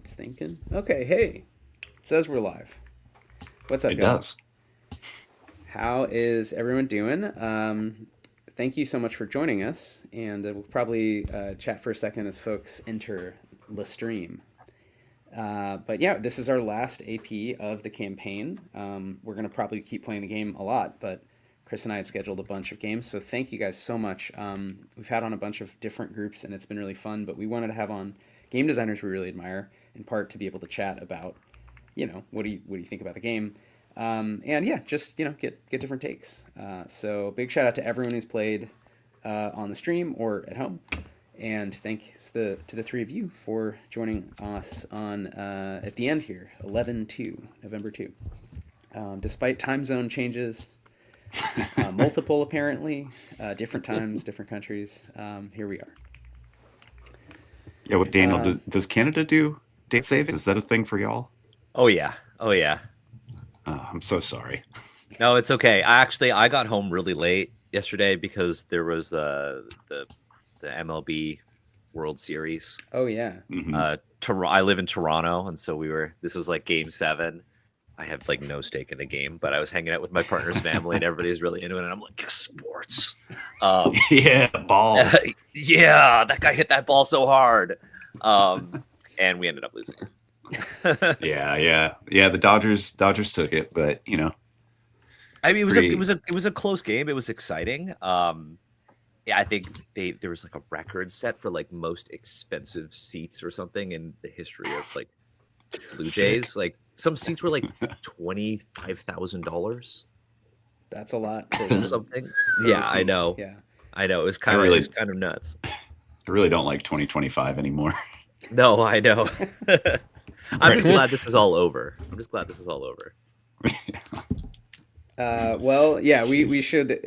It's thinking. Okay, hey. It says we're live. What's up, It y'all? does. How is everyone doing? Thank you so much for joining us, and we'll probably chat for a second as folks enter the stream. But yeah, this is our last AP of the campaign. We're going to probably keep playing the game a lot, but Chris and I had scheduled a bunch of games, so thank you guys so much. We've had on a bunch of different groups, and it's been really fun, but we wanted to have on game designers we really admire, in part to be able to chat about, what do you think about the game? And yeah, just get different takes. So big shout out to everyone who's played on the stream or at home, and thanks to the three of you for joining us on at the end here, 11/2, November 2. Despite time zone changes, multiple apparently, different times, different countries. Here we are. Yeah, what Daniel, does Canada do date save? Is that a thing for y'all? Oh yeah. I'm so sorry. No, it's okay. I got home really late yesterday because there was the MLB World Series. Oh yeah. Mm-hmm. I live in Toronto, and so this was like Game 7. I have like no stake in the game, but I was hanging out with my partner's family, and everybody's really into it. And I'm like, sports. Yeah, ball. Yeah, that guy hit that ball so hard, and we ended up losing. Yeah. The Dodgers took it, but I mean, it was a close game. It was exciting. Yeah, I think there was like a record set for like most expensive seats or something in the history of like Blue Jays. Like some seats were like $25,000. That's a lot. Something. Yeah, I know. Yeah, I know. It was kind of nuts. I really don't like 2025 anymore. No, I know. I'm just glad this is all over. Well, yeah, we should.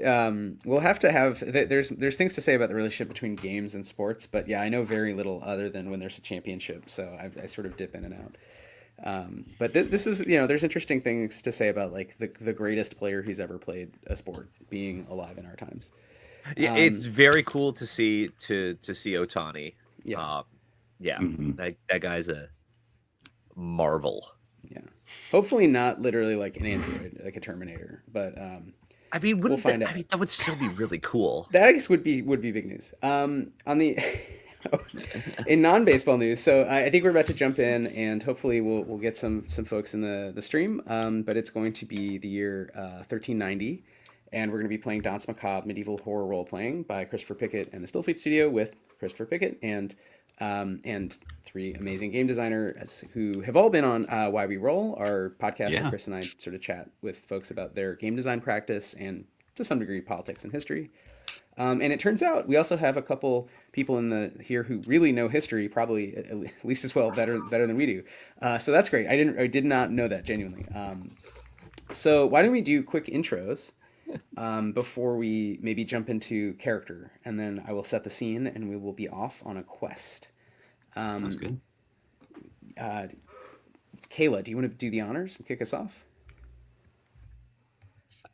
We'll have to have. There's things to say about the relationship between games and sports, but yeah, I know very little other than when there's a championship, so I sort of dip in and out. But this is, there's interesting things to say about like the greatest player who's ever played a sport being alive in our times. Yeah, it's very cool to see Ohtani. Yeah, Mm-hmm. That guy's a marvel. Yeah, hopefully not literally like an android, like a Terminator, but I mean, we'll find out. I mean, that would still be really cool. That I guess would be big news. On the in non-baseball news, so I think we're about to jump in, and hopefully we'll get some folks in the stream. But it's going to be the year 1390, and we're going to be playing Danse Macabre medieval horror role playing by Christopher Pickett and the Stillfleet Studio with Christopher Pickett and three amazing game designers who have all been on Why We Roll, our podcast where Chris and I sort of chat with folks about their game design practice and to some degree politics and history. And it turns out we also have a couple people here who really know history, probably at least as well, better than we do. So that's great. I did not know that, genuinely. So why don't we do quick intros before we maybe jump into character, and then I will set the scene and we will be off on a quest. Sounds good. Kayla, do you want to do the honors and kick us off?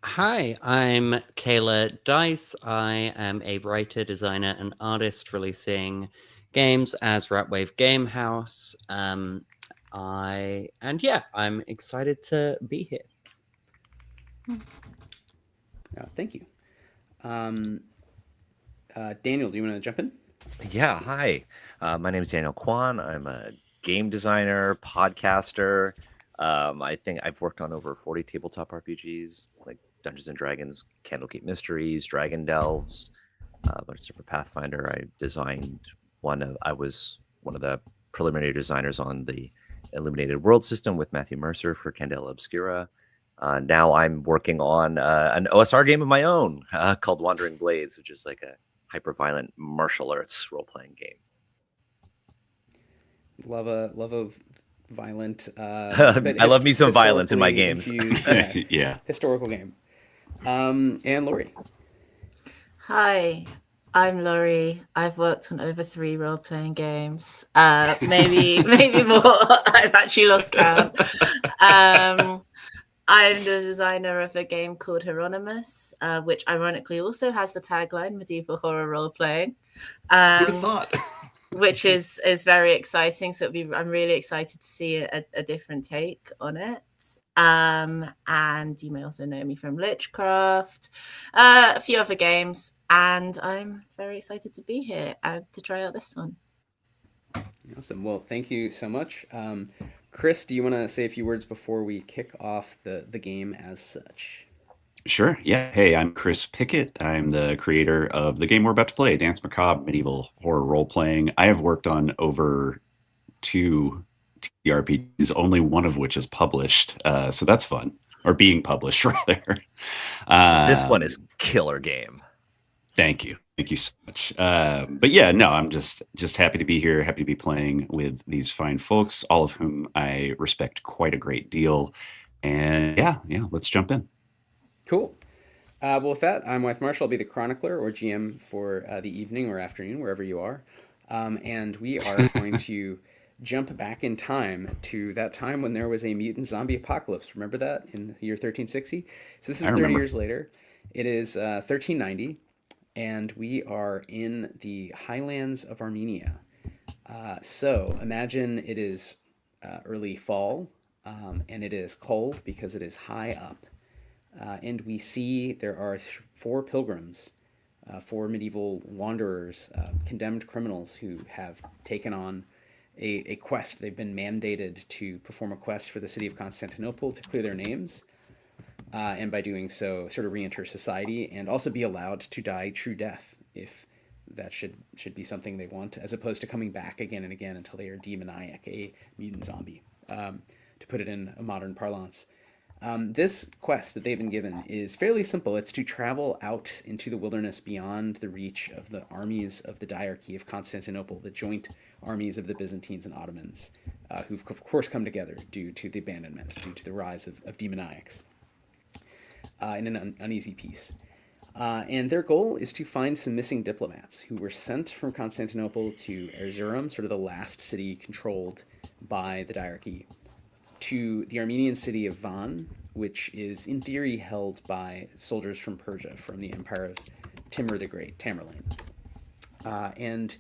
Hi, I'm Kayla Dice. I am a writer, designer, and artist releasing games as Ratwave Game House. I'm excited to be here. Thank you. Daniel, do you want to jump in? Yeah, hi. My name is Daniel Kwan. I'm a game designer, podcaster. I think I've worked on over 40 tabletop RPGs, like Dungeons and Dragons, Candlekeep Mysteries, Dragon Delves, a bunch of different Pathfinder. I was one of the preliminary designers on the Illuminated World system with Matthew Mercer for Candela Obscura. Now I'm working on an OSR game of my own called Wandering Blades, which is like a hyper-violent martial arts role-playing game. Love a violent. I love me some violence in my games. Yeah. Historical game. And Laurie. Hi, I'm Laurie. I've worked on over 3 role-playing games. Maybe more. I've actually lost count. I'm the designer of a game called Hieronymus, which ironically also has the tagline medieval horror role-playing. Who'd have thought? which is very exciting. So I'm really excited to see a different take on it. And you may also know me from Lichcraft, a few other games, and I'm very excited to be here and to try out this one. Awesome. Well, thank you so much. Chris, do you want to say a few words before we kick off the game as such? Sure. Yeah. Hey, I'm Chris Pickett. I'm the creator of the game we're about to play, Danse Macabre Medieval Horror Role Playing. I have worked on over 2 TRPGs, only one of which is published. So that's fun, or being published rather. This one is killer game. Thank you. Thank you so much. But yeah, no, I'm just happy to be here, happy to be playing with these fine folks, all of whom I respect quite a great deal. And yeah, let's jump in. Cool. Well, with that, I'm Wythe Marshall. I'll be the chronicler or GM for the evening or afternoon, wherever you are. And we are going to jump back in time to that time when there was a mutant zombie apocalypse. Remember that in the year 1360? So this is 30 years later. It is 1390, and we are in the highlands of Armenia. So imagine it is early fall, and it is cold because it is high up. And we see there are 4 pilgrims, 4 medieval wanderers, condemned criminals who have taken on a quest. They've been mandated to perform a quest for the city of Constantinople to clear their names, and by doing so, sort of re-enter society and also be allowed to die true death if that should be something they want, as opposed to coming back again and again until they are demoniac, a mutant zombie, to put it in a modern parlance. This quest that they've been given is fairly simple. It's to travel out into the wilderness beyond the reach of the armies of the Diarchy of Constantinople, the joint armies of the Byzantines and Ottomans, who've of course come together due to the abandonment, due to the rise of demoniacs, in an uneasy peace. And their goal is to find some missing diplomats who were sent from Constantinople to Erzurum, sort of the last city controlled by the Diarchy, to the Armenian city of Van, which is in theory held by soldiers from Persia, from the empire of Timur the Great, Tamerlane. And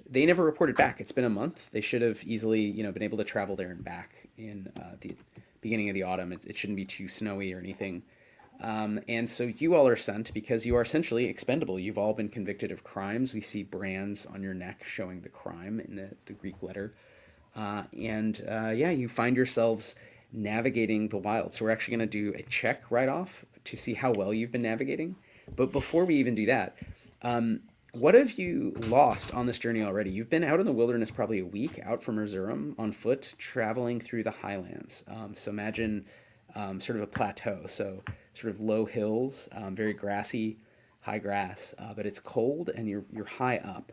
they never reported back. It's been a month. They should have easily, been able to travel there and back in the beginning of the autumn. It shouldn't be too snowy or anything. And so you all are sent because you are essentially expendable. You've all been convicted of crimes. We see brands on your neck showing the crime in the Greek letter. You find yourselves navigating the wild. So we're actually going to do a check right off to see how well you've been navigating. But before we even do that, what have you lost on this journey already? You've been out in the wilderness probably a week, out from Erzurum on foot, traveling through the highlands. So imagine sort of a plateau. So sort of low hills, very grassy, high grass, but it's cold and you're high up.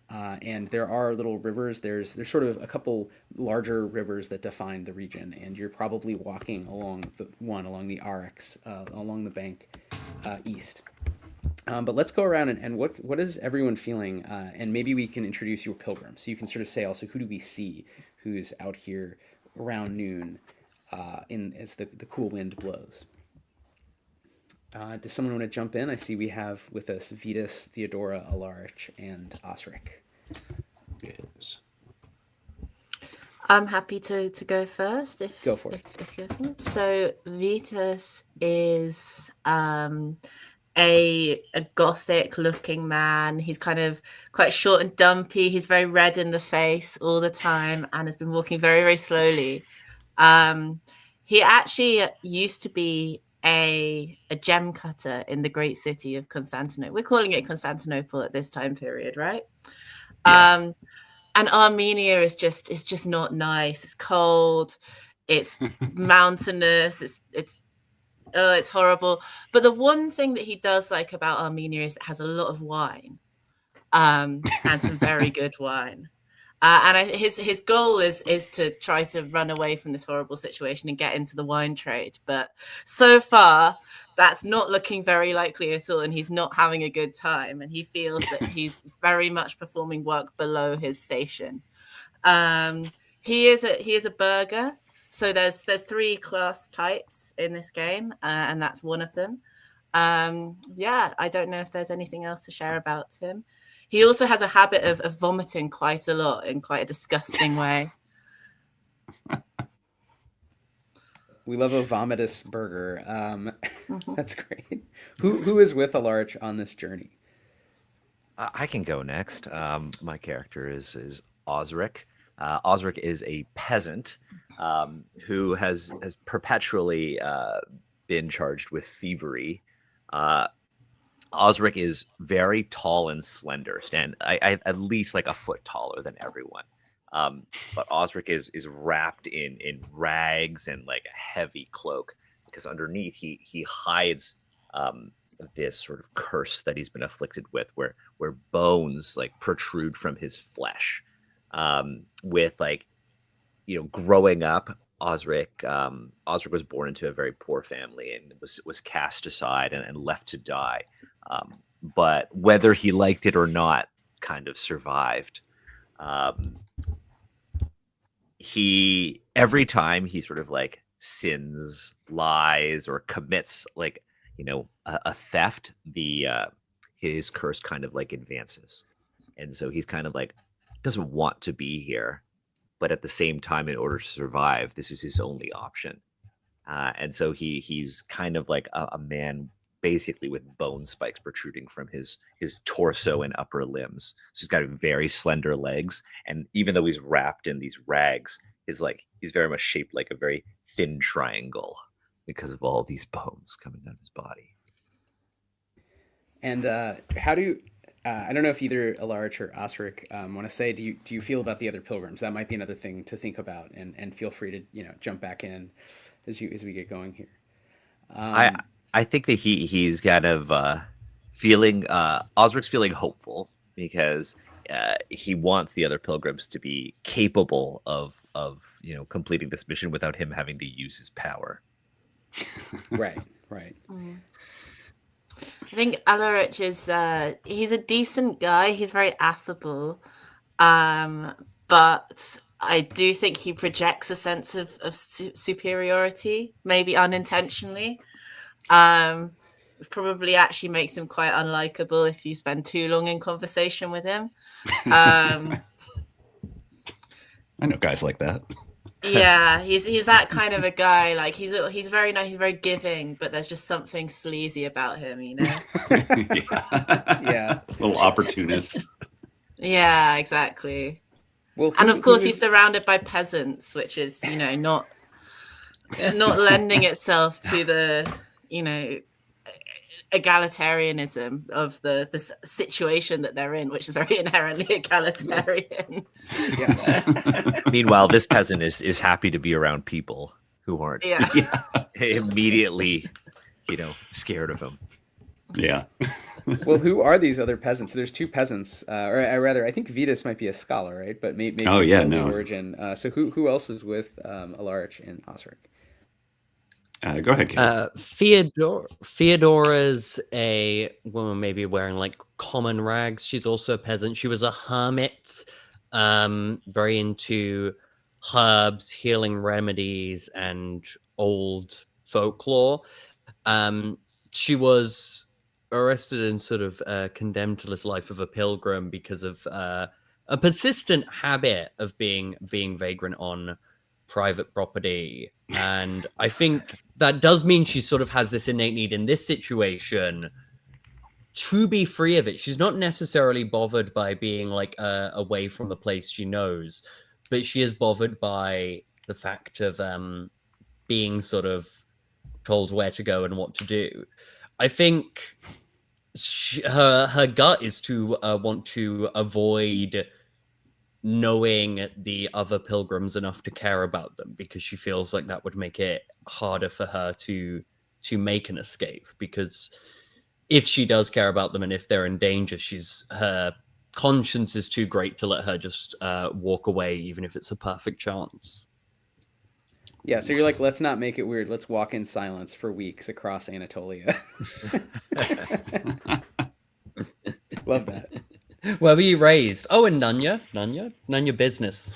And there are little rivers. There's sort of a couple larger rivers that define the region, and you're probably walking along the Arix, along the bank east. But let's go around and what is everyone feeling? And maybe we can introduce your pilgrims. So you can sort of say also, who do we see who's out here around noon as the cool wind blows? Does someone want to jump in? I see we have with us Vitas, Theodora, Alaric, and Osric. Yes. I'm happy to go first. Go for it. If you want. So Vitas is a gothic-looking man. He's kind of quite short and dumpy. He's very red in the face all the time and has been walking very, very slowly. He actually used to be a gemcutter in the great city of Constantinople. We're calling it Constantinople at this time period, right? Yeah. And Armenia is just not nice. It's cold. It's mountainous. It's horrible. But the one thing that he does like about Armenia is it has a lot of wine, and some very good wine. His goal is to try to run away from this horrible situation and get into the wine trade. But so far, that's not looking very likely at all, and he's not having a good time. And he feels that he's very much performing work below his station. He is a burgher. So there's 3 class types in this game, and that's one of them. I don't know if there's anything else to share about him. He also has a habit of vomiting quite a lot in quite a disgusting way. We love a vomitous burgher. That's great. Who is with Alaric on this journey? I can go next. My character is Osric. Osric is a peasant who has perpetually been charged with thievery. Osric is very tall and slender, I at least like a foot taller than everyone. But Osric is wrapped in rags and like a heavy cloak, because underneath he hides this sort of curse that he's been afflicted with, where bones like protrude from his flesh. With like, growing up, Osric was born into a very poor family and was cast aside and left to die. But whether he liked it or not, kind of survived. Every time he sort of like sins, lies, or commits like, a theft, his curse kind of like advances. And so he's kind of like, doesn't want to be here, but at the same time, in order to survive, this is his only option. And so he's kind of like a man basically with bone spikes protruding from his torso and upper limbs. So he's got very slender legs, and even though he's wrapped in these rags, he's very much shaped like a very thin triangle because of all these bones coming down his body. And how do I don't know if either Alaric or Osric want to say, do you feel about the other pilgrims? That might be another thing to think about, and feel free to jump back in as we get going here. I think that he's kind of feeling Osric's feeling hopeful, because he wants the other pilgrims to be capable of completing this mission without him having to use his power. Right. Mm. I think Alaric is he's a decent guy. He's very affable, but I do think he projects a sense of superiority, maybe unintentionally. Probably actually makes him quite unlikable if you spend too long in conversation with him. I know guys like that. Yeah, he's that kind of a guy. Like he's very nice, he's very giving, but there's just something sleazy about him, Yeah. A little opportunist. Yeah, exactly. Well, and of course he's surrounded by peasants, which is not lending itself to the egalitarianism of the situation that they're in, which is very inherently egalitarian. Yeah. Meanwhile, this peasant is happy to be around people who aren't immediately, scared of him. Yeah. Well, who are these other peasants? There's two peasants, or rather, I think Vitas might be a scholar, right? But maybe origin. So who else is with Alaric and Osric? Go ahead, Kate. Theodora's a woman, maybe wearing like common rags. She's also a peasant. She was a hermit, very into herbs, healing remedies, and old folklore. She was arrested and sort of condemned to this life of a pilgrim because of a persistent habit of being vagrant on private property. And I think that does mean she sort of has this innate need in this situation to be free of it. She's not necessarily bothered by being like away from the place she knows, but she is bothered by the fact of being sort of told where to go and what to do. I think her gut is to want to avoid knowing the other pilgrims enough to care about them, because she feels like that would make it harder for her to make an escape. Because if she does care about them and if they're in danger, her conscience is too great to let her just walk away, even if it's a perfect chance. Yeah, so you're like, let's not make it weird. Let's walk in silence for weeks across Anatolia. Love that. Where were you raised? Oh, in Nunya business.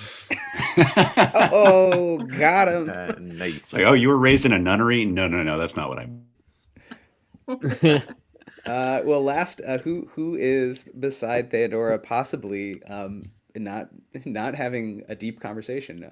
Oh, got him. Nice. Like, oh, you were raised in a nunnery? No, that's not what I. Well, last, who is beside Theodora possibly not having a deep conversation?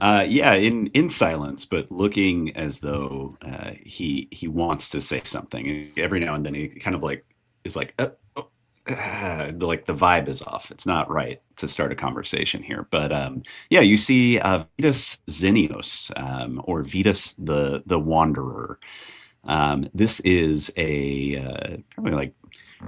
Yeah, in silence, but looking as though he wants to say something. Every now and then he kind of like is like, like the vibe is off. It's not right to start a conversation here. But yeah, you see Vitas Xenios, or Vitas the Wanderer. This is a probably like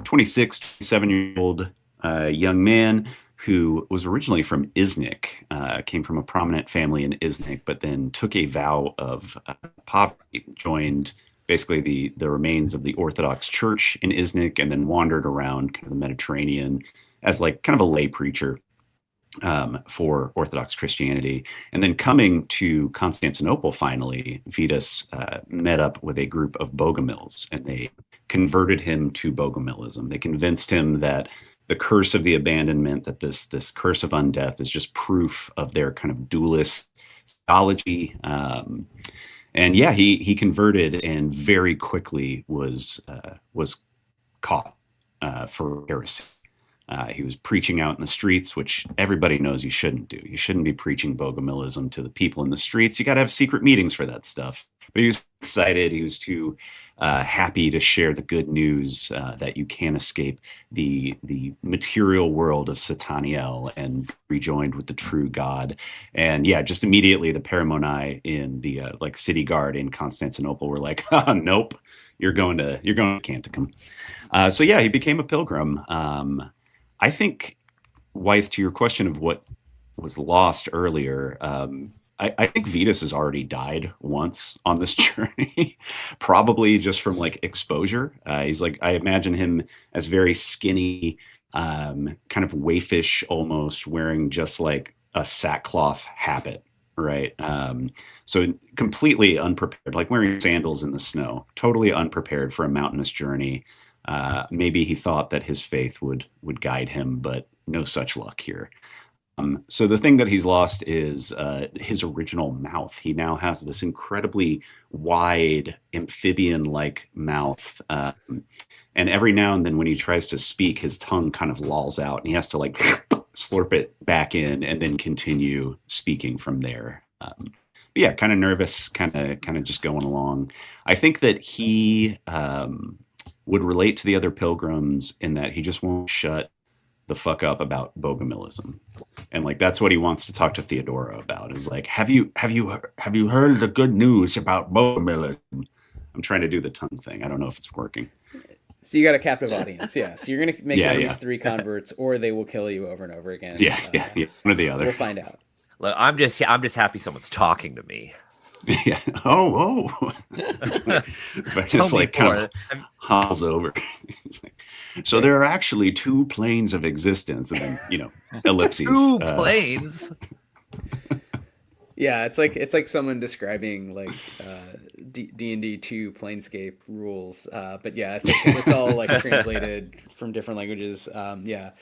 26, 27-year-old young man who was originally from Iznik, came from a prominent family in Iznik, but then took a vow of poverty, joined basically the remains of the Orthodox Church in Iznik, and then wandered around kind of the Mediterranean as like kind of a lay preacher for Orthodox Christianity. And then coming to Constantinople, finally, Vitas met up with a group of Bogomils, and they converted him to Bogomilism. They convinced him that the curse of the abandonment, that this curse of undeath is just proof of their kind of dualist theology. And yeah, he converted and very quickly was caught for heresy. He was preaching out in the streets, which everybody knows you shouldn't do. You shouldn't be preaching Bogomilism to the people in the streets. You got to have secret meetings for that stuff. But he was excited. He was too happy to share the good news that you can escape the material world of Sataniel and rejoined with the true God. And yeah, just immediately the Paramonai in the like city guard in Constantinople were like, oh, nope, you're going to Canticum. So yeah, he became a pilgrim. I think, Wythe, to your question of what was lost earlier, I think Vitas has already died once on this journey, probably just from like exposure. He's like, I imagine him as very skinny, kind of waifish almost, wearing just like a sackcloth habit, right? So completely unprepared, like wearing sandals in the snow, totally unprepared for a mountainous journey. Maybe he thought that his faith would guide him, but no such luck here. So the thing that he's lost is his original mouth. He now has this incredibly wide amphibian-like mouth. And every now and then when he tries to speak, his tongue kind of lolls out and he has to like slurp it back in and then continue speaking from there. But yeah, kind of nervous, kind of just going along. I think that he would relate to the other pilgrims in that he just won't shut the fuck up about Bogomilism. And like that's what he wants to talk to Theodora about, is like, have you heard the good news about Bogomilism? I'm trying to do the tongue thing. I don't know if it's working. So you got a captive audience, yeah. So you're gonna make at least 3 converts, or they will kill you over and over again. Yeah, one or the other. We'll find out. Look, I'm just happy someone's talking to me. Yeah. Oh. But just like kind of hobbles over. So there are actually 2 planes of existence, and then ellipses. 2 planes. Yeah, it's like someone describing like D&D 2 Planescape rules. But yeah, it's all like translated from different languages. Yeah.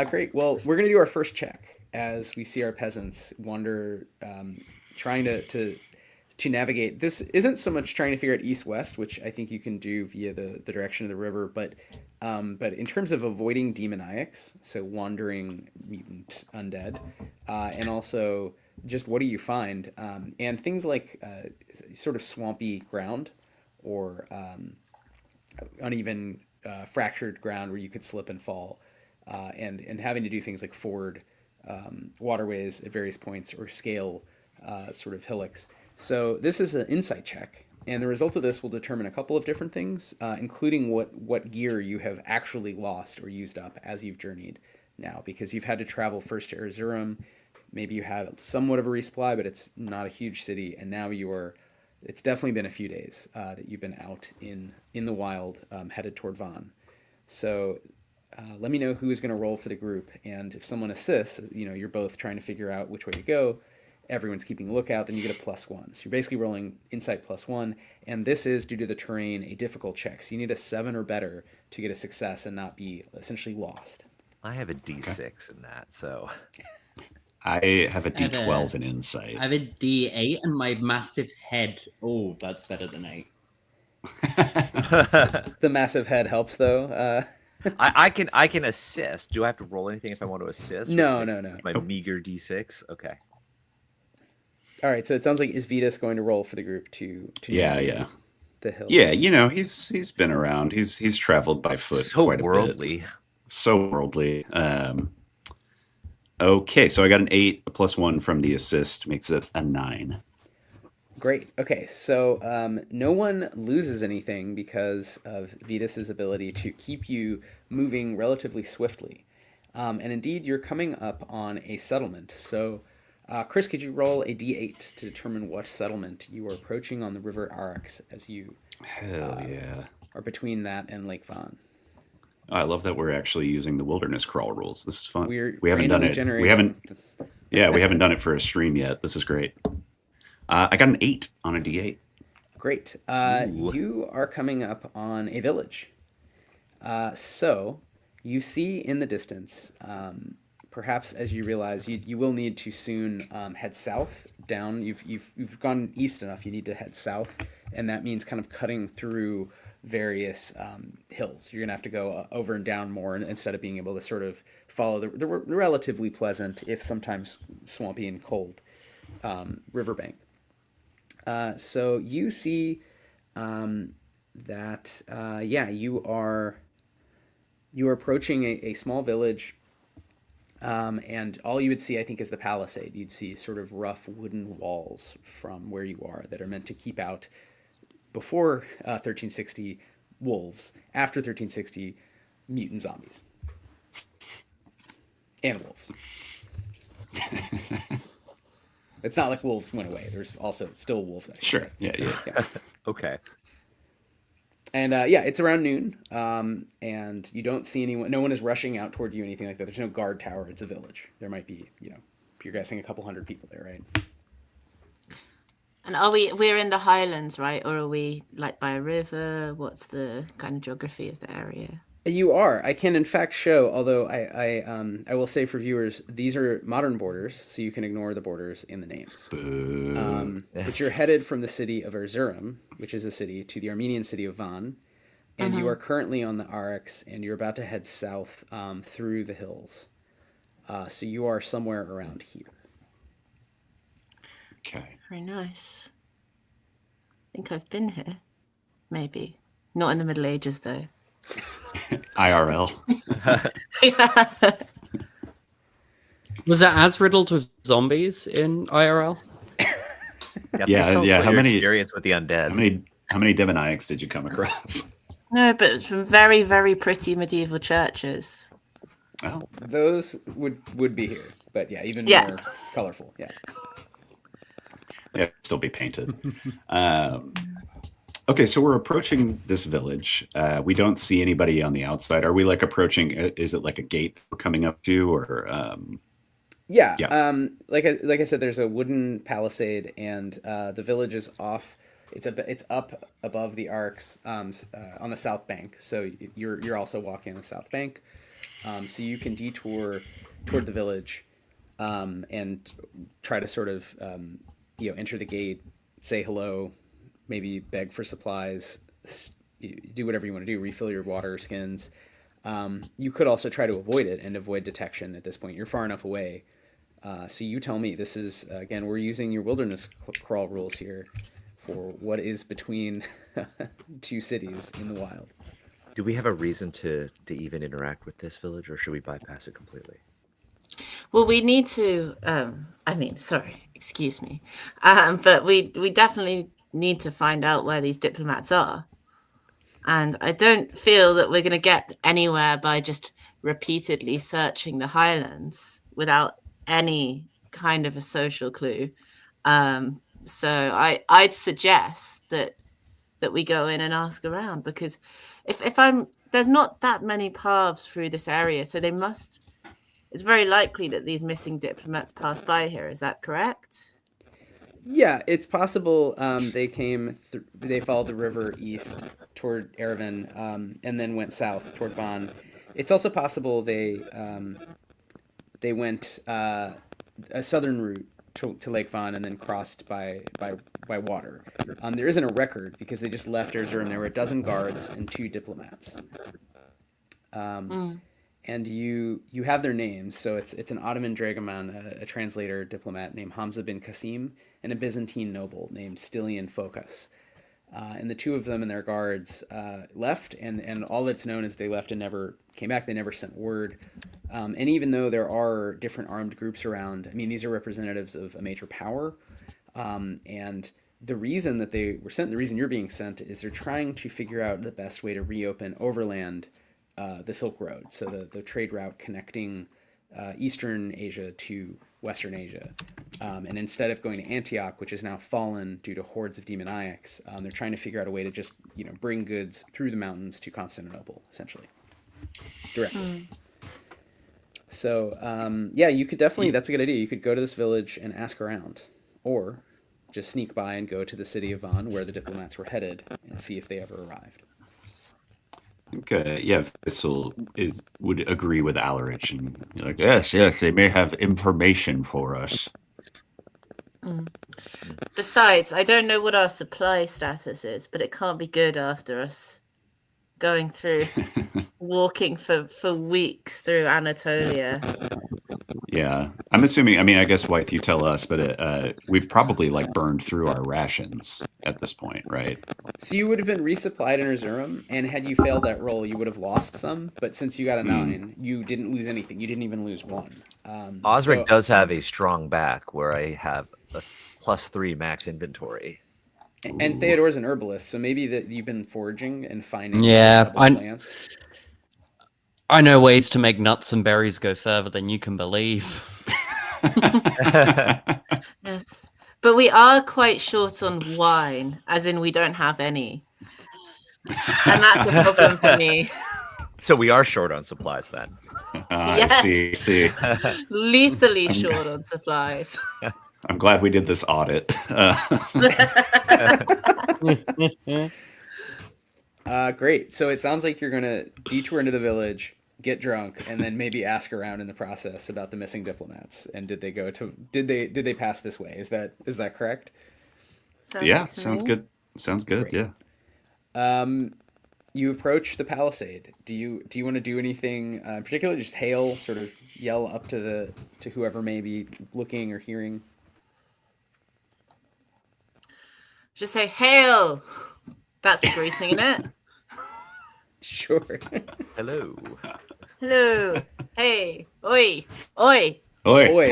Great. Well, we're gonna do our first check as we see our peasants wander, trying to navigate. This isn't so much trying to figure out east-west, which I think you can do via the direction of the river, but in terms of avoiding demoniacs, so wandering mutant undead, and also just what do you find, and things like sort of swampy ground or uneven fractured ground where you could slip and fall, and having to do things like ford waterways at various points or scale sort of hillocks. So this is an insight check, and the result of this will determine a couple of different things, including what gear you have actually lost or used up as you've journeyed now, because you've had to travel first to Erzurum. Maybe you had somewhat of a resupply, but it's not a huge city, and now it's definitely been a few days that you've been out in the wild, headed toward Van. So let me know who is going to roll for the group, and if someone assists, you're both trying to figure out which way to go. Everyone's keeping a lookout, then you get a +1. So you're basically rolling insight +1, and this is, due to the terrain, a difficult check. So you need a 7 or better to get a success and not be essentially lost. I have a D6 in that, so... I have a D12 in insight. I have a D8 and my massive head. Oh, that's better than 8. The massive head helps though. I can assist. Do I have to roll anything if I want to assist? No. My meager D6. Okay. All right, so it sounds like is Vitas going to roll for the group to Yeah. the hills? Yeah, he's been around. He's traveled by foot So quite a worldly. bit. So worldly. Okay, so I got an 8, a +1 from the assist, makes it a 9. Great. Okay, so no one loses anything because of Vitas's ability to keep you moving relatively swiftly. And indeed, you're coming up on a settlement. So, Chris, could you roll a d8 to determine what settlement you are approaching on the River Arax as you Hell yeah. are between that and Lake Van? I love that we're actually using the wilderness crawl rules. This is fun. We haven't done it. We haven't done it for a stream yet. This is great. I got an 8 on a d8. Great. You are coming up on a village. So you see in the distance, perhaps as you realize you will need to soon head south down. You've gone east enough. You need to head south, and that means kind of cutting through various hills. You're gonna have to go over and down more, instead of being able to sort of follow the relatively pleasant, if sometimes swampy and cold, riverbank. So you see that you are approaching a small village, and all you would see, I think, is the palisade. You'd see sort of rough wooden walls from where you are that are meant to keep out, before 1360, wolves. After 1360, mutant zombies and wolves. It's not like wolves went away. There's also still wolves. Actually. Sure. Yeah. Okay. And it's around noon, and you don't see anyone. No one is rushing out toward you, anything like that. There's no guard tower. It's a village. There might be, you're guessing a couple hundred people there, right? And we're in the highlands, right? Or are we like by a river? What's the kind of geography of the area? You are. I can in fact show, although I will say for viewers, these are modern borders, so you can ignore the borders in the names. But you're headed from the city of Erzurum, which is a city, to the Armenian city of Van, and you are currently on the Arax, and you're about to head south through the hills. So you are somewhere around here. Okay. Very nice. I think I've been here. Maybe. Not in the Middle Ages, though. IRL. Was that as riddled with zombies in IRL? Yeah. How many experience with the undead? How many demoniacs did you come across? No, but it's from very, very pretty medieval churches. Oh. Those would be here, but even more colorful. Yeah. Yeah, still be painted. Okay, so we're approaching this village. We don't see anybody on the outside. Are we like approaching? Is it like a gate we're coming up to, or? Like I said, there's a wooden palisade, and the village is off. It's up above the arcs on the south bank. So you're also walking on the south bank. So you can detour toward the village, and try to sort of enter the gate, say hello, maybe beg for supplies, do whatever you want to do, refill your water skins. You could also try to avoid it and avoid detection at this point. You're far enough away. So you tell me. This is, again, we're using your wilderness crawl rules here for what is between two cities in the wild. Do we have a reason to even interact with this village, or should we bypass it completely? Well, we need to, excuse me. But we definitely need to find out where these diplomats are. And I don't feel that we're going to get anywhere by just repeatedly searching the highlands without any kind of a social clue. So I'd suggest that we go in and ask around, because there's not that many paths through this area, so it's very likely that these missing diplomats passed by here. Is that correct? Yeah, it's possible they followed the river east toward Erevan, and then went south toward Van. It's also possible they went a southern route to Lake Van and then crossed by water. There isn't a record because they just left Erzurum. There were a dozen guards and 2 diplomats. And you have their names. So it's an Ottoman dragoman, a translator diplomat named Hamza bin Qasim, and a Byzantine noble named Stilian Phocas. And the 2 of them and their guards left, and all that's known is they left and never came back. They never sent word. And even though there are different armed groups around, I mean, these are representatives of a major power. And the reason that they were sent, the reason you're being sent, is they're trying to figure out the best way to reopen overland the Silk Road, so the trade route connecting Eastern Asia to Western Asia. And instead of going to Antioch, which is now fallen due to hordes of demoniacs, they're trying to figure out a way to just bring goods through the mountains to Constantinople, essentially, directly. So yeah, you could definitely, that's a good idea. You could go to this village and ask around, or just sneak by and go to the city of Van, where the diplomats were headed, and see if they ever arrived. Okay, yeah, Vissel would agree with Alaric, and you're like, yes, they may have information for us. Besides, I don't know what our supply status is, but it can't be good after us going through, walking for weeks through Anatolia. Yeah, I'm assuming. I mean, I guess wife, you tell us, but we've probably burned through our rations at this point, right? So you would have been resupplied in Erzurum, and had you failed that roll, you would have lost some. But since you got a 9, you didn't lose anything. You didn't even lose 1. Osric does have a strong back where I have a +3 max inventory. And Theodora's an herbalist, so maybe that you've been foraging and finding plants. I know ways to make nuts and berries go further than you can believe. Yes, but we are quite short on wine, as in we don't have any. And that's a problem for me. So we are short on supplies then. Yes. I see. Lethally short on supplies. I'm glad we did this audit. Great. So it sounds like you're going to detour into the village, get drunk, and then maybe ask around in the process about the missing diplomats. And did they pass this way? Is that correct? Sounds good. Sounds good. Great. Yeah. You approach the palisade. Do you want to do anything in particular? Just hail, sort of yell up to whoever may be looking or hearing. Just say, hail! That's the greeting, isn't it? Sure. Hello. Hello. Hey. Oi. Oi. Oi. Oi.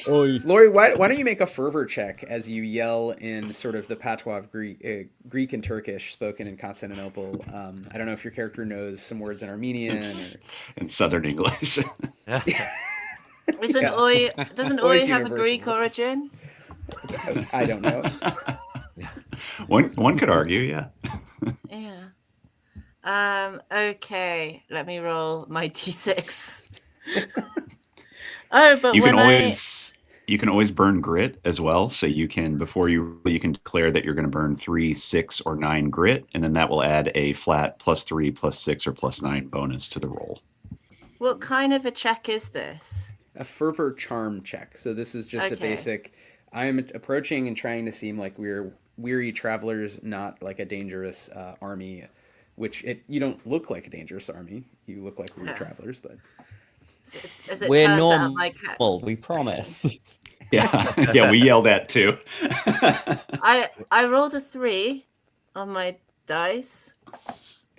Oi. Laurie, why don't you make a fervor check as you yell in sort of the patois of Greek and Turkish spoken in Constantinople? I don't know if your character knows some words in Armenian. In Southern English. Doesn't oi have a Greek origin? I don't know. One could argue, yeah. Yeah. Okay. Let me roll my d6. Oh, but you can always burn grit as well. So you can you can declare that you're going to burn 3, 6, or 9 grit, and then that will add a flat +3, +6, or +9 bonus to the roll. What kind of a check is this? A fervor charm check. So this is just a basic. I'm approaching and trying to seem like we're weary travelers, not like a dangerous army. Which you don't look like a dangerous army. You look like weary travelers, but we're normal. We promise. Yeah, we yelled at too. I rolled a 3 on my dice.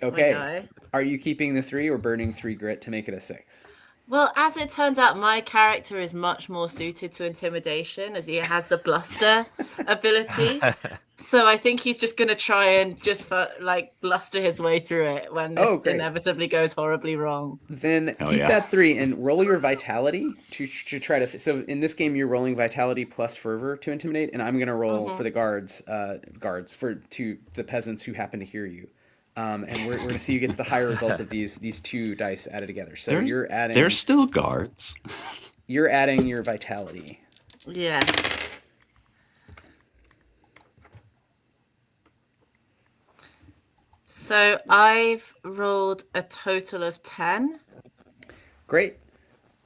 Okay. Are you keeping the 3 or burning 3 grit to make it a 6? Well, as it turns out, my character is much more suited to intimidation, as he has the bluster ability. So I think he's just going to try and just bluster his way through it when this inevitably goes horribly wrong. Then keep that 3 and roll your vitality to try to. So in this game, you're rolling vitality plus fervor to intimidate, and I'm going to roll for the guards to the peasants who happen to hear you. And we're going to see who gets the higher result of these 2 dice added together. So you're adding. They're still guards. You're adding your vitality. Yes. So I've rolled a total of 10. Great.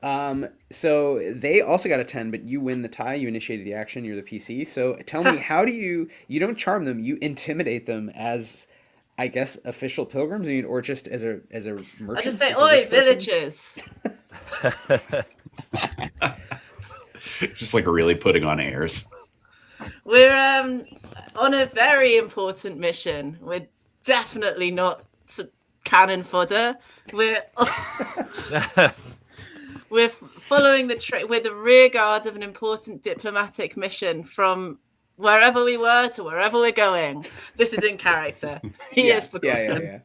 So they also got a 10, but you win the tie. You initiated the action. You're the PC. So tell me, how do you don't charm them, you intimidate them as, I guess, official pilgrims, or just as a I just merchant, say, as a "Oi, rich person? villagers!" Just like really putting on airs. We're on a very important mission. We're definitely not cannon fodder. We're we're following we're the rear guard of an important diplomatic mission from wherever we were to wherever we're going. This is in character. He is forgotten.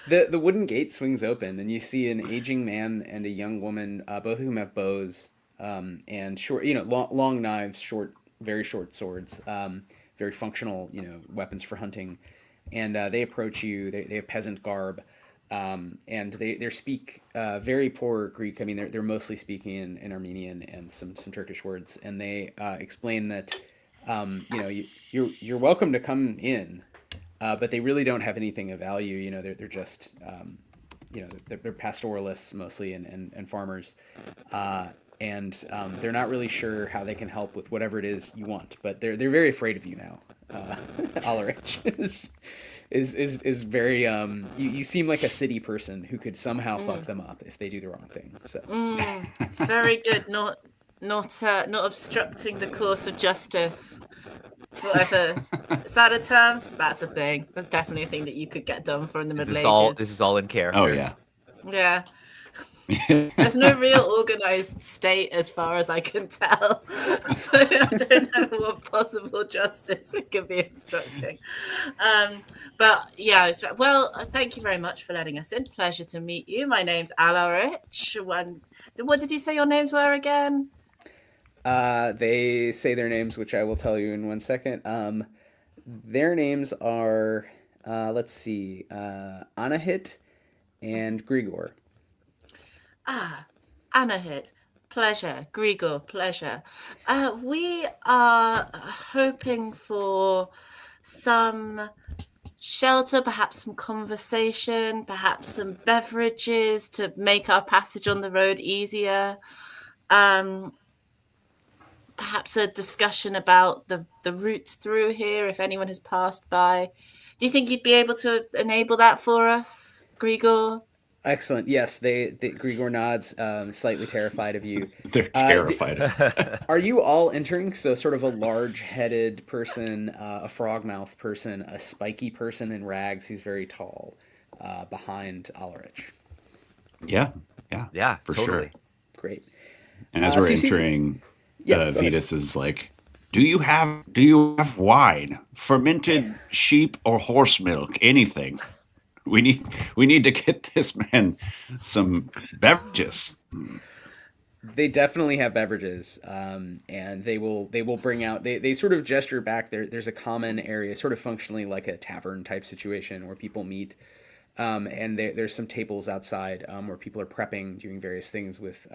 The wooden gate swings open, and you see an aging man and a young woman, both of whom have bows, and short, long knives, very short swords, very functional, weapons for hunting. And they approach you. They have peasant garb, and they speak very poor Greek. I mean, they're mostly speaking in Armenian and some Turkish words. And they explain that you're welcome to come in. But they really don't have anything of value. They're just, they're pastoralists mostly and farmers. And they're not really sure how they can help with whatever it is you want. But they're very afraid of you now. Alaric is very, you seem like a city person who could somehow fuck them up if they do the wrong thing. So very good. Not obstructing the course of justice. Whatever. Is that a term? That's a thing. That's definitely a thing that you could get done for in the Middle Ages. This is all in character. Oh yeah. Yeah. There's no real organized state as far as I can tell. So I don't know what possible justice we could be obstructing. But yeah, well, thank you very much for letting us in. Pleasure to meet you. My name's Alaric. What did you say your names were again? They say their names, which I will tell you in 1 second. Their names are, let's see, Anahit and Grigor. Anahit, pleasure. Grigor, pleasure. We are hoping for some shelter, perhaps some conversation, perhaps some beverages to make our passage on the road easier. Perhaps a discussion about the routes through here, if anyone has passed by. Do you think you'd be able to enable that for us, Grigor? Excellent. Yes, Grigor nods, slightly terrified of you. They're terrified. Are you all entering? So sort of a large-headed person, a frog-mouthed person, a spiky person in rags who's very tall, behind Alaric. Yeah, for totally. Sure. Great. And as we're entering... Vitas is like, do you have wine, fermented sheep or horse milk, anything? We need to get this man some beverages. They definitely have beverages, and they will bring out. They sort of gesture back. There's a common area, sort of functionally like a tavern type situation where people meet, and there's some tables outside where people are prepping, doing various things with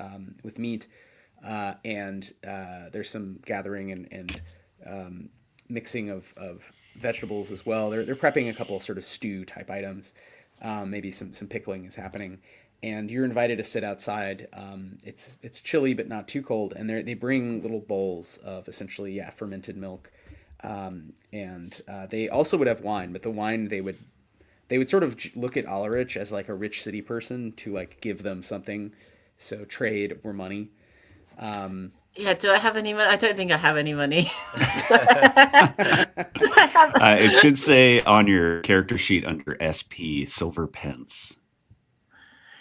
meat. And there's some gathering and mixing of vegetables as well. They're prepping a couple of sort of stew type items. Maybe some pickling is happening, and you're invited to sit outside. It's chilly but not too cold, and they bring little bowls of essentially fermented milk, and they also would have wine. But the wine they would sort of look at Alaric as like a rich city person to like give them something, so trade or money. Do I have any money? I don't think I have any money. It should say on your character sheet under SP, silver pence.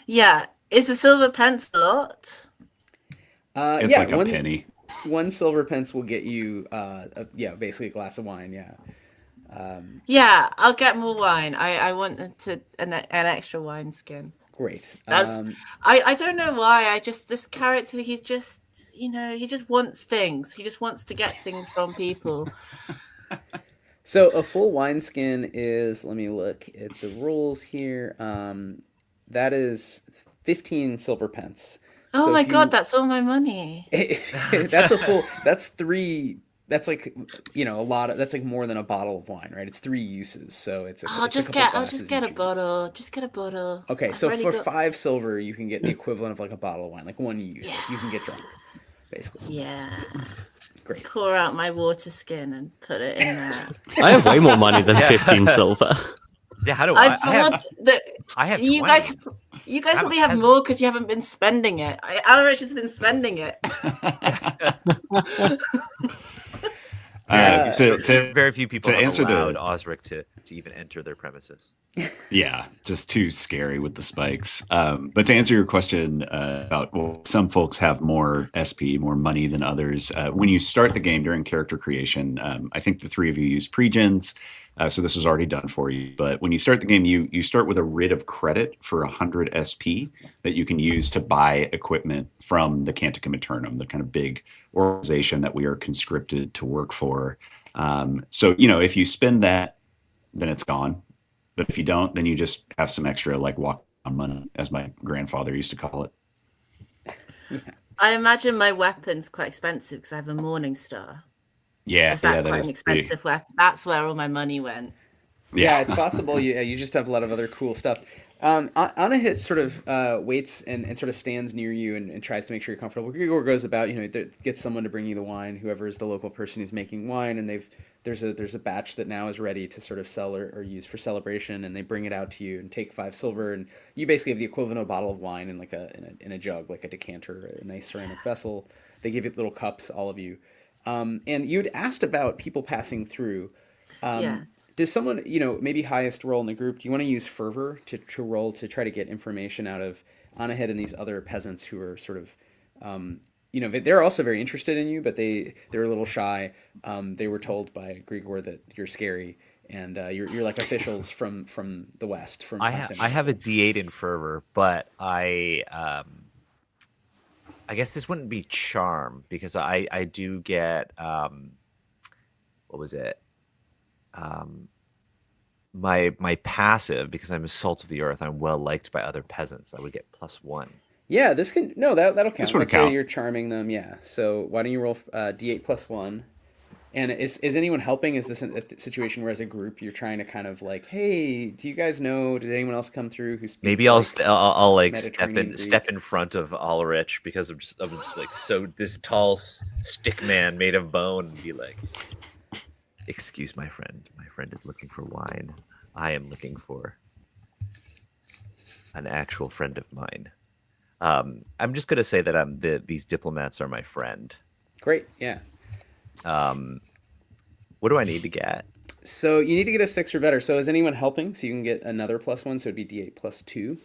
Yeah. Is a silver pence a lot? It's like a penny. 1 silver pence will get you, basically a glass of wine, I'll get more wine. I want an extra wine skin. Great. I don't know why. This character, he's just, he just wants things. He just wants to get things from people. So a full wineskin is, let me look at the rules here. That is 15 silver pence. Oh my God, that's all my money. That's 3 that's like, you know, that's like more than a bottle of wine, right? It's 3 uses, so it's a I'll couple I'll glasses just get a each use. bottle. Just get a bottle. Okay, I've so already for got. 5 silver, you can get the equivalent of like a bottle of wine, like 1 use. Like you can get drunk, basically. Yeah. Great. Pour out my water skin and put it in there. I have way more money than Yeah. 15 silver. Yeah, how do I I have thought that I have you 20. guys, you guys I'm a probably have peasant. more because you haven't been spending it. Alaric has been spending it. Alright, Very few people to have answer allowed the- Osric to even enter their premises. Yeah, just too scary with the spikes. But to answer your question about, well, some folks have more SP, more money than others. When you start the game during character creation, I think the 3 of you use pre-gens, so this was already done for you. But when you start the game, you start with a writ of credit for 100 SP that you can use to buy equipment from the Canticum Aeternum, the kind of big organization that we are conscripted to work for. So, you know, if you spend that, then it's gone. But if you don't, then you just have some extra, like, walk on money, as my grandfather used to call it. I imagine my weapon's quite expensive because I have a Morning Star. Yeah, Is that yeah, quite is an expensive weapon? That's where all my money went. Yeah, it's possible. You just have a lot of other cool stuff. Anahit sort of waits and sort of stands near you and tries to make sure you're comfortable. Grigor goes about, you know, gets someone to bring you the wine, whoever is the local person who's making wine, and there's a batch that now is ready to sort of sell or use for celebration, and they bring it out to you and take 5 silver, and you basically have the equivalent of a bottle of wine in like in a jug, like a decanter, a nice ceramic vessel. They give you little cups, all of you. And you'd asked about people passing through. Yeah. Does someone, you know, maybe highest roll in the group, do you want to use fervor to roll to try to get information out of Anahit and these other peasants who are sort of, you know, they're also very interested in you, but they're a little shy. They were told by Grigor that you're scary, and you're like officials from the west. From I have a D8 in fervor, but I guess this wouldn't be charm because I do get what was it? My passive, because I'm a salt of the earth, I'm well liked by other peasants. I would get +1. Yeah, that'll count. This would Let's say count. you're charming them. Yeah. So why don't you roll D8 +1? And is anyone helping? Is this a situation where, as a group, you're trying to kind of like, hey, do you guys know? Did anyone else come through who speaks? Maybe I'll like Mediterranean step in front of Alaric because I'm just like so this tall stick man made of bone and be like, excuse my friend. My friend is looking for wine. I am looking for an actual friend of mine. I'm just gonna say that these diplomats are my friend. Great. Yeah. What do I need to get? So you need to get a 6 or better. So is anyone helping? So you can get another +1. So it'd be D8 +2.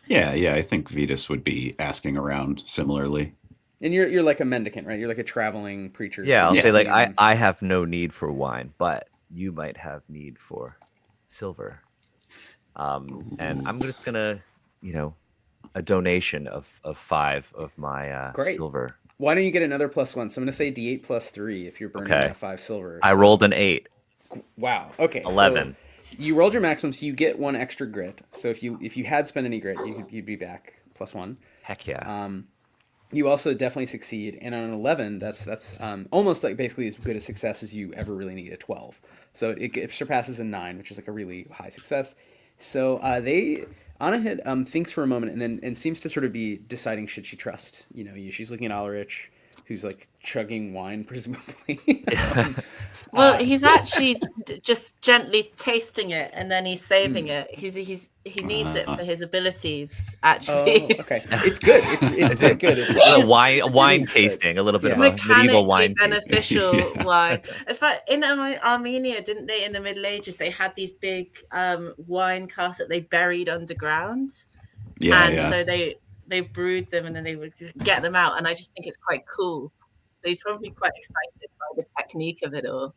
Yeah, I think Vitas would be asking around similarly. And you're like a mendicant, right? You're like a traveling preacher. Yeah, I'll So say like you've I have no need for wine, but you might have need for silver. And I'm just gonna, you know, a donation of 5 of my Great. silver. Why don't you get another +1? So I'm going to say D8 +3 if you're burning Okay. that 5 silver. I rolled an 8. Wow. Okay. 11. So you rolled your maximum, so you get 1 extra grit. So if you had spent any grit, you'd be back +1. Heck yeah. You also definitely succeed, and on an 11, that's almost like basically as good a success as you ever really need, a 12. So it surpasses a 9, which is like a really high success. So Anahit thinks for a moment and seems to sort of be deciding should she trust. You know, she's looking at Alaric, who's like chugging wine presumably. Well, he's actually just gently tasting it, and then he's saving it. He needs it for his abilities. Actually, Oh, okay. It's good. It's quite good. It's a wine tasting, a little bit of a medieval wine tasting. beneficial wine. It's like in Armenia, didn't they? In the Middle Ages, they had these big wine casks that they buried underground, so they brewed them and then they would just get them out. And I just think it's quite cool. He's probably quite excited by the technique of it all.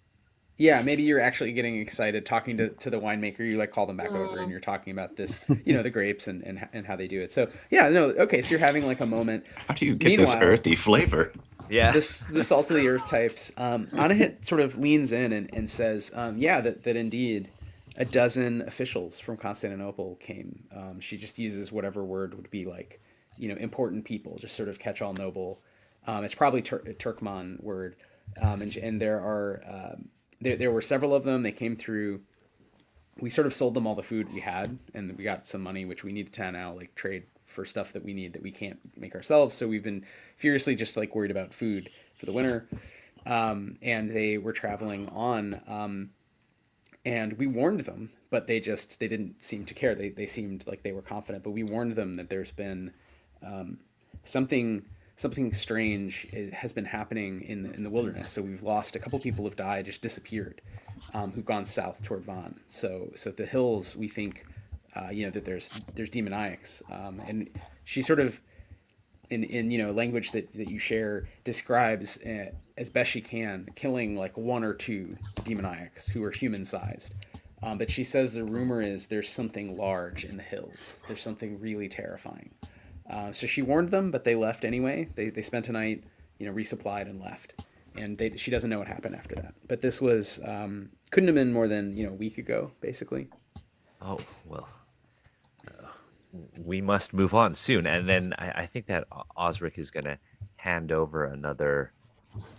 Yeah, maybe you're actually getting excited talking to the winemaker. You like call them back over and you're talking about this, you know, the grapes and how they do it. So yeah, no, okay. So you're having like a moment. How do you get this earthy flavor? Yeah, the salt of the earth types. Anahit sort of leans in and says, that indeed a dozen officials from Constantinople came. She just uses whatever word would be like, you know, important people, just sort of catch all noble. It's probably a Turkmen word. And there are there were several of them. They came through. We sort of sold them all the food we had, and we got some money, which we needed to now like trade for stuff that we need that we can't make ourselves. So we've been furiously just like worried about food for the winter. And they were traveling on, and we warned them, but they didn't seem to care. They seemed like they were confident, but we warned them that there's been something strange has been happening in the wilderness. So we've lost a couple people have died, just disappeared, who've gone south toward Van. So the hills, we think, that there's demoniacs, and she sort of in language that you share describes as best she can killing like one or two demoniacs who are human sized. But she says the rumor is there's something large in the hills. There's something really terrifying. So she warned them, but they left anyway. They spent a night, resupplied and left. And she doesn't know what happened after that. But this was couldn't have been more than a week ago, basically. Oh, well, we must move on soon. And then I think that Osric is going to hand over another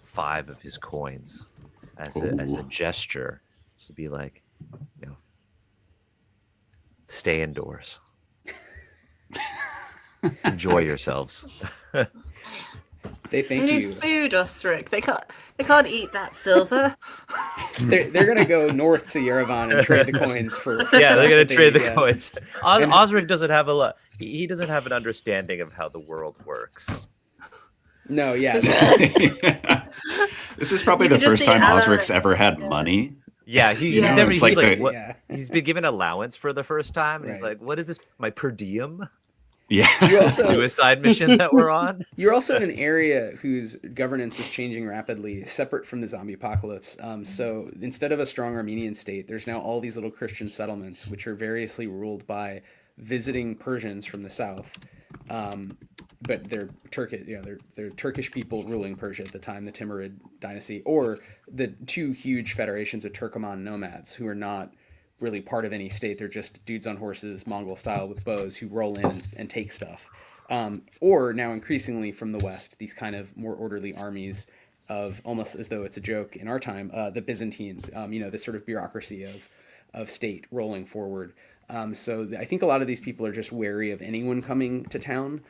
5 of his coins as a gesture to be like, stay indoors. Enjoy yourselves. They thank They you. need food, Osric. They can't eat that silver. They're gonna go north to Yerevan and trade the coins for Yeah, stuff they're gonna that trade the yeah. coins. Osric doesn't have a lot. He doesn't have an understanding of how the world works. No, yeah. This is probably You the could just first see time Alaric. Osric's ever had money. Yeah, he's Yeah. never. It's He's like like, the- what? Yeah. He's been given allowance for the first time, and he's Right. like, "What is this? My per diem You Yeah. also suicide mission that we're on?" You're also in an area whose governance is changing rapidly, separate from the zombie apocalypse. So instead of a strong Armenian state, there's now all these little Christian settlements, which are variously ruled by visiting Persians from the south. But they're Turkish, they're Turkish people ruling Persia at the time, the Timurid dynasty, or the two huge federations of Turkoman nomads who are not really part of any state. They're just dudes on horses, Mongol style, with bows, who roll in and take stuff. Or now increasingly from the west, these kind of more orderly armies of, almost as though it's a joke in our time, the Byzantines, this sort of bureaucracy of state rolling forward. So I think a lot of these people are just wary of anyone coming to town.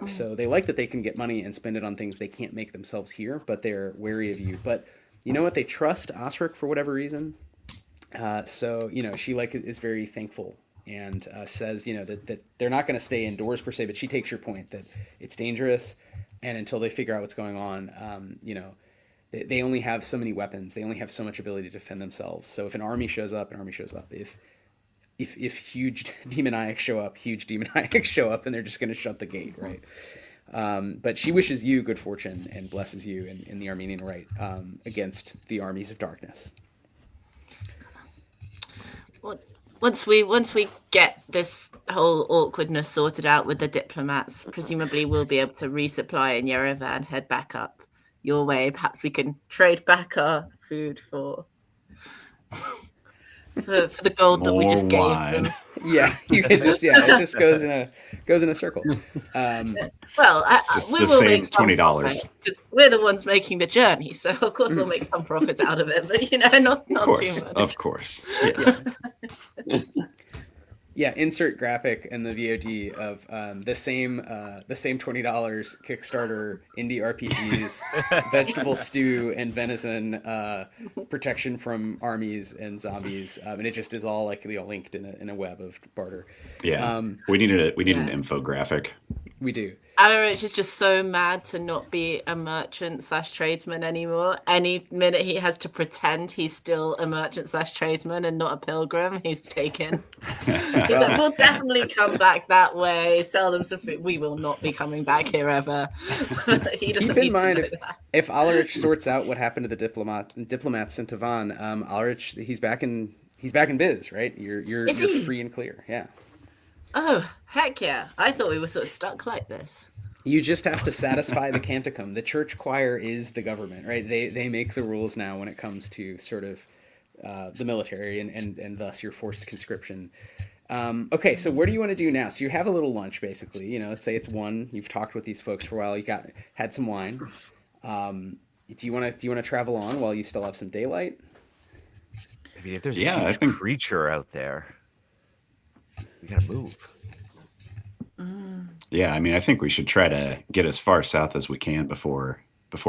So they like that they can get money and spend it on things they can't make themselves here, but they're wary of you. But you know what? They trust Osric for whatever reason. So she is very thankful and says that they're not going to stay indoors per se, but she takes your point that it's dangerous, and until they figure out what's going on, they only have so many weapons, they only have so much ability to defend themselves. So if an army shows up, an army shows up. If huge demoniacs show up, huge demoniacs show up, and they're just going to shut the gate, right? But she wishes you good fortune and blesses you in the Armenian rite against the armies of darkness. Once we get this whole awkwardness sorted out with the diplomats, presumably we'll be able to resupply in Yerevan, head back up your way. Perhaps we can trade back our food for the gold that we More just gave wine. them. Yeah, you can just it just goes in a circle. Well, It's just we the will same make some $20. because we're the ones making the journey, so of course we'll make some profits out of it. But not too much. Of course. Yes. Yeah, insert graphic in the VOD of the same $20 Kickstarter indie RPGs, vegetable stew and venison, protection from armies and zombies, and it just is all linked in a web of barter. Yeah. We need an infographic. We do. Alaric is just so mad to not be a merchant / tradesman anymore. Any minute he has to pretend he's still a merchant / tradesman and not a pilgrim, he's taken. He's like, we'll definitely come back that way, sell them some food. We will not be coming back here ever. He doesn't Keep need in mind, to know that. if Alaric sorts out what happened to the diplomats sent to Van, Alaric, he's back in biz, right? You're he? free and clear. Yeah. Oh, heck yeah. I thought we were sort of stuck like this. You just have to satisfy the canticum. The church choir is the government, right? They make the rules now when it comes to sort of the military and thus your forced conscription. Okay, so what do you want to do now? So you have a little lunch, basically. Let's say it's 1. You've talked with these folks for a while. You had some wine. Do you want to travel on while you still have some daylight? I mean, if there's Yeah, a I huge think- creature out there, we gotta move. Yeah, I mean, I think we should try to get as far south as we can before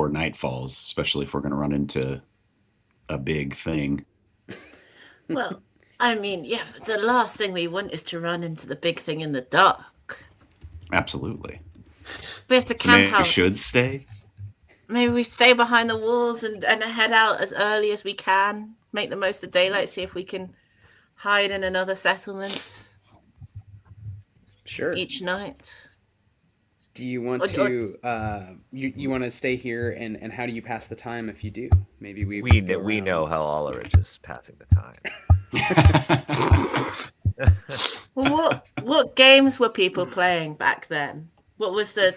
night falls, especially if we're going to run into a big thing. Well, I mean, yeah, the last thing we want is to run into the big thing in the dark. Absolutely. We have to So camp maybe we out. should stay. Maybe we stay behind the walls and head out as early as we can. Make the most of daylight. See if we can hide in another settlement Sure. each night. Do you want to you want to stay here, and how do you pass the time if you do? Maybe we go We around. know how Alaric is passing the time. Well, what games were people playing back then? What was there's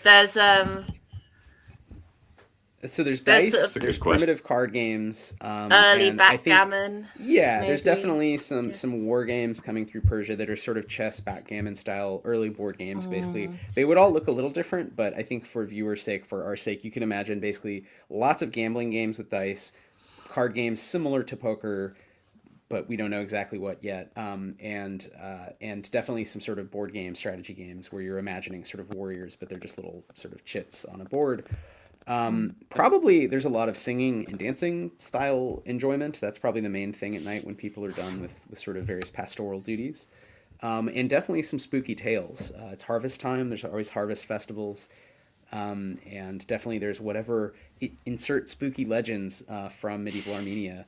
So there's That's dice, sort of- there's primitive card games, early and I think, backgammon? yeah, there's maybe. definitely some war games coming through Persia that are sort of chess backgammon style early board games. Basically, they would all look a little different, but I think for viewers' sake, for our sake, you can imagine basically lots of gambling games with dice, card games similar to poker, but we don't know exactly what yet, and definitely some sort of board game strategy games where you're imagining sort of warriors, but they're just little sort of chits on a board. Probably there's a lot of singing and dancing style enjoyment. That's probably the main thing at night when people are done with sort of various pastoral duties. And definitely some spooky tales. It's harvest time. There's always harvest festivals. And definitely there's whatever, insert spooky legends from medieval Armenia.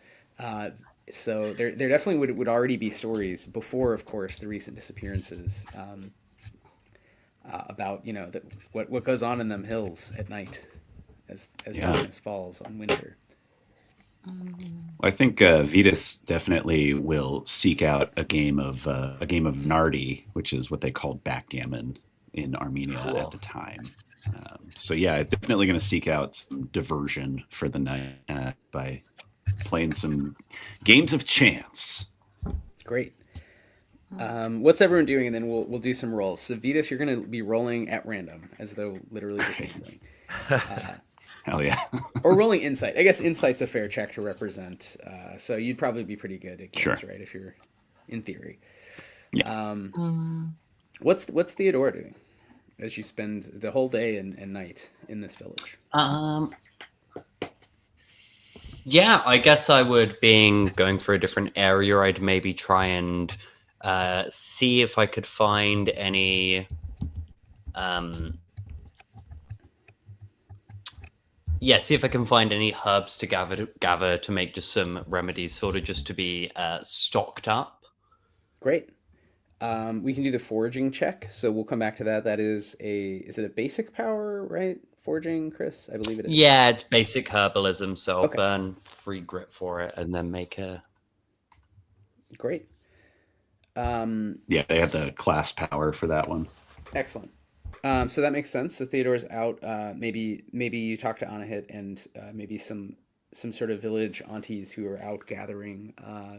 So there definitely would already be stories before, of course, the recent disappearances about, what goes on in them hills at night. As darkness falls on winter. I think Vitas definitely will seek out a game of Nardi, which is what they called backgammon in Armenia at the time. So yeah, definitely going to seek out some diversion for the night by playing some games of chance. Great. What's everyone doing? And then we'll do some rolls. So Vitas, you're going to be rolling at random, as though literally just gambling. Hell yeah. Or rolling insight. I guess insight's a fair check to represent. So you'd probably be pretty good at games, Sure. right? If you're in theory. Yeah. What's Theodora doing as you spend the whole day and night in this village? Yeah, I guess I would, going for a different area, I'd maybe try and see if I could find any see if I can find any herbs to gather to make just some remedies, sort of just to be stocked up. Great. We can do the foraging check, so we'll come back to that. That is is it a basic power, right? Foraging, Chris? I believe it is. Yeah, it's basic herbalism, so I'll Okay. burn 3 grit for it and then make a... Great. Yeah, they had the class power for that one. Excellent. So that makes sense. So Theodore's out. Maybe you talk to Anahit and maybe some sort of village aunties who are out gathering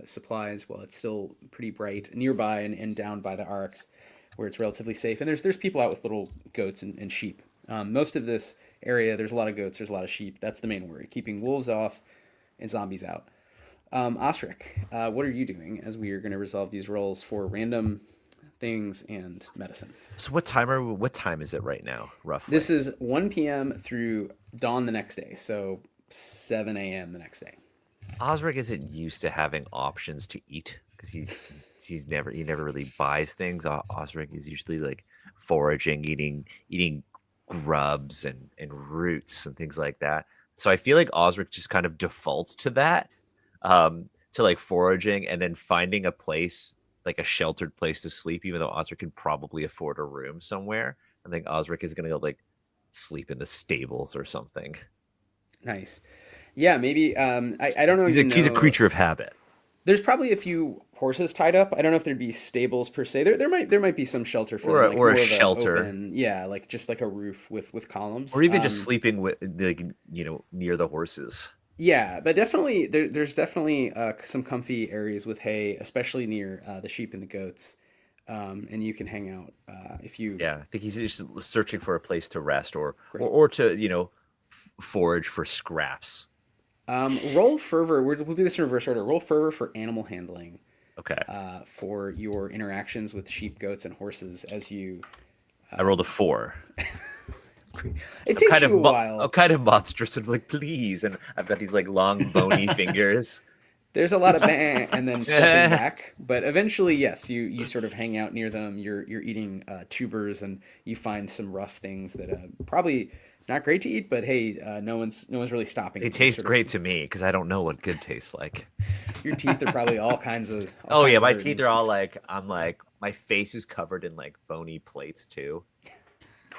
supplies while it's still pretty bright nearby and down by the Arcs, where it's relatively safe. And there's people out with little goats and sheep. Most of this area, there's a lot of goats, there's a lot of sheep. That's the main worry, keeping wolves off and zombies out. Osric, what are you doing as we are going to resolve these rolls for random things and medicine? So what time is it right now, roughly? This is 1 p.m. through dawn the next day, so 7 a.m. the next day. Osric isn't used to having options to eat because he never really buys things. Osric is usually like foraging, eating grubs and roots and things like that. So I feel like Osric just kind of defaults to that, to like foraging and then finding a place, like a sheltered place to sleep, even though Osric can probably afford a room somewhere. I think Osric is going to go like sleep in the stables or something. Nice. Yeah, maybe. I don't know. He's a creature of habit. There's probably a few horses tied up. I don't know if there'd be stables per se. There might be some shelter for them, like or a more of shelter. Yeah, like just like a roof with columns, or even just sleeping with near the horses. Yeah, but definitely there's definitely some comfy areas with hay, especially near the sheep and the goats, and you can hang out if you. Yeah, I think he's just searching for a place to rest or Great. or to forage for scraps. Roll fervor. We'll do this in reverse order. Roll fervor for animal handling. Okay. For your interactions with sheep, goats, and horses as you. I rolled a 4. It takes you a while. I'm kind of monstrous. I'm like, please, and I've got these like long bony fingers. There's a lot of bang and then stepping back, but eventually, yes, you sort of hang out near them. You're eating tubers, and you find some rough things that probably not great to eat, but hey, no one's really stopping. They taste great to me because I don't know what good tastes like. Your teeth are probably all kinds of. My teeth are all like my face is covered in like bony plates too.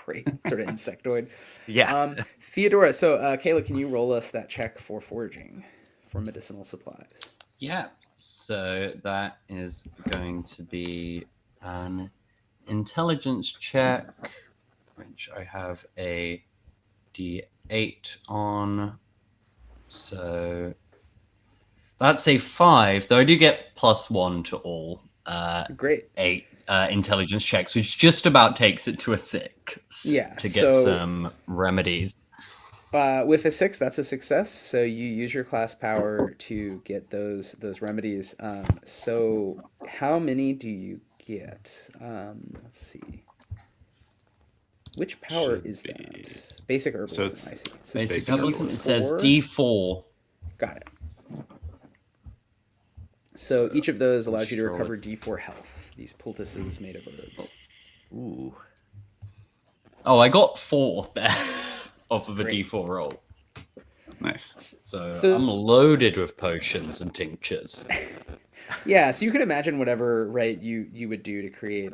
Great, sort of insectoid. Yeah. Theodora, so Kayla, can you roll us that check for foraging for medicinal supplies? Yeah, so that is going to be an intelligence check, which I have a D8 on. So that's a 5, though I do get +1 to all. Great. 8 intelligence checks, which just about takes it to a 6. Yeah, to get some remedies. With a 6, that's a success. So you use your class power to get those remedies. So how many do you get? Let's see. Which power is that? Basic herbalism. So it's I see. So Basic basic herbalism. It herbalism. says D4. Got it. So each of those allows you to recover D4 health. These poultices made of herbs. Ooh. Oh, I got 4 there off of a Great. D4 roll. Nice. So So- I'm loaded with potions and tinctures. Yeah, so you could imagine whatever you would do to create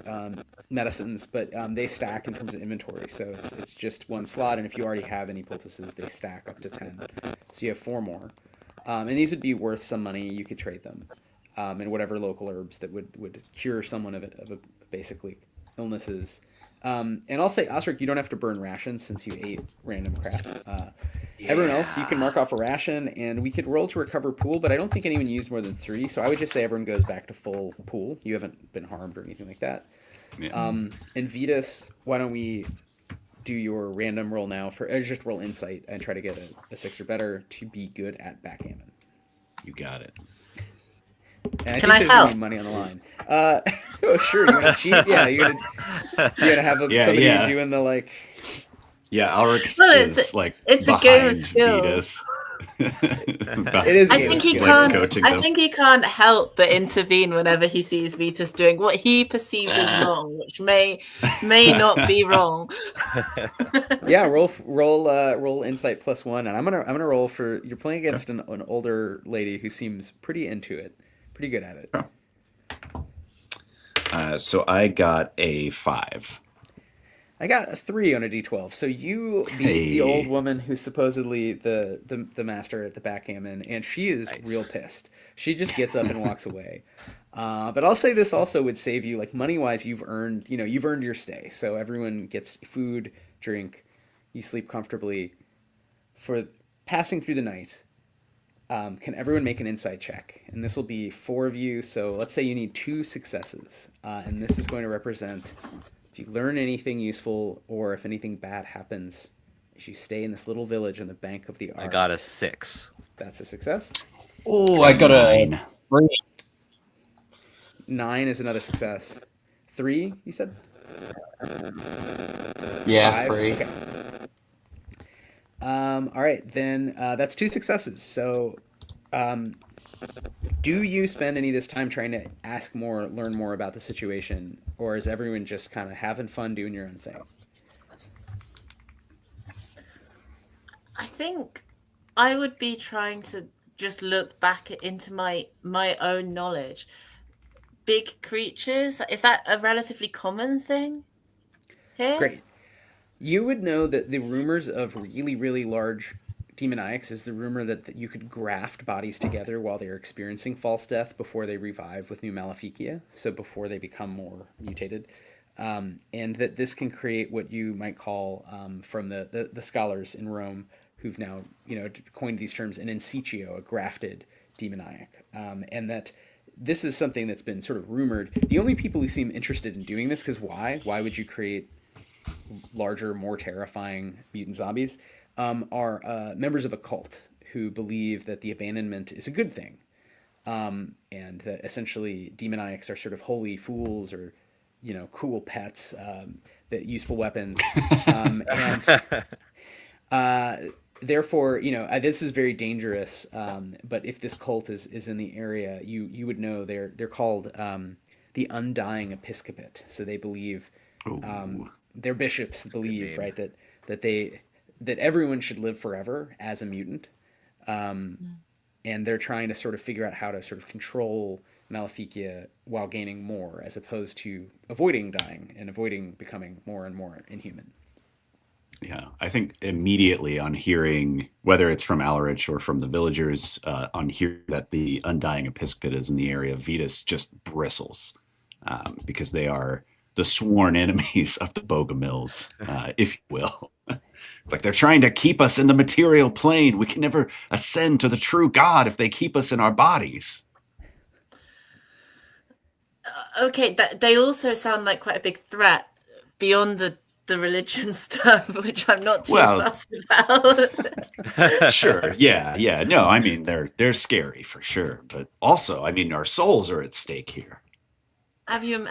medicines, but they stack in terms of inventory. So it's just one slot, and if you already have any poultices, they stack up to 10. So you have 4 more, and these would be worth some money. You could trade them, and whatever local herbs that would cure someone of basically illnesses. And I'll say, Osric, you don't have to burn rations since you ate random crap. Everyone else, you can mark off a ration, and we could roll to recover pool, but I don't think anyone used more than 3, so I would just say everyone goes back to full pool. You haven't been harmed or anything like that. Yeah. And Vitas, why don't we do your random roll now for just roll insight and try to get a 6 or better to be good at backgammon. You got it. And Can I there's help? gonna be money on the line. Oh sure, you want to cheat? Yeah, you're gonna have somebody doing the like. Yeah, Alaric Well, is like it's a behind game of skill. Vitas. It is a I game of think he skill. can't. Coaching I them. think he can't help but intervene whenever he sees Vitas doing what he perceives as wrong, which may not be wrong. Yeah, roll insight +1, and I'm gonna roll for you're playing against an older lady who seems pretty into it, pretty good at it. So I got a 5. I got a 3 on a d12. So you beat the old woman who's supposedly the master at the backgammon, and she is real pissed. She just gets up and walks away. But I'll say this also would save you, like money wise, you've earned your stay. So everyone gets food, drink, you sleep comfortably. For passing through the night, can everyone make an insight check? And this will be 4 of you. So let's say you need 2 successes, and this is going to represent if you learn anything useful or if anything bad happens as you stay in this little village on the bank of the Arc. I got a 6. That's a success. Oh, I got a 9. 3. 9 is another success. 3, you said? Yeah, 5? 3. Okay. All right, then that's 2 successes. So do you spend any of this time trying to learn more about the situation, or is everyone just kind of having fun doing your own thing? I think I would be trying to just look back into my own knowledge. Big creatures, is that a relatively common thing here? Great. You would know that the rumors of really, really large demoniacs is the rumor that you could graft bodies together while they're experiencing false death before they revive with new maleficia, so before they become more mutated. And that this can create what you might call, from the scholars in Rome who've now coined these terms, an in situ, a grafted demoniac. And that this is something that's been sort of rumored. The only people who seem interested in doing this, because why would you create larger, more terrifying mutant zombies? are members of a cult who believe that the abandonment is a good thing, and that essentially demoniacs are sort of holy fools or, cool pets, that useful weapons, and therefore, this is very dangerous. But if this cult is in the area, you would know they're called the Undying Episcopate. So they believe, their bishops believe, right, that everyone should live forever as a mutant, and they're trying to sort of figure out how to sort of control Maleficia while gaining more, as opposed to avoiding dying and avoiding becoming more and more inhuman. Yeah, I think immediately on hearing, whether it's from Alaric or from the villagers, on hearing that the Undying Episcopate is in the area, Vitas just bristles, because they are the sworn enemies of the Bogomils, if you will. It's like they're trying to keep us in the material plane. We can never ascend to the true God if they keep us in our bodies. Okay, they also sound like quite a big threat beyond the religion stuff, which I'm not too fussed about. Sure, yeah. No, I mean they're scary for sure, but also, I mean, our souls are at stake here. Have you?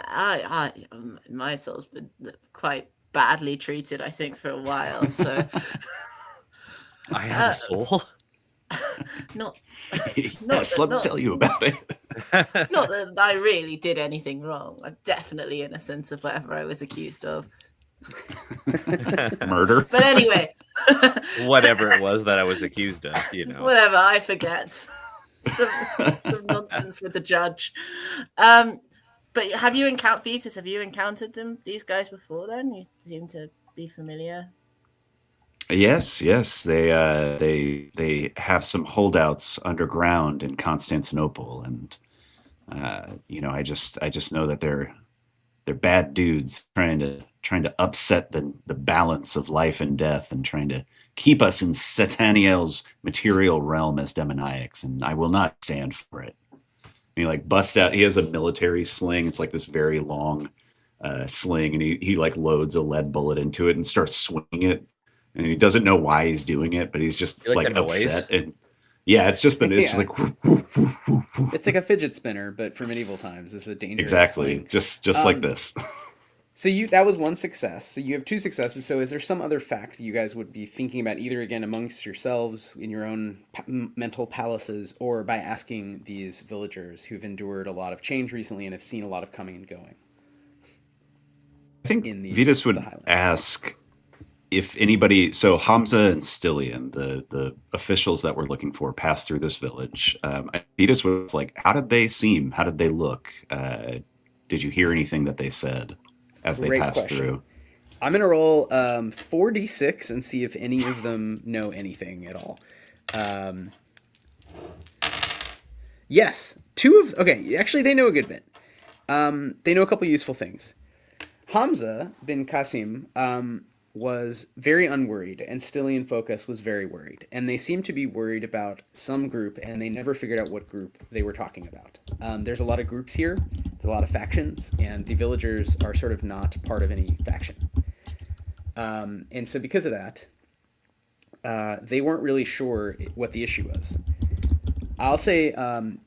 My soul's been quite badly treated, I think, for a while. So I have a soul. Yes, let me tell you about it. Not that I really did anything wrong. I'm definitely innocent of whatever I was accused of. Murder. But anyway, whatever it was that I was accused of, Whatever, I forget. some nonsense with the judge. But have you encountered Vitas? Have you encountered these guys before then? You seem to be familiar. Yes. They have some holdouts underground in Constantinople, and I just know that they're bad dudes trying to upset the balance of life and death, and trying to keep us in Sataniel's material realm as demoniacs, and I will not stand for it. And he busts out. He has a military sling. It's like this very long sling, and he loads a lead bullet into it and starts swinging it. And he doesn't know why he's doing it, but he's just upset. And yeah, it's just just like it's like a fidget spinner, but for medieval times. It's a dangerous exactly sling. just like this. So that was one success. So you have two successes. So is there some other fact you guys would be thinking about, either again amongst yourselves in your own mental palaces, or by asking these villagers who've endured a lot of change recently and have seen a lot of coming and going? I think Vitas would ask if anybody. So Hamza and Stillian, the officials that we're looking for, passed through this village. Vitas was like, how did they seem? How did they look? Did you hear anything that they said as they passed through? I'm going to roll 4d6 and see if any of them know anything at all. Yes. Okay, actually they know a good bit. They know a couple useful things. Hamza bin Qasim was very unworried, and Stillian Focus was very worried. And they seemed to be worried about some group, and they never figured out what group they were talking about. There's a lot of groups here, there's a lot of factions, and the villagers are sort of not part of any faction. And so because of that, they weren't really sure what the issue was. I'll say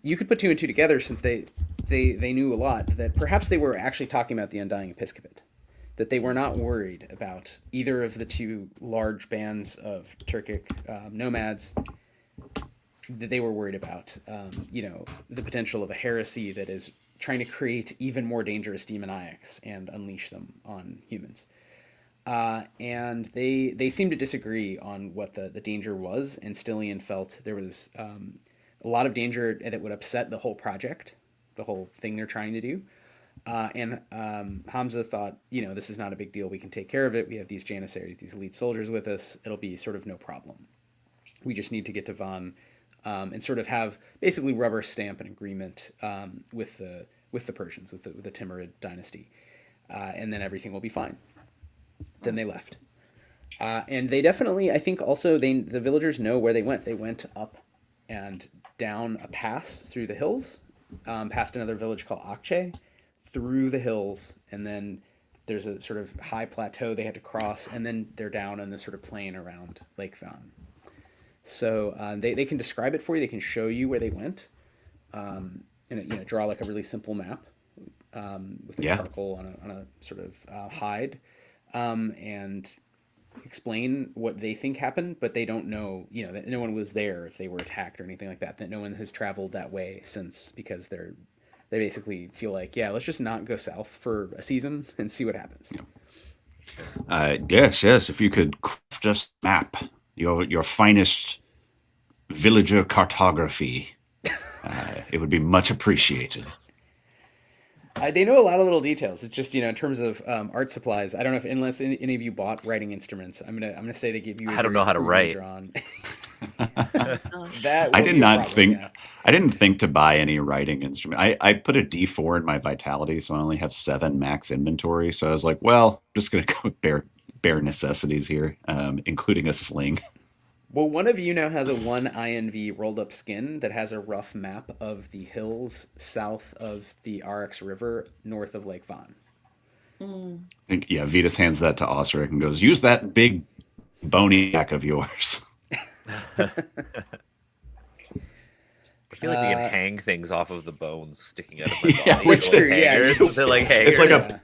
you could put two and two together, since they knew a lot, that perhaps they were actually talking about the Undying Episcopate. That they were not worried about either of the two large bands of Turkic nomads. That they were worried about, the potential of a heresy that is trying to create even more dangerous demoniacs and unleash them on humans. And they seemed to disagree on what the danger was, and Stillian felt there was a lot of danger that would upset the whole project, the whole thing they're trying to do. And Hamza thought, this is not a big deal. We can take care of it. We have these Janissaries, these elite soldiers with us. It'll be sort of no problem. We just need to get to Van and sort of have basically rubber stamp an agreement with the Persians, with the Timurid dynasty, and then everything will be fine. Then they left, and they definitely, I think, also the villagers know where they went. They went up and down a pass through the hills, past another village called Akche, through the hills, and then there's a sort of high plateau they had to cross, and then they're down on the sort of plain around Lake Van. So they can describe it for you. They can show you where they went, and draw like a really simple map with a charcoal on a sort of hide, and explain what they think happened, but they don't know, that no one was there if they were attacked or anything like that. That no one has traveled that way since, because they basically feel like, let's just not go south for a season and see what happens. Yes. If you could craft us a map, your finest villager cartography, it would be much appreciated. They know a lot of little details. It's just, in terms of art supplies, I don't know if, unless any of you bought writing instruments, I'm gonna say they give you. I don't know how to write. Drawn. I did not think. Yeah. I didn't think to buy any writing instrument. I put a D4 in my vitality, so I only have 7 max inventory. So I was like, well, I'm just gonna go with bare necessities here, including a sling. Well, one of you now has a 1 INV rolled up skin that has a rough map of the hills south of the RX River, north of Lake Van. I think, Vitas hands that to Osric and goes, use that big bony back of yours. I feel like we can hang things off of the bones sticking out of my body. They're like hangers. It's like a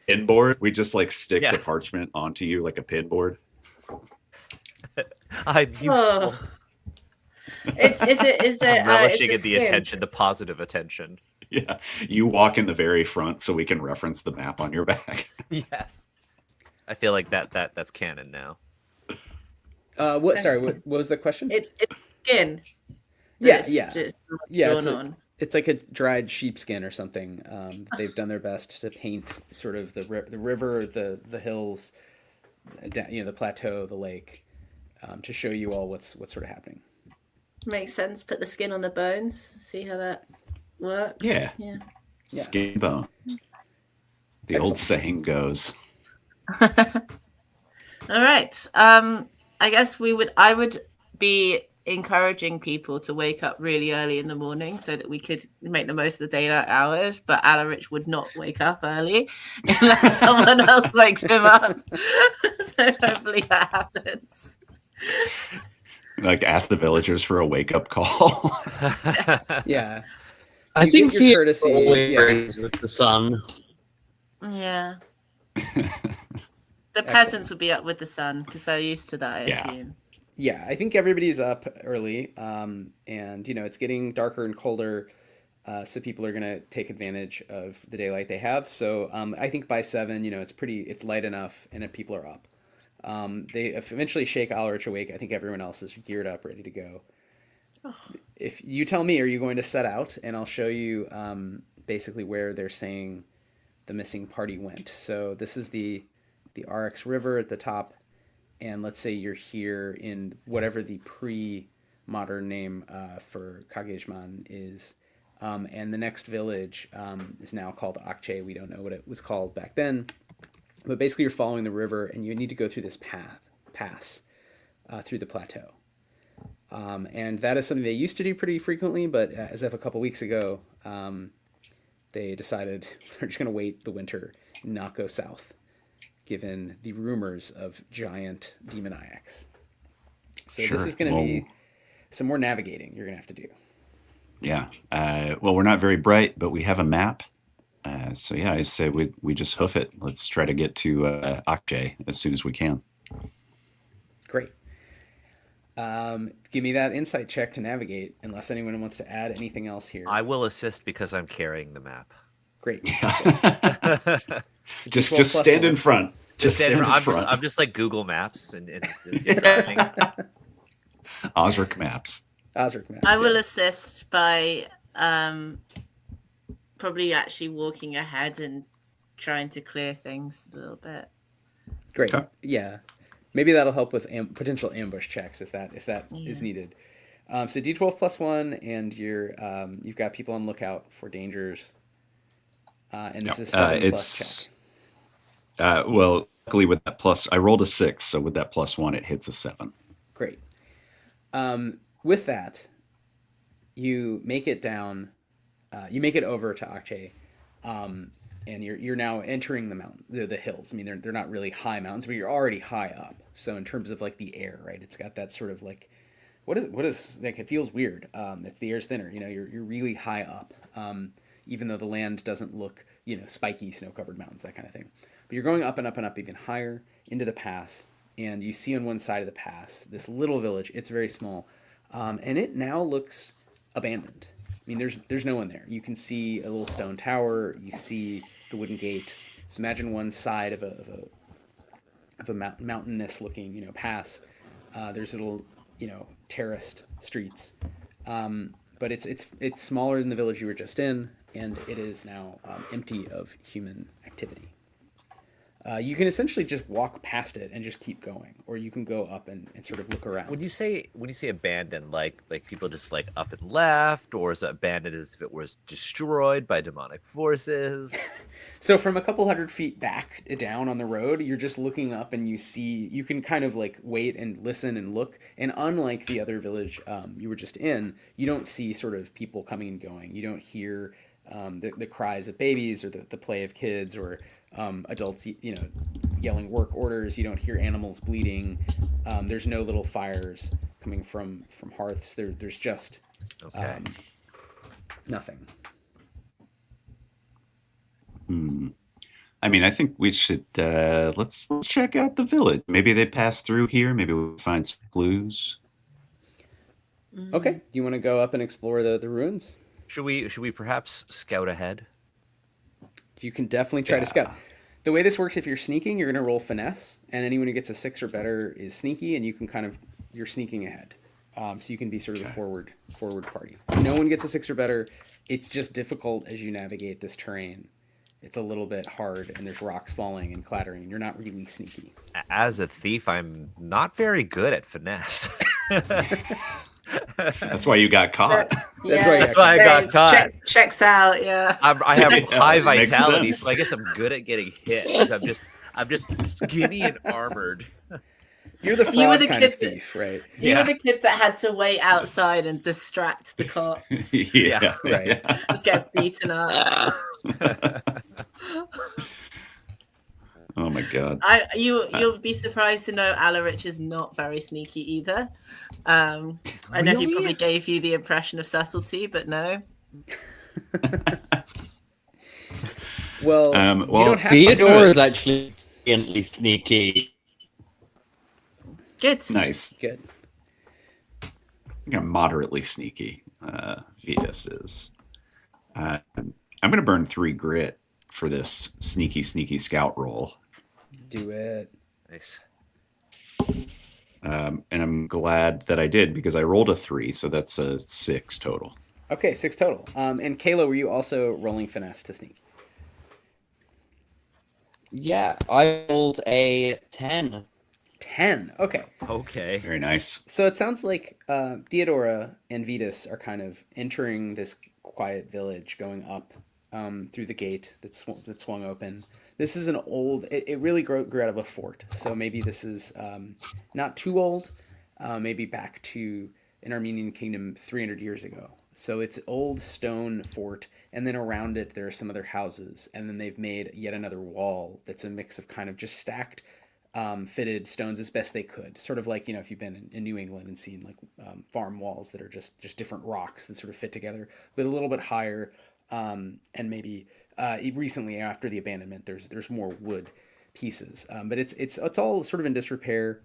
pin board. We just like stick the parchment onto you like a pin board. I'm useful. Is it I'm relishing in in the attention, the positive attention. Yeah, you walk in the very front so we can reference the map on your back. Yes, I feel like that's canon now. What? Sorry, what was the question? It's skin. Yeah. It's like a dried sheepskin or something. They've done their best to paint sort of the river, the hills, the plateau, the lake. To show you all what's sort of happening. Makes sense. Put the skin on the bones. See how that works. Yeah. Skin bones. The old saying goes. All right. I guess I would be encouraging people to wake up really early in the morning so that we could make the most of the daylight hours, but Alaric would not wake up early unless someone else wakes him up. So hopefully that happens. Like, ask the villagers for a wake-up call. Yeah. I think he courtesy always with the sun. Yeah. The peasants would be up with the sun because they're used to that, I assume. Yeah, I think everybody's up early, and it's getting darker and colder, so people are gonna take advantage of the daylight they have. So I think by 7, it's light enough, and people are up. They eventually shake Alaric awake. I think everyone else is geared up, ready to go. Oh. If you tell me, are you going to set out? And I'll show you basically where they're saying the missing party went. So this is the RX River at the top. And let's say you're here in whatever the pre-modern name for Kagejman is. And the next village is now called Akche. We don't know what it was called back then. But basically, you're following the river, and you need to go through this pass through the plateau. And that is something they used to do pretty frequently, but as of a couple weeks ago, they decided they're just going to wait the winter and not go south, given the rumors of giant demoniacs. So this is going to be some more navigating you're going to have to do. Yeah. Well, we're not very bright, but we have a map. So yeah, I say we just hoof it. Let's try to get to Akche as soon as we can. Great. Give me that insight check to navigate, unless anyone wants to add anything else here. I will assist because I'm carrying the map. Great. just stand in front. Just stand in front. I'm just like Google Maps and Osric Maps. I will assist by probably actually walking ahead and trying to clear things a little bit. Great. Okay. Yeah. Maybe that'll help with potential ambush checks if that is needed. So D12 plus 1, and you've got people on lookout for dangers. And this is 7 plus check. Well, luckily with that plus, I rolled a 6, so with that plus 1, it hits a 7. Great. With that, you make it down. You make it over to Akche, and you're now entering the mountain, the hills. I mean, they're not really high mountains, but you're already high up. So in terms of like the air, right, it's got that sort of like what is like it feels weird. It's the air's thinner. You know, you're really high up, even though the land doesn't look spiky, snow-covered mountains, that kind of thing. But you're going up and up and up even higher into the pass, and you see on one side of the pass this little village. It's very small, and it now looks abandoned. I mean, there's no one there. You can see a little stone tower. You see the wooden gate. So imagine one side of a mountainous looking pass. There's little terraced streets, but it's smaller than the village you were just in, and it is now empty of human activity. You can essentially just walk past it and just keep going, or you can go up and sort of look around. When you say abandoned, like people just like up and left, or is it abandoned as if it was destroyed by demonic forces? So from a couple hundred feet back down on the road, you're just looking up and you can kind of like wait and listen and look. And unlike the other village you were just in, you don't see sort of people coming and going. You don't hear the cries of babies or the play of kids or adults, yelling work orders. You don't hear animals bleeding. There's no little fires coming from hearths. There's just nothing. I mean, I think we should let's check out the village. Maybe they pass through here. Maybe we'll find some clues. Okay, you want to go up and explore the ruins? Should we perhaps scout ahead? You can definitely try to scout. The way this works, if you're sneaking, you're going to roll finesse, and anyone who gets a 6 or better is sneaky, and you can you're sneaking ahead. So you can be sort of the forward party. If no one gets a 6 or better, it's just difficult as you navigate this terrain. It's a little bit hard, and there's rocks falling and clattering, and you're not really sneaky. As a thief, I'm not very good at finesse. That's why you got caught. That's why I got caught. Checks out, yeah. I have high makes vitality, sense. so I guess I'm good at getting hit. 'Cause I'm just skinny and armored. You're the You were fraud the kind kid of thief, right? You were the kid that had to wait outside and distract the cops. Yeah, right. Just get beaten up. Oh my god. You'll be surprised to know Alaric is not very sneaky either. I know he probably gave you the impression of subtlety, but no. Well, Theodora is actually brilliantly sneaky. Good. Nice. Good. Moderately sneaky. Vitas is. I'm going to burn 3 grit for this sneaky scout roll. Do it. Nice. And I'm glad that I did because I rolled a 3, so that's a 6 total. Okay, 6 total. And Kayla, were you also rolling finesse to sneak? Yeah, I rolled a 10. 10. Okay. Okay. Very nice. So it sounds like Theodora and Vitas are kind of entering this quiet village, going up through the gate that swung open. This is an old. It really grew out of a fort, so maybe this is not too old. Maybe back to an Armenian kingdom 300 years ago. So it's an old stone fort, and then around it there are some other houses, and then they've made yet another wall that's a mix of kind of just stacked fitted stones as best they could, sort of like if you've been in New England and seen like farm walls that are just different rocks that sort of fit together, but a little bit higher, and maybe recently after the abandonment there's more wood pieces, but it's all sort of in disrepair,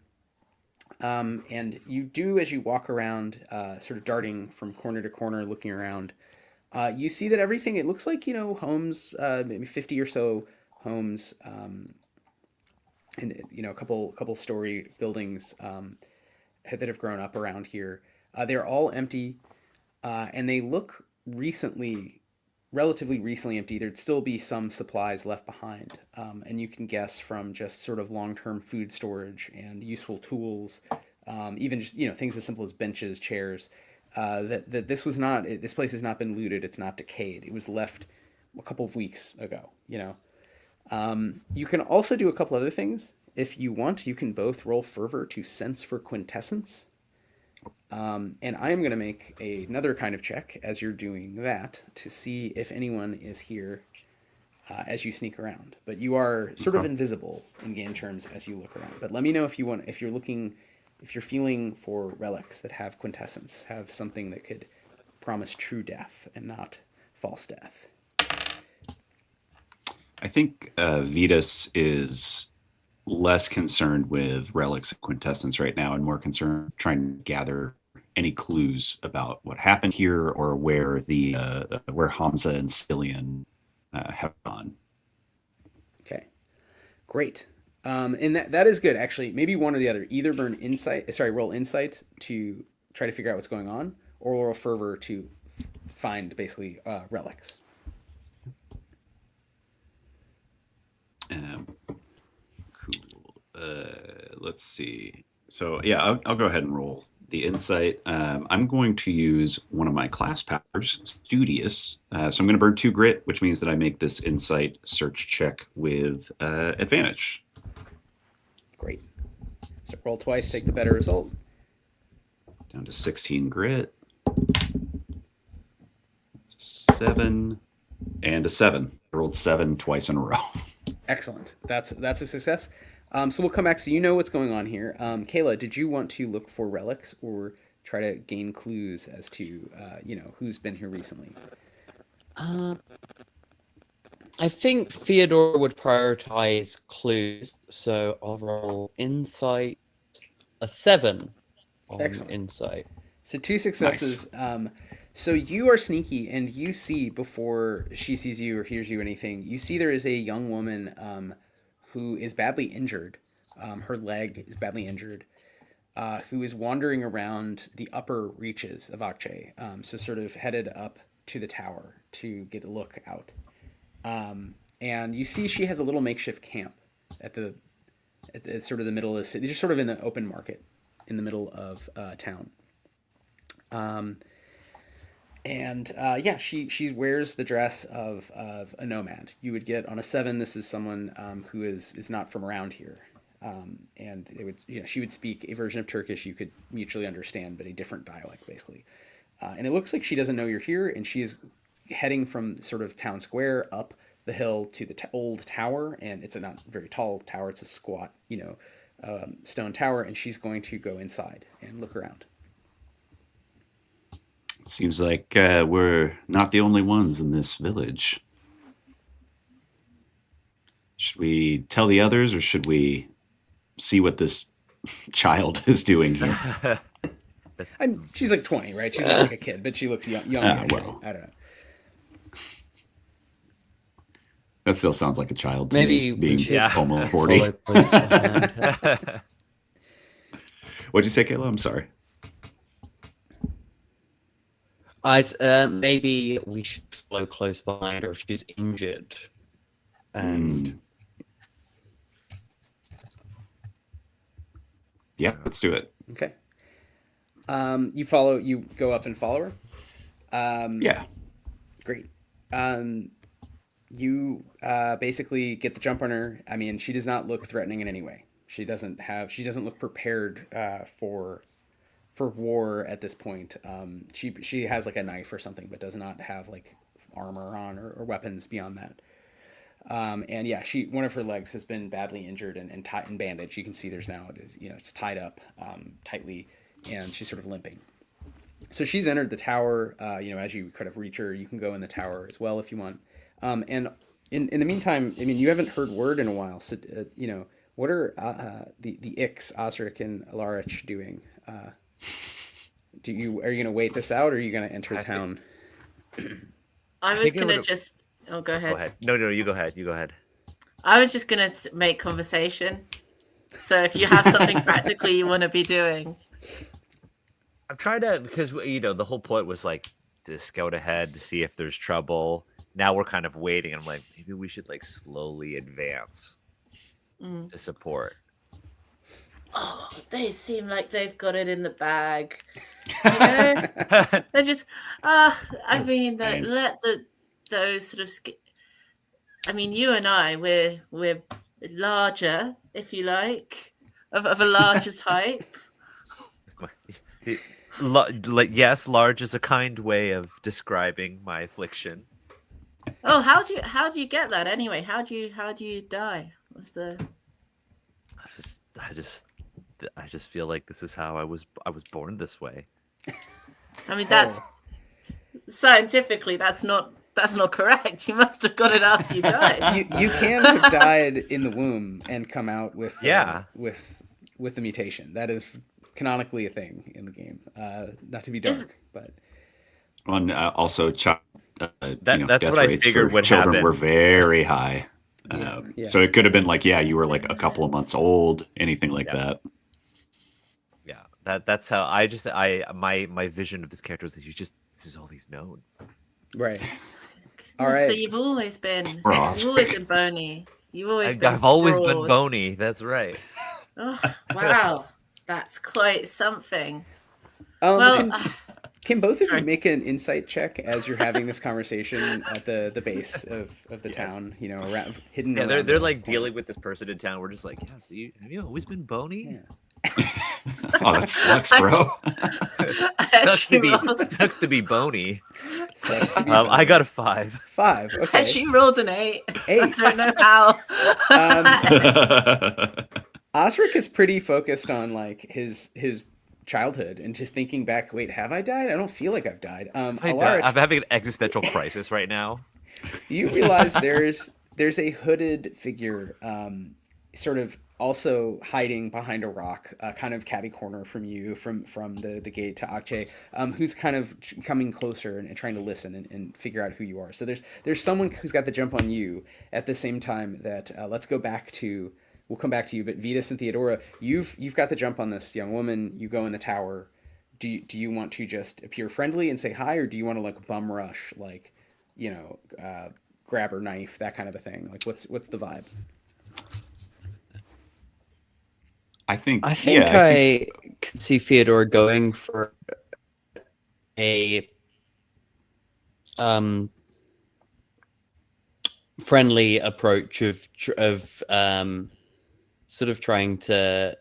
and you do, as you walk around, sort of darting from corner to corner looking around, you see that everything, it looks like homes, maybe 50 or so homes, and a couple story buildings that have grown up around here. They're all empty, and they look relatively recently empty. There'd still be some supplies left behind, and you can guess from just sort of long-term food storage and useful tools, even just things as simple as benches, chairs, that this place has not been looted. It's not decayed. It was left a couple of weeks ago. You can also do a couple other things. If you want, you can both roll fervor to sense for quintessence. And I am going to make another kind of check as you're doing that to see if anyone is here as you sneak around. But you are sort of invisible in game terms as you look around. But let me know if you're feeling for relics that have quintessence, have something that could promise true death and not false death. I think Vitas is less concerned with relics and quintessence right now and more concerned with trying to gather any clues about what happened here or where where Hamza and Cillian have gone. Okay, great. And that is good, actually. Maybe one or the other. Either roll insight to try to figure out what's going on, or roll fervor to find basically relics. Cool. Let's see. So yeah, I'll go ahead and roll the insight. I'm going to use one of my class powers, Studious. So I'm going to burn 2 grit, which means that I make this insight search check with advantage. Great. So roll twice, take the better result. Down to 16 grit. It's a 7 and a 7. I rolled 7 twice in a row. Excellent. That's a success. So we'll come back. So you know what's going on here. Kayla, did you want to look for relics or try to gain clues as to who's been here recently? I think Theodora would prioritize clues, so I'll roll insight, a 7 on Excellent. Insight. So 2 successes. Nice. So you are sneaky, and you see before she sees you or hears you anything, you see there is a young woman who is badly injured. Her leg is badly injured. Who is wandering around the upper reaches of Aceh, so sort of headed up to the tower to get a look out. And you see she has a little makeshift camp at sort of the middle of the city, just sort of in the open market in the middle of town. She wears the dress of a nomad. You would get on a 7. This is someone who is not from around here, and she would speak a version of Turkish you could mutually understand, but a different dialect basically. And it looks like she doesn't know you're here, and she is heading from sort of town square up the hill to the old tower, and it's a not very tall tower. It's a squat, stone tower, and she's going to go inside and look around. Seems like we're not the only ones in this village. Should we tell the others, or should we see what this child is doing here? She's like 20, right? She's not like a kid, but she looks young. Well, I don't know. That still sounds like a child to Maybe me, being almost 40. What'd you say, Kayla? I'm sorry. Maybe we should follow close behind her if she's injured. And yeah, let's do it. Okay. You go up and follow her? Yeah. Great. You basically get the jump on her. I mean, she does not look threatening in any way. She doesn't look prepared for war at this point. She has like a knife or something, but does not have like armor on or weapons beyond that. One of her legs has been badly injured and tied and bandaged. You can see it's tied up tightly, and she's sort of limping. So she's entered the tower. As you kind of reach her, you can go in the tower as well if you want. And in the meantime, I mean, you haven't heard word in a while. So what are the Ix, Osric, and Alaric doing? Are you going to wait this out, or are you going to enter town? I was going to just... Oh, go ahead. Go ahead. No, you go ahead. You go ahead. I was just going to make conversation. So if you have something practically you want to be doing. I'm trying to, because, the whole point was like to scout ahead to see if there's trouble. Now we're kind of waiting. And I'm like, maybe we should like slowly advance to support. Oh, they seem like they've got it in the bag. They're just, those sort of, you and I, we're larger, if you like, of a larger type. Yes, large is a kind way of describing my affliction. Oh, Oh, how do you get that anyway? How do you die? What's the? I just feel like this is how I was born this way. I mean, that's scientifically that's not correct. You must have got it after you died. You can have died in the womb and come out with with the mutation. That is canonically a thing in the game. Not to be dark, but also that's death what I rates figured for would children happen. were very high. Yeah. So it could have been like, you were like a couple of months old, anything like that. Yeah, that's how my vision of this character is that this is all he's known. Right. All right. So you've always been Osric. bony. I've always been bony. That's right. Oh, wow, that's quite something. Can both of you make an insight check as you're having this conversation at the base of the town? You know, around hidden. Yeah, they're like dealing with this person in town. We're just like, so have you always been bony? Yeah. Oh, that sucks, bro. Sucks to be bony. I got a 5. 5. Okay. She rolled an 8. 8. I don't know how. Osric is pretty focused on like his childhood and just thinking back. Wait, have I died? I don't feel like I've died. I'm having an existential crisis right now. You realize there's a hooded figure, sort of also hiding behind a rock, kind of catty corner from you, from the gate to Akche, who's kind of coming closer and trying to listen and figure out who you are. So there's someone who's got the jump on you at the same time that we'll come back to you, but Vitas and Theodora, you've got the jump on this young woman. You go in the tower. Do you want to just appear friendly and say hi, or do you want to like bum rush, like, grab her knife, that kind of a thing? Like what's the vibe? I think I can see Theodora going for a friendly approach of sort of trying to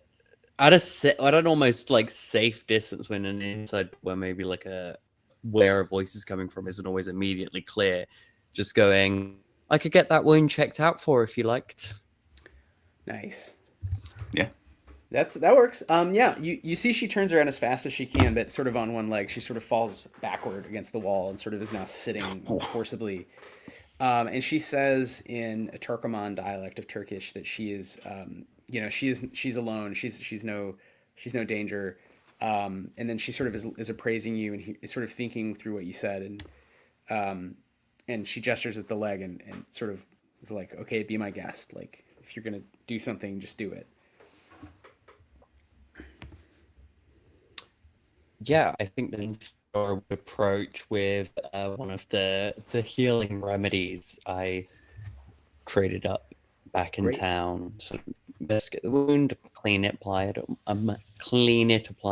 at an almost like safe distance when an inside where maybe like where a voice is coming from isn't always immediately clear. Just going, I could get that wound checked out for if you liked. Nice. Yeah. That works. Yeah, you see she turns around as fast as she can, but sort of on one leg. She sort of falls backward against the wall and sort of is now sitting forcibly. And she says in a Turkoman dialect of Turkish that she is, she's alone. She's no danger. And then she sort of is appraising you and is sort of thinking through what you said. And she gestures at the leg and sort of is like, okay, be my guest. Like, if you're going to do something, just do it. Yeah, I think the Theodora would approach with one of the healing remedies I created up back in town. So investigate the wound, clean it, apply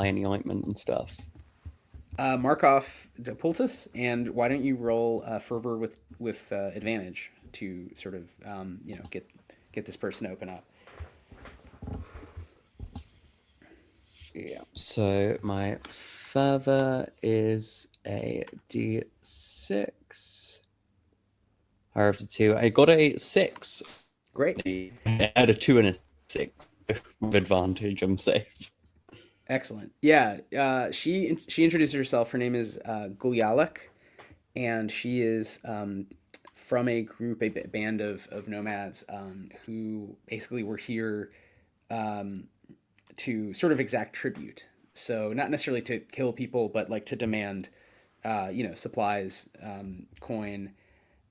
any ointment and stuff. Mark off the poultice, and why don't you roll fervor with advantage to sort of get this person to open up. Yeah. So my fervor is a d6. Out of 2, I got a 6. Great. I had a 2 and a 6 with advantage. I'm safe. Excellent. Yeah. She introduces herself. Her name is Gulyalak, and she is from a band of nomads who basically were here to sort of exact tribute. So not necessarily to kill people, but like to demand, supplies, coin,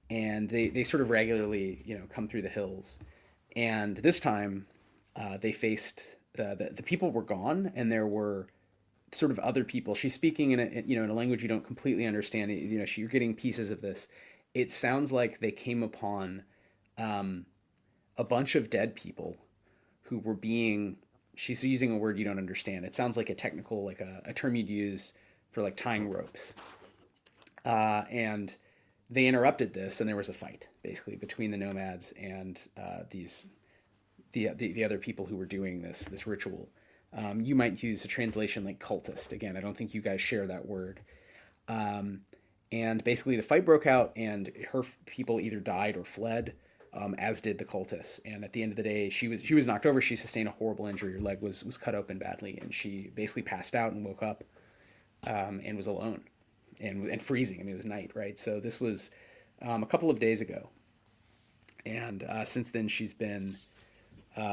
and they sort of regularly, come through the hills. And this time, they faced the people were gone, and there were sort of other people. She's speaking in a language you don't completely understand. You're getting pieces of this. It sounds like they came upon a bunch of dead people who were being. She's using a word you don't understand. It sounds like a technical, like a term you'd use for like tying ropes. And they interrupted this, and there was a fight basically between the nomads and the other people who were doing this ritual. You might use a translation like cultist. Again, I don't think you guys share that word. And basically, the fight broke out, and her people either died or fled, as did the cultists. And at the end of the day, she was knocked over. She sustained a horrible injury. Her leg was cut open badly, and she basically passed out and woke up, and was alone, and freezing. I mean, it was night, right? So this was a couple of days ago, and since then she's been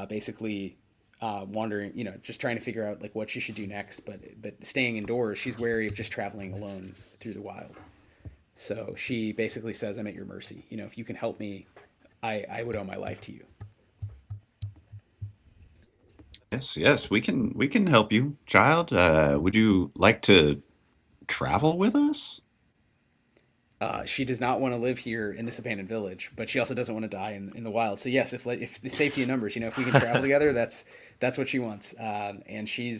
basically wandering, just trying to figure out like what she should do next, but staying indoors. She's wary of just traveling alone through the wild. So she basically says, "I'm at your mercy. If you can help me, I would owe my life to you." Yes, we can help you, child. Would you like to travel with us? She does not want to live here in this abandoned village, but she also doesn't want to die in the wild. So yes, if the safety in numbers, if we can travel together, that's what she wants. And she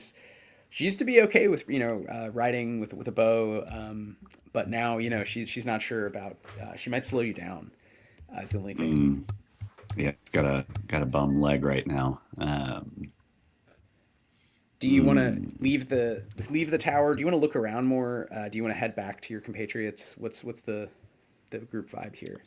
used to be okay with riding with a bow, but now she's not sure about. She might slow you down. Is the only thing. Yeah, got a bum leg right now. Do you want to leave the tower? Do you want to look around more? Do you want to head back to your compatriots? What's the group vibe here?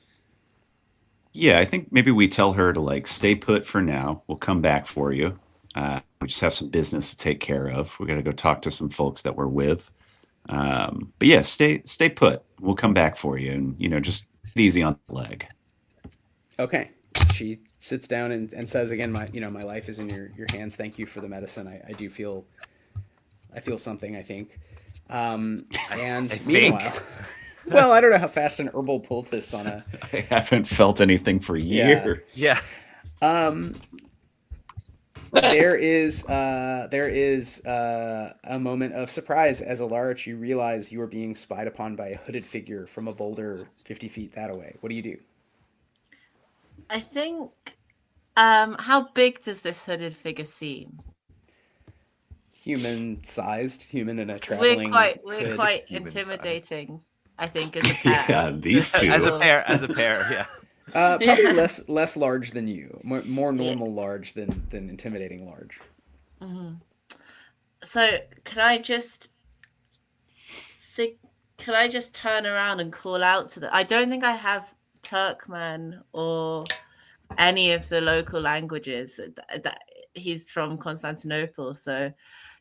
Yeah, I think maybe we tell her to like stay put for now. We'll come back for you. We just have some business to take care of. We got to go talk to some folks that we're with. But yeah, stay put. We'll come back for you, and just easy on the leg. Okay. She sits down and says again, my life is in your hands. Thank you for the medicine. I do feel something, I think. And meanwhile, well, I don't know how fast an herbal poultice on a. I haven't felt anything for years. Yeah. There is a moment of surprise as Alaric, you realize you are being spied upon by a hooded figure from a boulder 50 feet that away. What do you do? I think. How big does this hooded figure seem? Human-sized, human in a traveling. We're quite intimidating. I think as a pair. Yeah, these two as a pair. Yeah. Probably less large than you. More normal large than intimidating large. Mm-hmm. So can I just turn around and call out to them? I don't think I have Turkmen or any of the local languages. That he's from Constantinople, so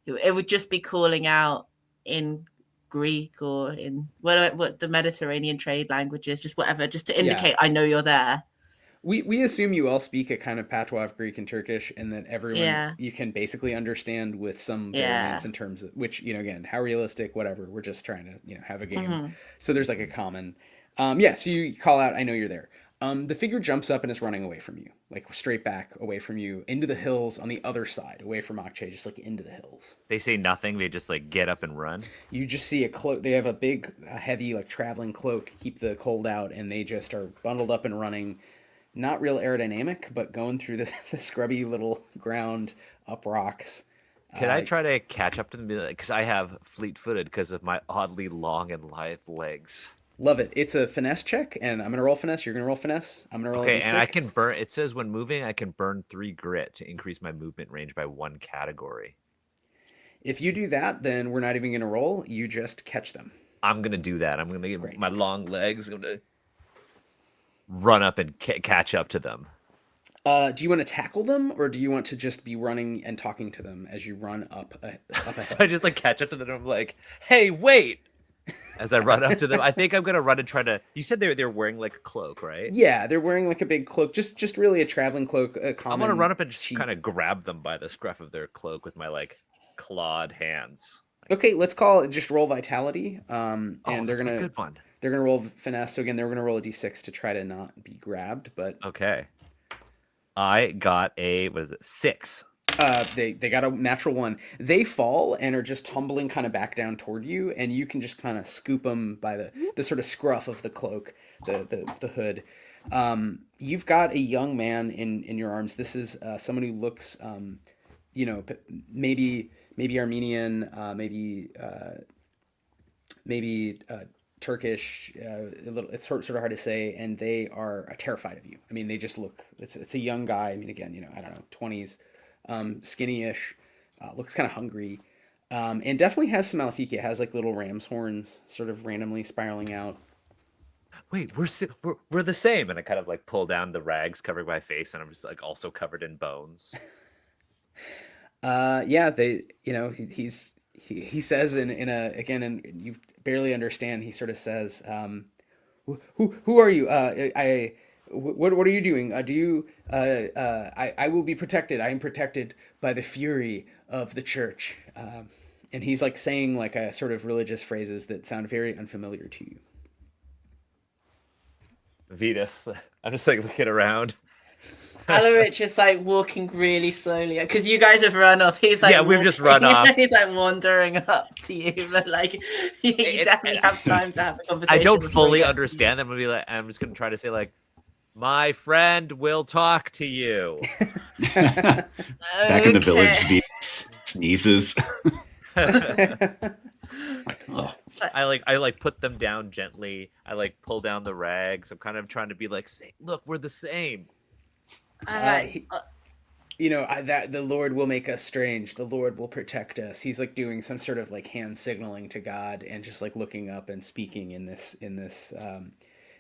it would just be calling out in Greek or in what the Mediterranean trade languages, just whatever, just to indicate I know you're there. We assume you all speak a kind of patois of Greek and Turkish, and that everyone you can basically understand with some variants in terms of which, again, how realistic, whatever. We're just trying to, have a game. Mm-hmm. So there's like a common, so you call out, I know you're there. The figure jumps up and is running away from you, like straight back away from you into the hills on the other side, away from Akche, just like into the hills. They say nothing. They just like get up and run. You just see a cloak. They have a big, heavy, like traveling cloak, keep the cold out, and they just are bundled up and running. Not real aerodynamic, but going through the scrubby little ground up rocks. Can I try to catch up to them? Because I have fleet-footed because of my oddly long and lithe legs. Love it. It's a finesse check, and I'm going to roll finesse. You're going to roll finesse. I'm going to roll a D6. And I can burn. It says when moving, I can burn 3 grit to increase my movement range by 1 category. If you do that, then we're not even going to roll. You just catch them. I'm going to do that. I'm going to give my long legs. I'm going to run up and catch up to them. Do you want to tackle them, or do you want to just be running and talking to them as you run up ahead? So I just like catch up to them. And I'm like, hey, wait. As I run up to them, I think I'm gonna run and try to. You said they're wearing like a cloak, right? Yeah, they're wearing like a big cloak, just really a traveling cloak. I'm gonna run up and just kind of grab them by the scruff of their cloak with my like clawed hands. Okay, let's call it just roll vitality. And they're gonna good one. They're gonna roll finesse. So again, they're gonna roll a d6 to try to not be grabbed. But okay, I got a 6. They got a natural 1. They fall and are just tumbling kind of back down toward you, and you can just kind of scoop them by the sort of scruff of the cloak, the hood. You've got a young man in your arms. This is someone who looks, maybe Armenian, maybe Turkish. It's sort of hard to say, and they are terrified of you. I mean, they just look. It's a young guy. I mean, again, I don't know, 20s. Skinny-ish, looks kind of hungry. And definitely has some Maleficia. It has like little ram's horns sort of randomly spiraling out. Wait, we're the same. And I kind of like pull down the rags covering my face, and I'm just like also covered in bones. Yeah, he says in a again, and you barely understand. He sort of says, who are you? What are you doing? Do you? I will be protected. I am protected by the fury of the church. And he's like saying like a sort of religious phrases that sound very unfamiliar to you. Vitas, I'm just like looking around. Alaric is like walking really slowly because you guys have run off. He's like, yeah, we've just run off. He's like wandering up to you, but like you definitely have time to have a conversation. I don't fully understand them. I'm just gonna try to say like, my friend will talk to you. Back in the village, Vitas sneezes. Like, oh. I like put them down gently. I like pull down the rags. I'm kind of trying to be like, look, we're the same. The Lord will make us strange. The Lord will protect us. He's like doing some sort of like hand signaling to God and just like looking up and speaking in this.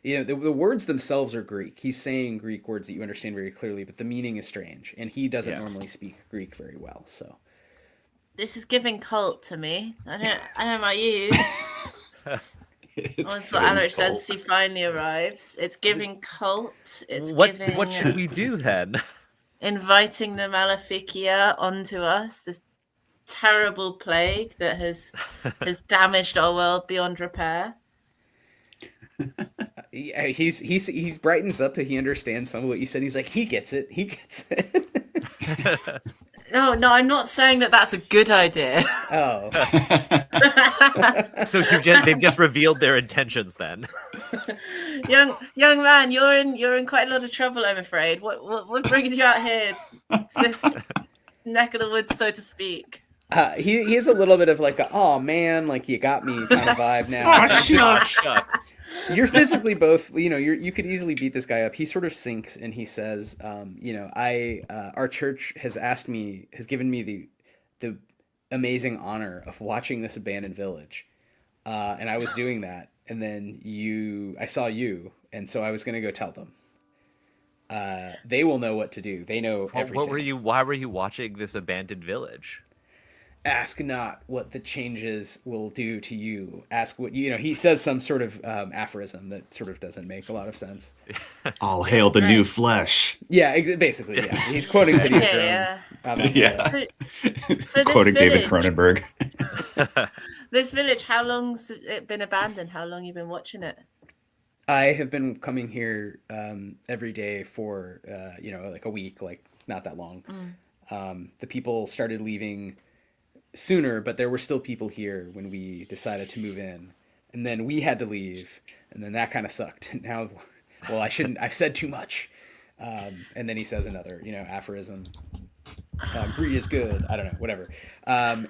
The words themselves are Greek. He's saying Greek words that you understand very clearly, but the meaning is strange, and he doesn't normally speak Greek very well. So this is giving cult to me. I don't know about you. That's what Alaric says as he finally arrives. It's giving cult. What should we do then? Inviting the Maleficia onto us, this terrible plague that has damaged our world beyond repair. Yeah, he brightens up. He understands some of what you said. He's like, he gets it. No, I'm not saying that that's a good idea. Oh. So they've just revealed their intentions then. young man, you're in quite a lot of trouble, I'm afraid. What brings you out here to this neck of the woods, so to speak? He has a little bit of like oh man, like you got me kind of vibe now. Shucks. You're physically both, you could easily beat this guy up. He sort of sinks and he says, our church has given me the amazing honor of watching this abandoned village. And I was doing that. And then I saw you. And so I was going to go tell them. They will know what to do. They know everything. Why were you watching this abandoned village? Ask not what the changes will do to you. Ask what he says some sort of aphorism that sort of doesn't make a lot of sense. All hail the new flesh. Yeah, basically, yeah. He's quoting video Yeah. So quoting David Cronenberg. This village, how long's it been abandoned? How long you been watching it? I have been coming here every day for like a week, like not that long. The people started leaving sooner, but there were still people here when we decided to move in, and then we had to leave, and then that kind of sucked. Now, well, I've said too much. And then he says another, aphorism. Greed is good. I don't know, whatever. And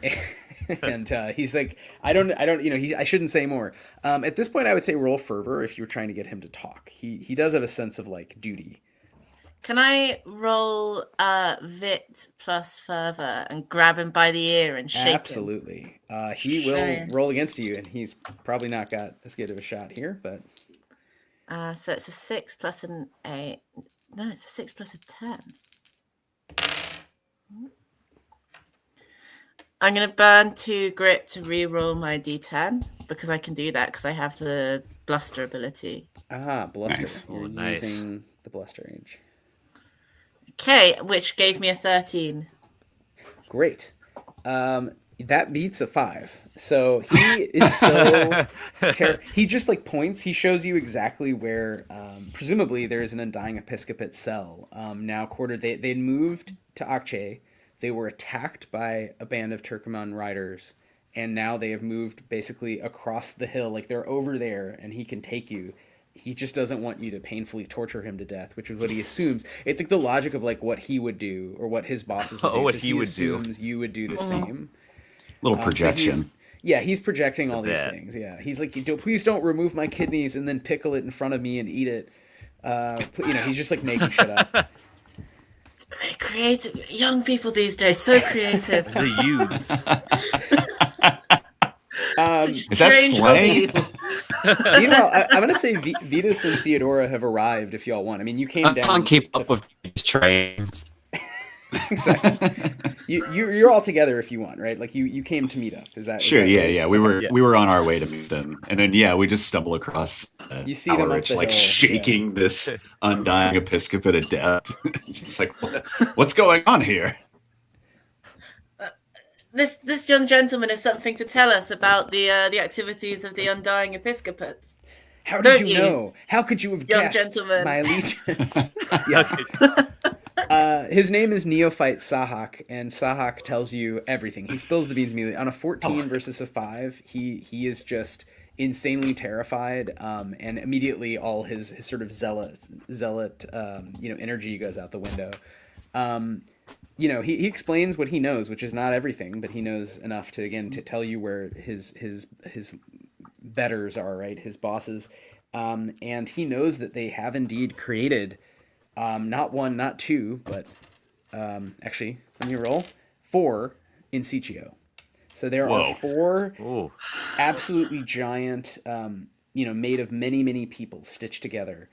he's like, I shouldn't say more. At this point, I would say roll fervor if you're trying to get him to talk. He does have a sense of like duty. Can I roll Vit plus fervor and grab him by the ear and shake him? Absolutely. He will roll against you, and he's probably not got as good of a shot here, but... So it's a 6 plus an 8. No, it's a 6 plus a 10. I'm going to burn 2 grit to re-roll my d10, because I can do that, because I have the bluster ability. Bluster. Nice. You're using the bluster range. Okay, which gave me a 13. Great. That beats a 5. So he is so terrible. He just like points. He shows you exactly where, presumably, there is an Undying Episcopate cell. Now quartered. They'd moved to Akche. They were attacked by a band of Turkoman riders, and now they have moved basically across the hill. Like they're over there, and he can take you. He just doesn't want you to painfully torture him to death, which is what he assumes. It's like the logic of like what he would do or what his bosses would do. What he would do. You would do the same. Little projection. So he's projecting all these things. Yeah, he's like, please don't remove my kidneys and then pickle it in front of me and eat it. He's just like making shit up. Very creative. Young people these days, so creative. The youths. Is that Strange slang? hobbies. Meanwhile, I'm gonna say Vitas and Theodora have arrived. If y'all want, I mean, you came I down. can't keep to up with these trains. exactly. You're all together if you want, right? Like you came to meet up. Is that Sure, is that yeah, right? yeah. Okay. We were on our way to meet them, and then we just stumble across You see them up Alaric, the like hill, shaking this undying episcopate of death. Just like, what's going on here? This young gentleman has something to tell us about the activities of the undying episcopates. How did Don't you you, know? How could you have young guessed gentleman? my allegiance? Yeah. His name is Neophyte Sahak, and Sahak tells you everything. He spills the beans immediately. On a 14 versus a 5, he is just insanely terrified, and immediately all his sort of zealot energy goes out the window. He explains what he knows, which is not everything, but he knows enough to tell you where his betters are, right? His bosses, and he knows that they have indeed created not one, not two, but actually, let me roll 4 in Sitio. So there are 4 absolutely giant, made of many, many people stitched together,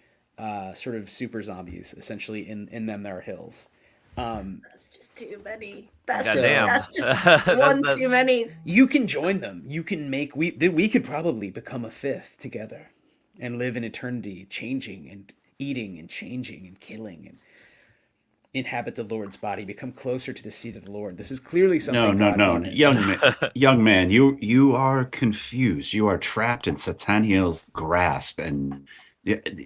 sort of super zombies. Essentially, in them there are hills. That's just too many. That's Goddamn. just one too many. You can join them. You can make we could probably become a 5th together, and live in eternity, changing and eating and changing and killing and inhabit the Lord's body, become closer to the seat of the Lord. This is clearly something. No, young man, you are confused. You are trapped in Sataniel's grasp, and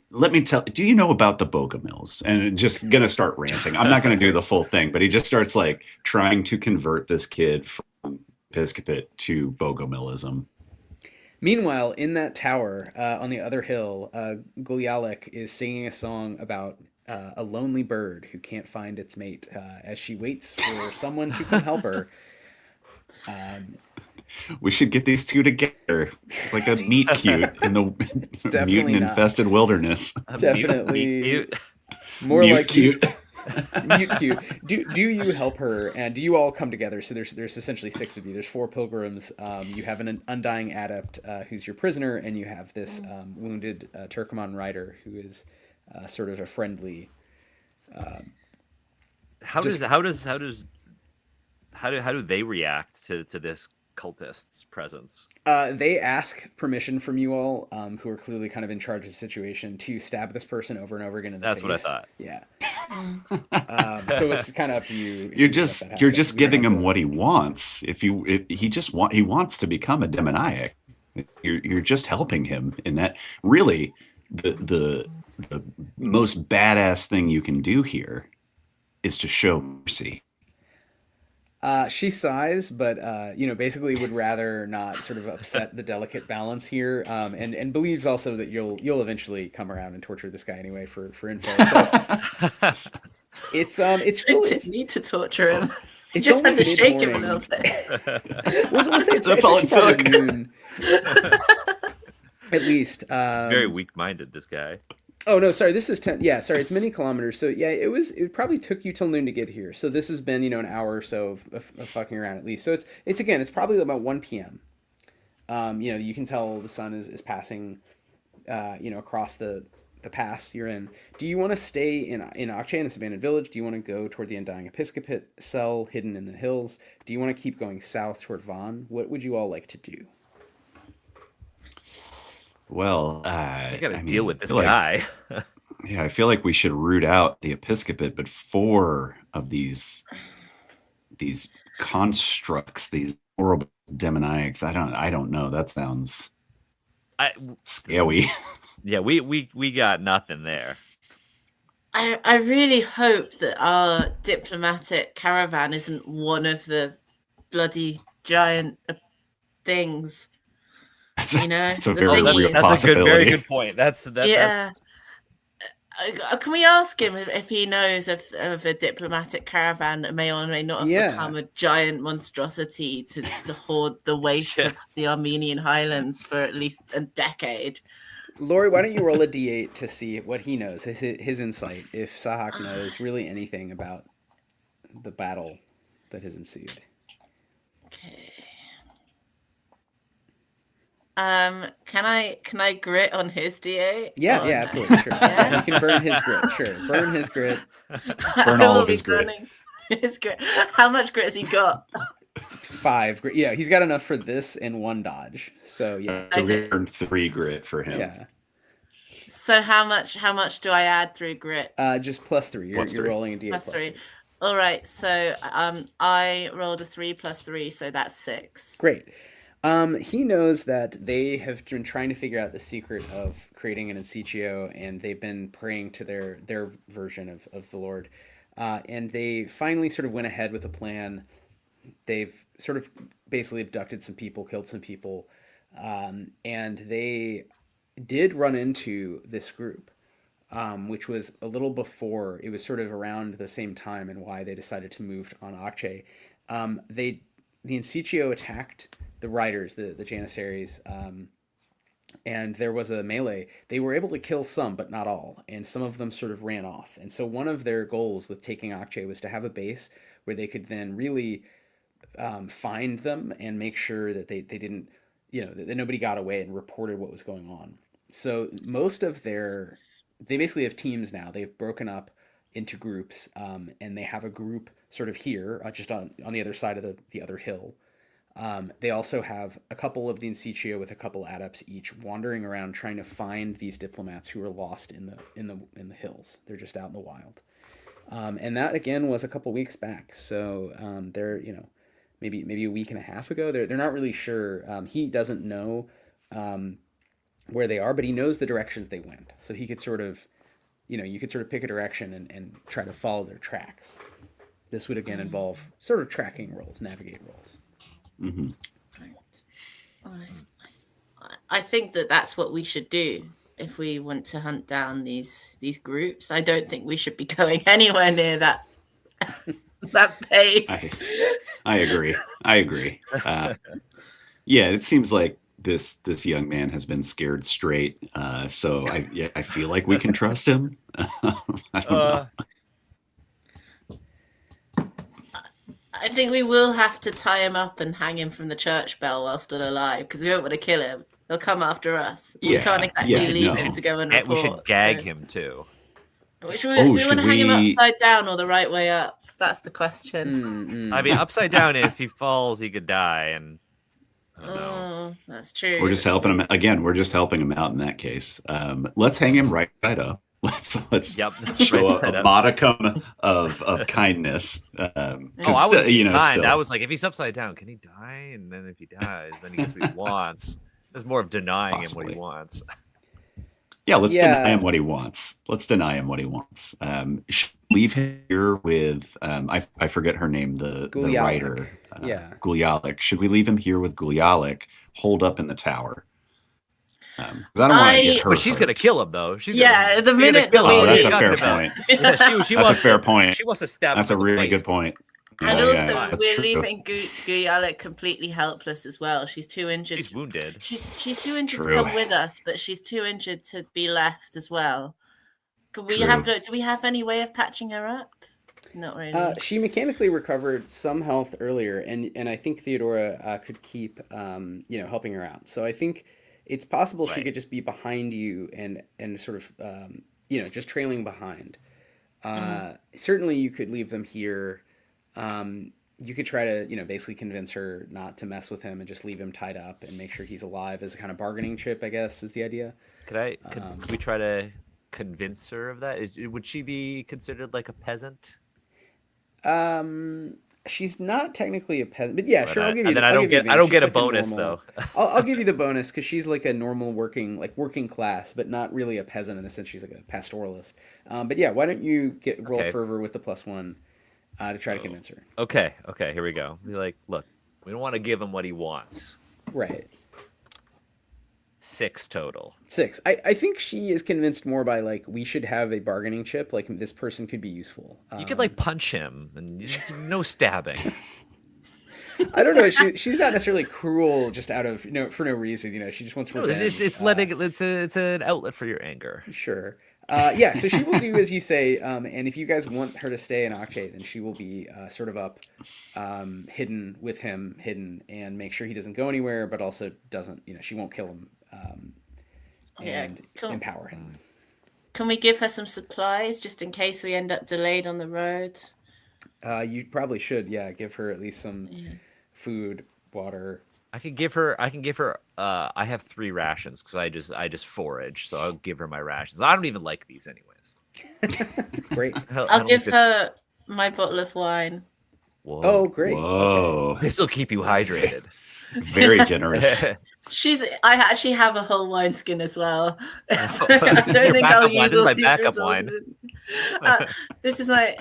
let me tell. Do you know about the Bogomils? And just gonna start ranting. I'm not gonna do the full thing, but he just starts like trying to convert this kid from episcopate to Bogomilism. Meanwhile, in that tower on the other hill, Gulialik is singing a song about a lonely bird who can't find its mate as she waits for someone to come help her. We should get these two together. It's like a meet cute in the mutant-infested wilderness. Definitely more mute like cute. Mute cute. Do you help her, and do you all come together? So there's essentially 6 of you. There's 4 pilgrims. You have an undying adept who's your prisoner, and you have this wounded Turkoman rider who is sort of a friendly. How do they react to this cultist's presence? They ask permission from you all, who are clearly kind of in charge of the situation, to stab this person over and over again in the face. That's what I thought. Yeah. So it's kind of up to you. You're just giving him what he wants. He wants to become a demoniac. You're just helping him in that. Really, the most badass thing you can do here is to show mercy. She sighs, but basically would rather not sort of upset the delicate balance here, and believes also that you'll eventually come around and torture this guy anyway for info. So it's still need to torture him. You It's just only had to shake him a mid-morning. little bit. We'll say That's all it actually took. probably noon. At least. Very weak-minded, this guy. Oh no, sorry. This is 10. Yeah, sorry. It's many kilometers. So yeah, it probably took you till noon to get here. So this has been an hour or so of fucking around at least. So it's probably about 1 p.m. You can tell the sun is passing, across the pass you're in. Do you want to stay in Akche, this abandoned village? Do you want to go toward the Undying Episcopate cell hidden in the hills? Do you want to keep going south toward Van? What would you all like to do? Well, I gotta deal with this guy. Yeah, I feel like we should root out the episcopate, but 4 of these constructs, these horrible demoniacs, I don't know. That sounds scary. Yeah, we got nothing there. I really hope that our diplomatic caravan isn't one of the bloody giant things. It's a the very thing real is- possibility. Very good point. Yeah. Can we ask him if he knows of a diplomatic caravan that may or may not have become a giant monstrosity to hoard the wastes of the Armenian highlands for at least a decade? Laurie, why don't you roll a d8 to see what he knows, his insight, if Sahak knows really anything about the battle that has ensued. Okay. Can I grit on his D8? Yeah, On- yeah, absolutely, sure. Yeah? You can burn his grit, sure. Burn his grit. Burn I all will of be his grit. burning his grit. How much grit has he got? 5 grit. Yeah, he's got enough for this and 1 dodge. So yeah, So Okay. we earned 3 grit for him. yeah. So how much do I add through grit? Just +3. You're +3. rolling a D8 Plus plus 3. 3. All right. So I rolled a 3 plus 3, so that's 6. Great. He knows that they have been trying to figure out the secret of creating an incitio, and they've been praying to their version of the Lord. And they finally sort of went ahead with a plan. They've sort of basically abducted some people, killed some people, and they did run into this group, which was a little before. It was sort of around the same time and why they decided to move on Aceh. The incitio attacked the riders, the Janissaries, and there was a melee. They were able to kill some, but not all, and some of them sort of ran off. And so one of their goals with taking Aceh was to have a base where they could then really find them and make sure that they didn't, that nobody got away and reported what was going on. So most of they basically have teams now. They've broken up into groups, and they have a group sort of here, just on the other side of the other hill. They also have a couple of the incitio with a couple adepts each wandering around trying to find these diplomats who are lost in the hills. They're just out in the wild. And that again was a couple weeks back. So they're maybe a week and a half ago. They're not really sure. He doesn't know where they are, but he knows the directions they went. So he could sort of, you could sort of pick a direction and try to follow their tracks. This would again involve sort of tracking rolls, navigate rolls. Mm-hmm. I think that's what we should do if we want to hunt down these groups. I don't think we should be going anywhere near that pace. I agree. Yeah, it seems like this young man has been scared straight. So I feel like we can trust him. I don't know. I think we will have to tie him up and hang him from the church bell while still alive, because we don't want to kill him. He'll come after us. We can't exactly leave him to go and report. We should gag him too. Do we want to hang him upside down or the right way up? That's the question. I mean, upside down, if he falls, he could die. And I don't know. That's true. We're just helping him again. We're just helping him out in that case. Let's hang him right up. Let's show a modicum of kindness. I was kind. I was like, if he's upside down, can he die? And then if he dies, then he gets what he wants. There's more of denying him what he wants. Yeah, let's deny him what he wants. Should we leave him here with I forget her name, the writer. Gulyalik. Should we leave him here with Gulyalik, holed up in the tower? I don't want to get her. But she's going to kill him, though. The minute that we that's a fair point. That's a fair point. She wants to stab him. That's a really good point. And also, we're leaving Gulyalik completely helpless as well. She's too injured. She's wounded. She's too injured to come with us, but she's too injured to be left as well. Do we have any way of patching her up? Not really. She mechanically recovered some health earlier, and I think Theodora could keep helping her out. So I think it's possible she could just be behind you and sort of just trailing behind. Certainly you could leave them here. You could try to basically convince her not to mess with him and just leave him tied up and make sure he's alive as a kind of bargaining chip, I guess, is the idea. Could we try to convince her of that? Would she be considered like a peasant? She's not technically a peasant, but yeah, sure. I'll give you. I don't get a bonus though. I'll give you the bonus because she's like a normal working class, but not really a peasant in the sense she's like a pastoralist. But yeah, why don't you roll fervor with the +1 to try to convince her? Okay, here we go. Be like, look, we don't want to give him what he wants. Right. 6 total. 6. I think she is convinced more by we should have a bargaining chip. Like this person could be useful. You could punch him and no stabbing. I don't know. She's not necessarily cruel just out of for no reason. She just wants revenge. It's an outlet for your anger. Sure. Yeah, so she will do as you say, and if you guys want her to stay in Akshay, then she will be sort of up, hidden with him, and make sure he doesn't go anywhere, but also doesn't, she won't kill him, Yeah, and cool. empower him. Can we give her some supplies just in case we end up delayed on the road? You probably should, yeah, give her at least some food, water. I can give her. I have 3 rations because I just forage, so I'll give her my rations. I don't even like these anyways. Great. I'll give her my bottle of wine. Whoa. Oh, great. Whoa. This will keep you hydrated. Very generous. I actually have a whole wineskin as well. So This I is don't your think backup I'll wine. use This is all my these backup wine. resources. This is my.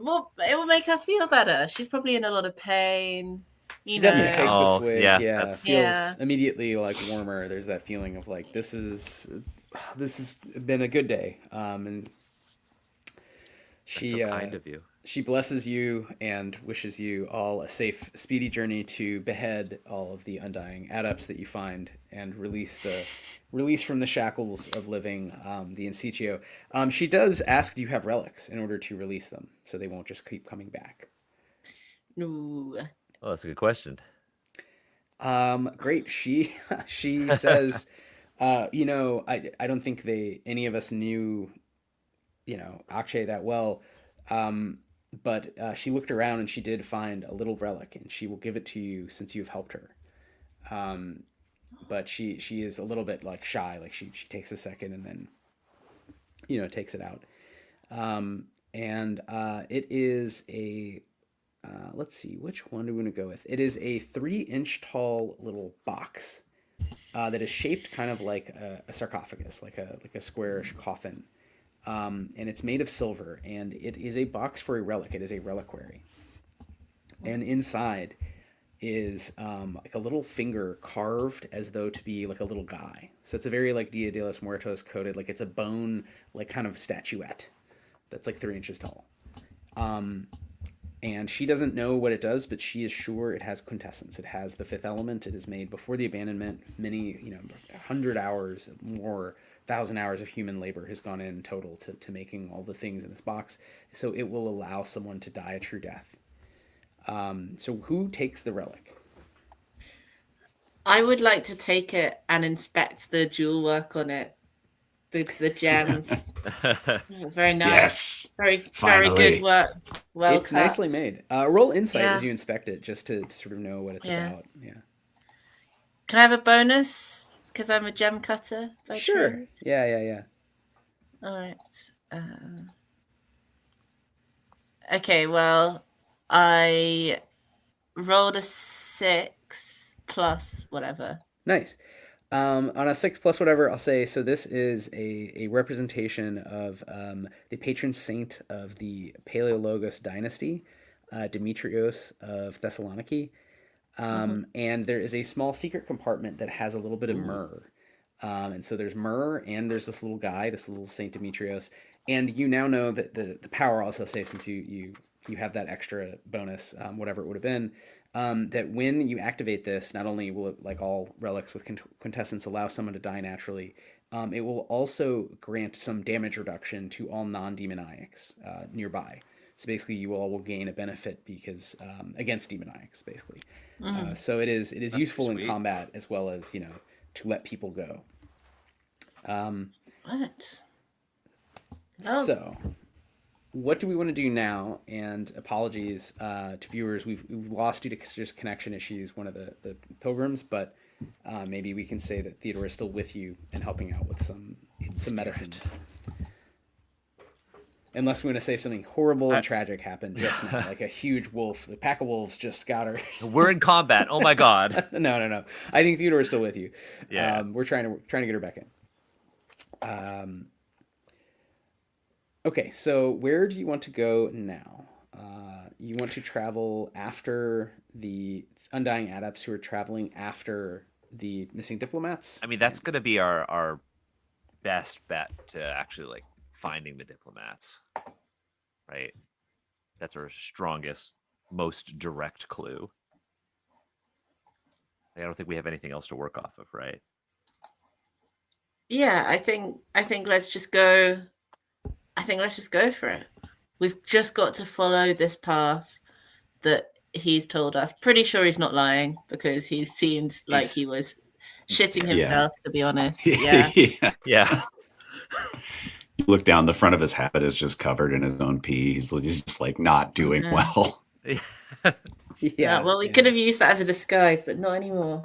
Well, it will make her feel better. She's probably in a lot of pain. She definitely takes a Oh, swig. yeah, Yeah, that's- feels Yeah. immediately like warmer. There's that feeling of like this has been a good day. And That's so kind of you. she blesses you and wishes you all a safe, speedy journey to behead all of the undying adepts that you find and release from the shackles of living, the in situ. She does ask, do you have relics in order to release them so they won't just keep coming back? No. Oh, that's a good question. Great. She says, I don't think any of us knew, Akshay that well. But she looked around and she did find a little relic, and she will give it to you since you've helped her. But she is a little bit like shy, like she takes a second and then, takes it out. And it is a, let's see, which one do we want to go with? It is a 3-inch tall little box that is shaped kind of like a sarcophagus, like a squarish coffin. And it's made of silver, and it is a box for a relic. It is a reliquary. And inside is like a little finger carved as though to be like a little guy. So it's a very like Dia de los Muertos coded, like it's a bone, like kind of statuette that's like 3 inches tall. And she doesn't know what it does, but she is sure it has quintessence. It has the 5th element. It is made before the abandonment. Many, 100 hours more, 1,000 hours of human labor has gone in total to making all the things in this box. So it will allow someone to die a true death. So who takes the relic? I would like to take it and inspect the jewel work on it. The gems. Very nice. Yes. Very Finally. good work. Well, It's nicely made. Roll insight Yeah. as you inspect it, just to sort of know what it's about. Yeah. Can I have a bonus? Because I'm a gem cutter. By Sure. trade? Yeah. All right. Okay. Well, I rolled a 6 plus whatever. Nice. On a 6 plus whatever, I'll say, so this is a representation of the patron saint of the Paleologos dynasty, Demetrios of Thessaloniki. And there is a small secret compartment that has a little bit of myrrh. And so there's myrrh, and there's this little guy, this little Saint Demetrios. And you now know that the power, also say, since you have that extra bonus, whatever it would have been, that when you activate this, not only will it, like all relics with quintessence, allow someone to die naturally, it will also grant some damage reduction to all non-demoniacs nearby. So basically, you all will gain a benefit because against demoniacs, basically. So it is useful in combat as well as to let people go. What? So, what do we want to do now? And apologies to viewers, we've lost due to just connection issues one of the pilgrims, but maybe we can say that Theodora is still with you and helping out with some medicines. Unless we want to say something horrible and tragic happened just now, like a huge wolf, the pack of wolves just got her. We're in combat. Oh my god. No. I think Theodora is still with you. Yeah. We're trying to get her back in. Okay, so where do you want to go now? You want to travel after the undying adepts who are traveling after the missing diplomats? I mean, that's going to be our best bet to actually like finding the diplomats, right? That's our strongest, most direct clue. I don't think we have anything else to work off of, right? Yeah, I think let's just go. I think let's just go for it. We've just got to follow this path that he's told us. Pretty sure he's not lying because he seemed like he was shitting himself, to be honest. Yeah. Yeah. You look down, the front of his habit is just covered in his own pee. He's just like not doing well. Yeah. Well, we could have used that as a disguise, but not anymore.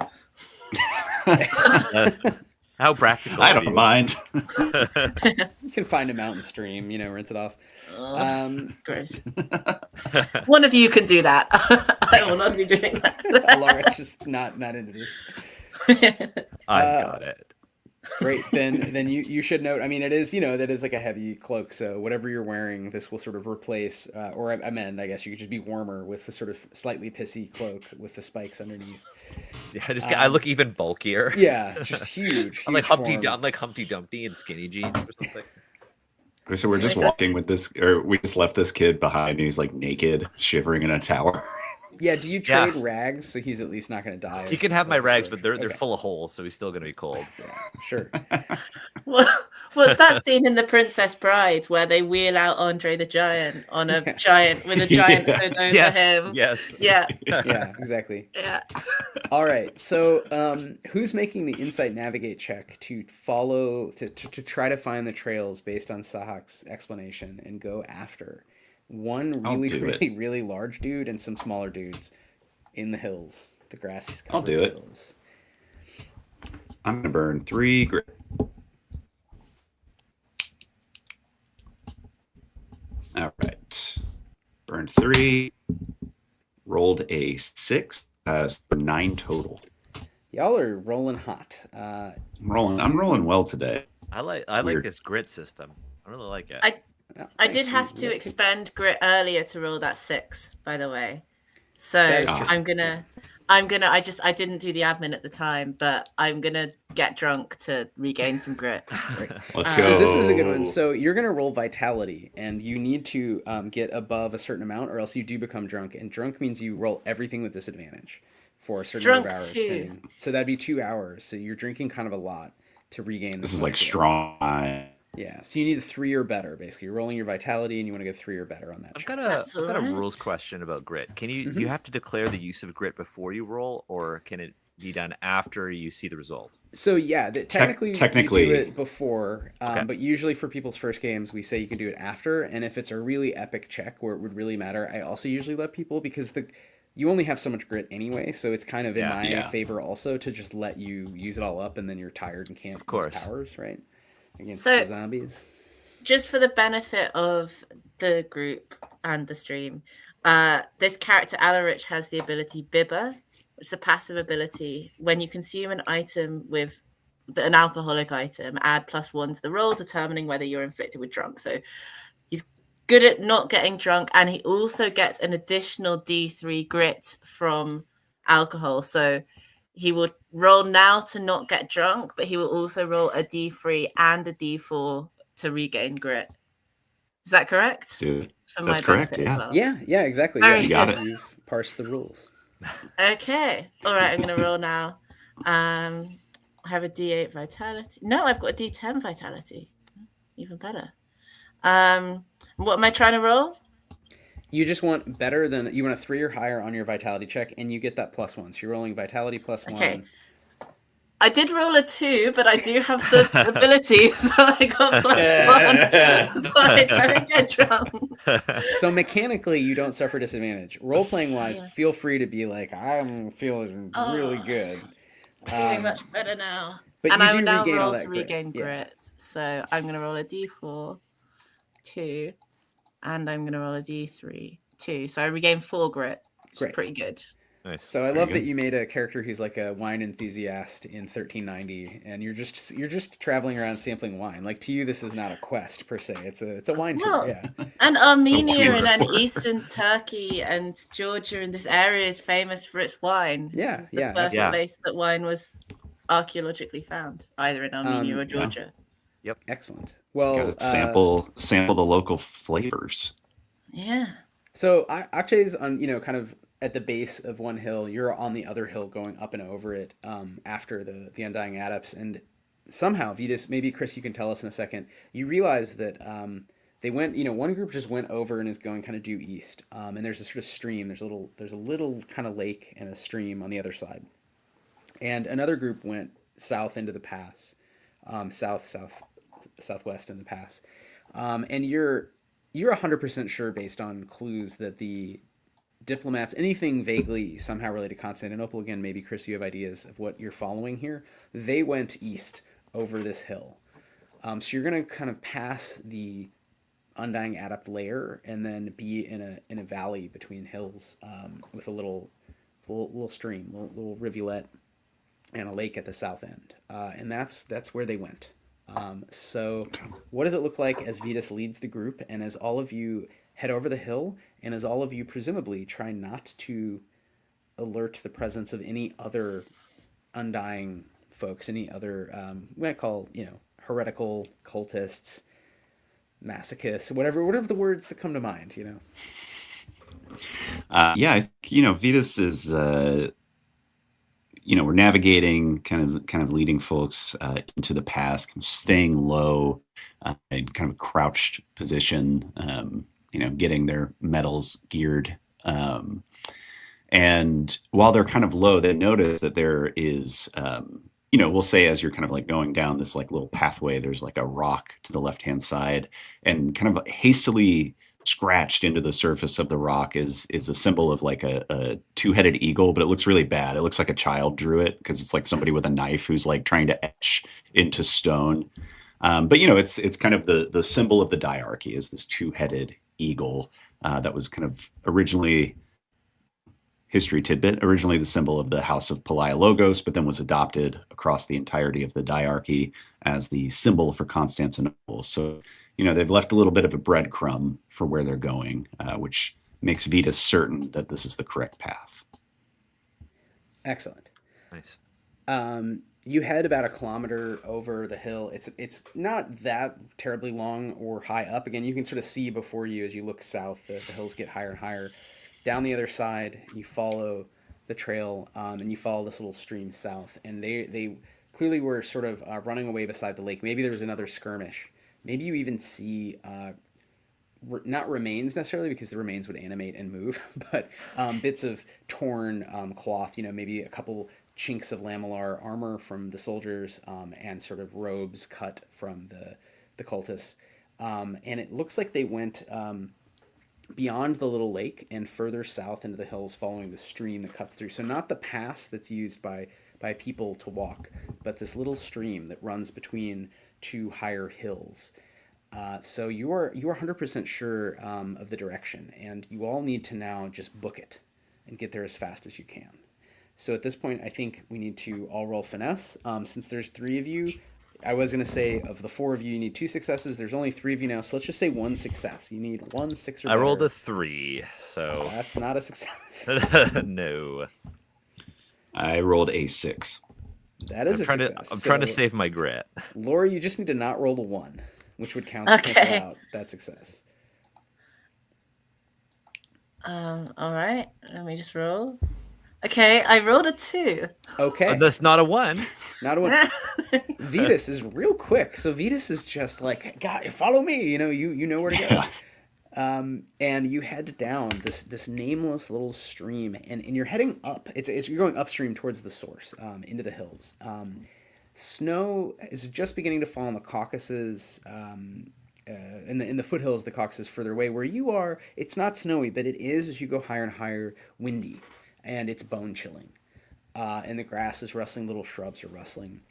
How practical. I don't mind. You can find a mountain stream, rinse it off. Gross. One of you can do that. I will not be doing that. Alaric's just not into this. I've got it. Great. Then you should note. I mean, it is that is like a heavy cloak. So whatever you're wearing, this will sort of replace, or amend. I guess you could just be warmer with the sort of slightly pissy cloak with the spikes underneath. Yeah, I look even bulkier. Yeah, just huge. I'm like Humpty Dumpty in skinny jeans or something. So we're just walking with this, or we just left this kid behind. And he's like naked, shivering in a tower. Yeah, do you trade rags so he's at least not going to die? He can have my rags, but they're full of holes, so he's still going to be cold. Yeah, sure. What's that scene in The Princess Bride where they wheel out Andre the Giant on a giant with a giant hood over him? Yes. Yeah. Yeah, exactly. Yeah. All right. So, who's making the insight navigate check to follow to try to find the trails based on Sahak's explanation and go after one really large dude and some smaller dudes in the hills, the grassy covered I'll do it. hills. I'm gonna burn 3 grit. All right, burned 3. Rolled a 6. For 9 total. Y'all are rolling hot. I'm rolling well today. I like this grit system. I really like it. I did have to expend grit earlier to roll that 6, by the way. So I didn't do the admin at the time, but I'm gonna get drunk to regain some grit. Let's go. So this is a good one. So you're gonna roll vitality, and you need to get above a certain amount, or else you do become drunk. And drunk means you roll everything with disadvantage for a certain number of hours. So that'd be 2 hours. So you're drinking kind of a lot to regain. This is like strong. Yeah, so you need a 3 or better, basically. You're rolling your vitality, and you want to get 3 or better on that. I've got a rules question about grit. Can you do you have to declare the use of grit before you roll, or can it be done after you see the result? So yeah, technically we do it before, but usually for people's first games, we say you can do it after. And if it's a really epic check where it would really matter, I also usually let people, because you only have so much grit anyway, so it's kind of in my favor also to just let you use it all up, and then you're tired and can't use powers, right? Against the zombies. Just for the benefit of the group and the stream, this character Alaric has the ability Bibber, which is a passive ability. When you consume an item with an alcoholic item, add +1 to the roll, determining whether you're inflicted with drunk. So he's good at not getting drunk, and he also gets an additional D3 grit from alcohol. So he will roll now to not get drunk, but he will also roll a D3 and a D4 to regain grit. Is that correct? Dude, that's correct. Yeah. Well. Yeah, exactly. You got it. You've parsed the rules. Okay. All right. I'm going to roll now. I have a D8 vitality. No, I've got a D10 vitality. Even better. What am I trying to roll? You just want better than, you want a 3 or higher on your vitality check, and you get that +1. So you're rolling vitality +1. Okay. I did roll a 2, but I do have the ability, so I got +1. So I don't get drunk. So mechanically, you don't suffer disadvantage. Role-playing wise, feel free to be like, I'm feeling really good. Feeling much better now. But and you I do will now regain all roll that to regain grit. grit. So I'm going to roll a D4, 2, and I'm going to roll a D3, 2. So I regain 4 grit, which is pretty good. Nice. So I love that you made a character who's like a wine enthusiast in 1390, and you're just traveling around sampling wine. Like, to you, this is not a quest per se. It's a wine tour. Yeah. And Armenia and Eastern Turkey and Georgia and this area is famous for its wine. Yeah, it's the first place that wine was archaeologically found, either in Armenia or Georgia. Yep. Excellent. Well, gotta sample the local flavors. Yeah. So Aceh's on, kind of at the base of one hill. You're on the other hill going up and over it after the Undying Adepts. And somehow Vitas, maybe Chris, you can tell us in a second. You realize that they went. One group just went over and is going kind of due east. And there's a sort of stream. There's a little kind of lake and a stream on the other side. And another group went south into the pass, southwest in the pass. And you're 100% sure based on clues that the diplomats, anything vaguely somehow related to Constantinople, again, maybe Chris, you have ideas of what you're following here. They went east over this hill. So you're going to kind of pass the Undying Adept layer and then be in a valley between hills with a little stream, little rivulet, and a lake at the south end. And that's where they went. So what does it look like as Vitas leads the group and as all of you head over the hill and as all of you presumably try not to alert the presence of any other undying folks, any other, we might call, heretical cultists, masochists, whatever the words that come to mind, Yeah, I think, Vitas is, we're navigating, kind of leading folks into the past, kind of staying low, in kind of a crouched position, getting their metals geared. And while they're kind of low, they notice that there is, we'll say as you're kind of like going down this like little pathway, there's like a rock to the left-hand side, and kind of hastily scratched into the surface of the rock is a symbol of like a two-headed eagle, but it looks really bad. It looks like a child drew it because it's like somebody with a knife who's like trying to etch into stone. But it's kind of the symbol of the diarchy is this two-headed eagle that was kind of originally, history tidbit, originally the symbol of the House of Palaiologos, but then was adopted across the entirety of the diarchy as the symbol for Constantinople. So, they've left a little bit of a breadcrumb for where they're going, which makes Vitas certain that this is the correct path. Excellent. Nice. You head about a kilometer over the hill. It's not that terribly long or high up. Again, you can sort of see before you as you look south, the hills get higher and higher. Down the other side, you follow the trail, and you follow this little stream south. And they clearly were sort of running away beside the lake. Maybe there was another skirmish. Maybe you even see not remains necessarily, because the remains would animate and move, but bits of torn cloth. Maybe a couple chinks of lamellar armor from the soldiers, and sort of robes cut from the cultists. And it looks like they went beyond the little lake and further south into the hills following the stream that cuts through. So not the pass that's used by people to walk, but this little stream that runs between two higher hills. So you are 100% sure of the direction, and you all need to now just book it and get there as fast as you can. So at this point, I think we need to all roll finesse. Since there's 3 of you, I was going to say of the 4 of you, you need 2 successes. There's only 3 of you now, so let's just say 1 success. You need 1 6 or better. I rolled a 3, so that's not a success. No. I rolled a 6. That is a success. I'm trying to save my grit. Laurie, you just need to not roll a 1, which would cancel out that success. All right. Let me just roll. Okay, I rolled a 2. Okay. That's not a 1. Not a 1. Vitas is real quick. So Vitas is just like, God, follow me. You know where to go. And you head down this nameless little stream, and you're heading up. You're going upstream towards the source, into the hills. Snow is just beginning to fall in the Caucasus. In the foothills, the Caucasus further away. Where you are, it's not snowy, but it is, as you go higher and higher, windy, and it's bone chilling. And the grass is rustling, little shrubs are rustling.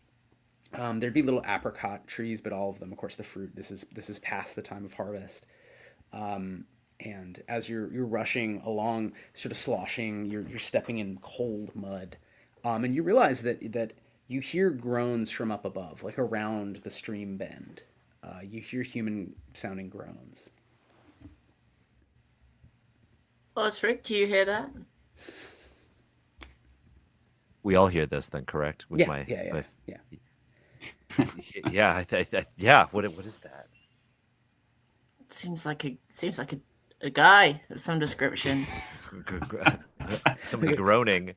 There'd be little apricot trees, but all of them, of course, the fruit. This is past the time of harvest. And as you're rushing along, sort of sloshing, you're stepping in cold mud, and you realize that you hear groans from up above, like around the stream bend. You hear human-sounding groans. Osric, do you hear that? We all hear this, then, correct? With Yeah. Yeah. What is that? Seems like a guy of some description. Somebody groaning.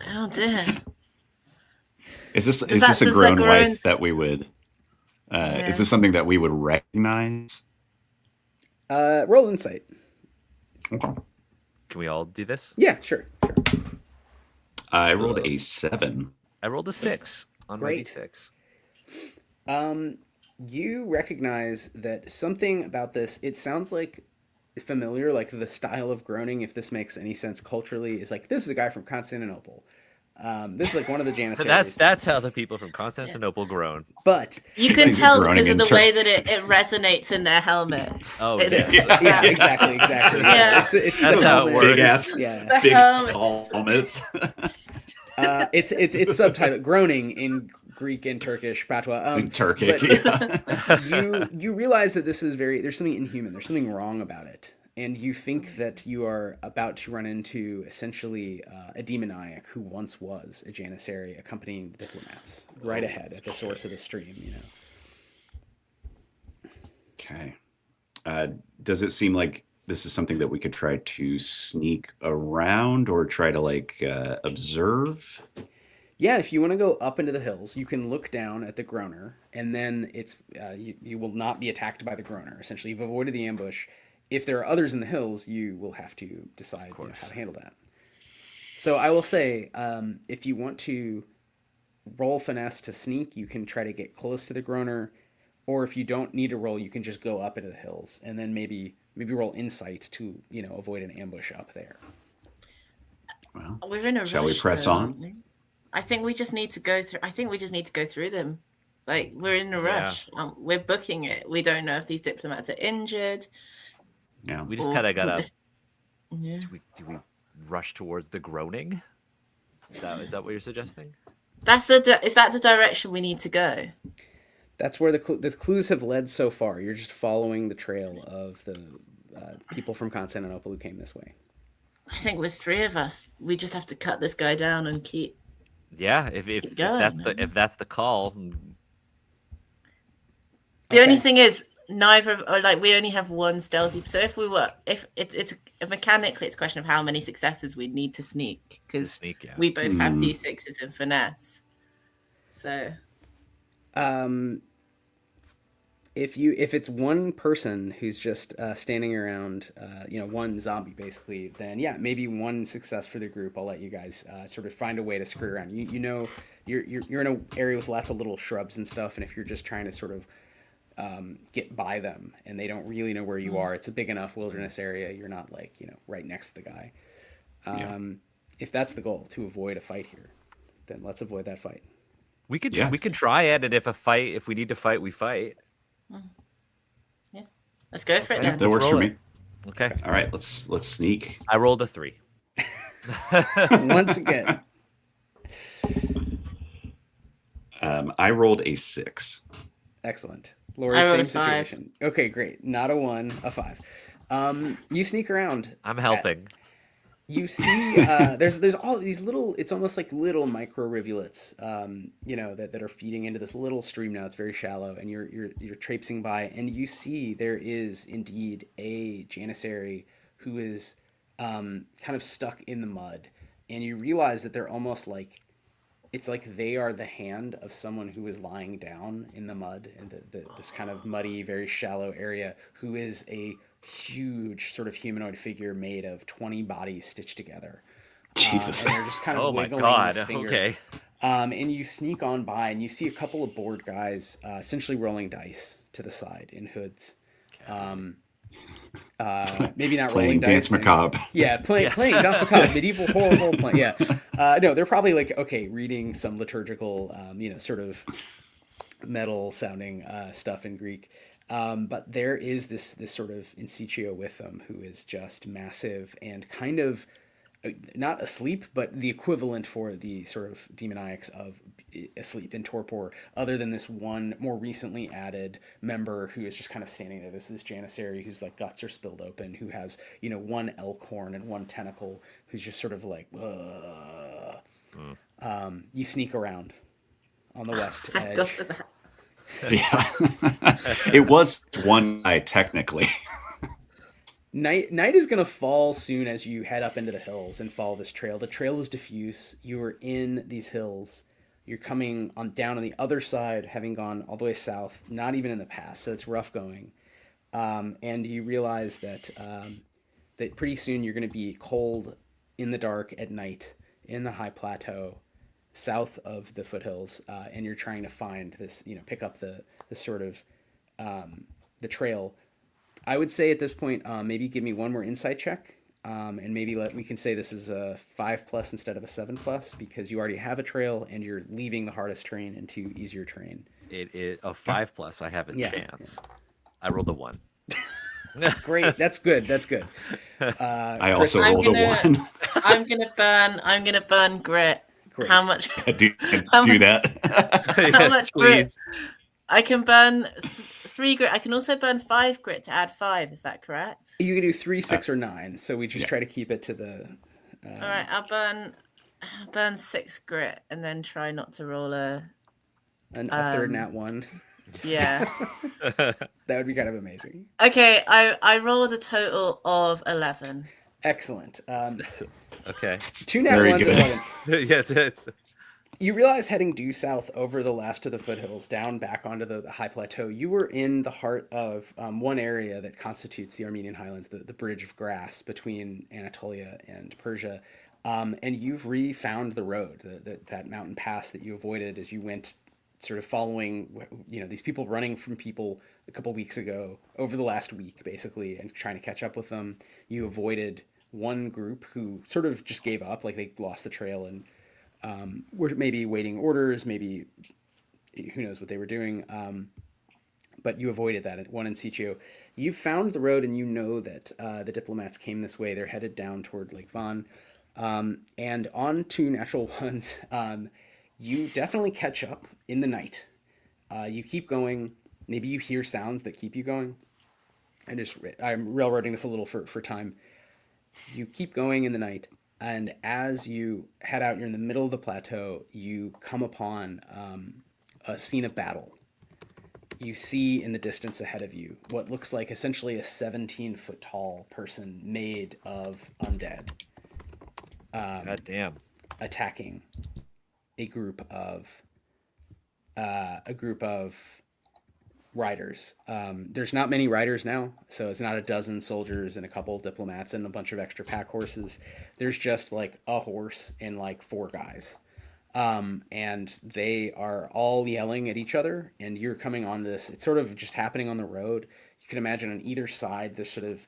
Oh dear. Is this Does a that grown groan wife that we would? Yeah. Is this something that we would recognize? Roll insight. Okay. Can we all do this? Yeah, sure. I rolled a 7. I rolled a 6 on Great. my d6. You recognize that something about this, it sounds like familiar, like the style of groaning, if this makes any sense culturally, is like, this is a guy from Constantinople. This is like one of the janissaries. That's how the people from Constantinople groan. But You can Like tell groaning because of in the Turk. way that it resonates in their helmets. Oh, yeah, exactly. Yeah. It's That's the how it helmet. works. Big ass, Yeah. The big helmets. tall helmets. It's subtitle groaning in Greek and Turkish patois. Turkic. but Yeah. you realize that this is there's something inhuman. There's something wrong about it, and you think that you are about to run into essentially a demoniac who once was a janissary accompanying the diplomats right ahead at the source of the stream. You know. Okay. Does it seem like this is something that we could try to sneak around or try to observe? Yeah, if you want to go up into the hills, you can look down at the groaner, and then it's you will not be attacked by the groaner. Essentially, you've avoided the ambush. If there are others in the hills, you will have to decide how to handle that. So I will say, if you want to roll finesse to sneak, you can try to get close to the groaner, or if you don't need to roll, you can just go up into the hills, and then maybe roll insight to avoid an ambush up there. Well, We're in a shall rush, we press though, on? aren't we? I think we just need to go through. I think we just need to go through them. Like, we're in a rush. We're booking it. We don't know if these diplomats are injured. Yeah. We just kind of gotta. Yeah. Do we rush towards the groaning? Is that what you're suggesting? Is that the direction we need to go? That's where the clues have led so far. You're just following the trail of the people from Constantinople who came this way. I think with 3 of us, we just have to cut this guy down and keep. Yeah, if going, if that's the call. The only thing is, we only have one stealthy. So if it's mechanically, it's a question of how many successes we need to sneak, because we both have D6s in finesse. So, if it's one person who's just standing around, one zombie basically, then yeah, maybe one success for the group. I'll let you guys sort of find a way to skirt around. You're in an area with lots of little shrubs and stuff, and if you're just trying to sort of get by them and they don't really know where you are, it's a big enough wilderness area. You're not right next to the guy. If that's the goal, to avoid a fight here, then let's avoid that fight. We could try it, and if we need to fight, we fight. Yeah, let's go for it then. That works for me. Okay. All right, let's sneak. I rolled a 3. Once again. I rolled a 6. Excellent. Laurie, I rolled same a 5. situation. Okay, great. Not a 1, a 5. You sneak around. I'm helping. You see, there's all these little. It's almost like little micro rivulets, that are feeding into this little stream now. It's very shallow, and you're traipsing by, and you see there is indeed a janissary who is kind of stuck in the mud, and you realize that they're almost like. It's like they are the hand of someone who is lying down in the mud in this kind of muddy, very shallow area, who is a huge sort of humanoid figure made of 20 bodies stitched together. Jesus. And they're just kind of Oh my wiggling god. this finger. Okay. And you sneak on by and you see a couple of bored guys essentially rolling dice to the side in hoods. Maybe not Playing rolling Danse dice. Macabre. Yeah, playing Danse Macabre, medieval horror role playing. Yeah, no, they're probably reading some liturgical, sort of metal sounding stuff in Greek. But there is this sort of insitio with them who is just massive and kind of not asleep, but the equivalent for the sort of demoniacs of asleep in torpor, other than this one more recently added member who is just kind of standing there. This janissary whose guts are spilled open, who has one elk horn and one tentacle, who's just sort of you sneak around on the west edge. Go for that. Yeah. It was one guy technically. Night is going to fall soon as you head up into the hills and follow this trail. The trail is diffuse. You are in these hills. You're coming on down on the other side, having gone all the way south, not even in the pass, so it's rough going. And you realize that that pretty soon you're going to be cold in the dark at night in the high plateau south of the foothills, and you're trying to find this, pick up the sort of the trail. I would say at this point, maybe give me one more insight check, and maybe we can say this is a 5+ instead of a 7+, because you already have a trail and you're leaving the hardest terrain into easier terrain. It is a 5+. I have a chance. Yeah. I rolled a 1. Great, that's good. That's good. I also rolled a 1. I'm gonna burn grit. Great. How much? do that. How much grit? Please. I can burn 3 grit. I can also burn 5 grit to add 5. Is that correct? You can do 3, 6, or 9. So we just try to keep it to the. All right, I'll burn 6 grit and then try not to roll a third nat 1. Yeah. That would be kind of amazing. Okay, I rolled a total of 11. Excellent. Okay. 2 nat 1s and 11. Yeah, it's. You realize heading due south over the last of the foothills, down back onto the high plateau, you were in the heart of one area that constitutes the Armenian highlands, the bridge of grass between Anatolia and Persia. And you've re-found the road, that mountain pass that you avoided as you went sort of following, these people running from people a couple weeks ago, over the last week, basically, and trying to catch up with them. You avoided one group who sort of just gave up, like they lost the trail and were maybe waiting orders, maybe who knows what they were doing. But you avoided that, one in Sitio. You found the road, and you know that the diplomats came this way. They're headed down toward Lake Van. And on to natural ones, you definitely catch up in the night. You keep going. Maybe you hear sounds that keep you going. I'm railroading this a little for time. You keep going in the night. And as you head out, you're in the middle of the plateau, you come upon a scene of battle. You see in the distance ahead of you what looks like essentially a 17-foot tall person made of undead. God damn. Attacking a group of riders. There's not many riders now, so it's not a dozen soldiers and a couple of diplomats and a bunch of extra pack horses. There's just like a horse and like 4 guys. And they are all yelling at each other, and you're coming on this. It's sort of just happening on the road. You can imagine on either side there's sort of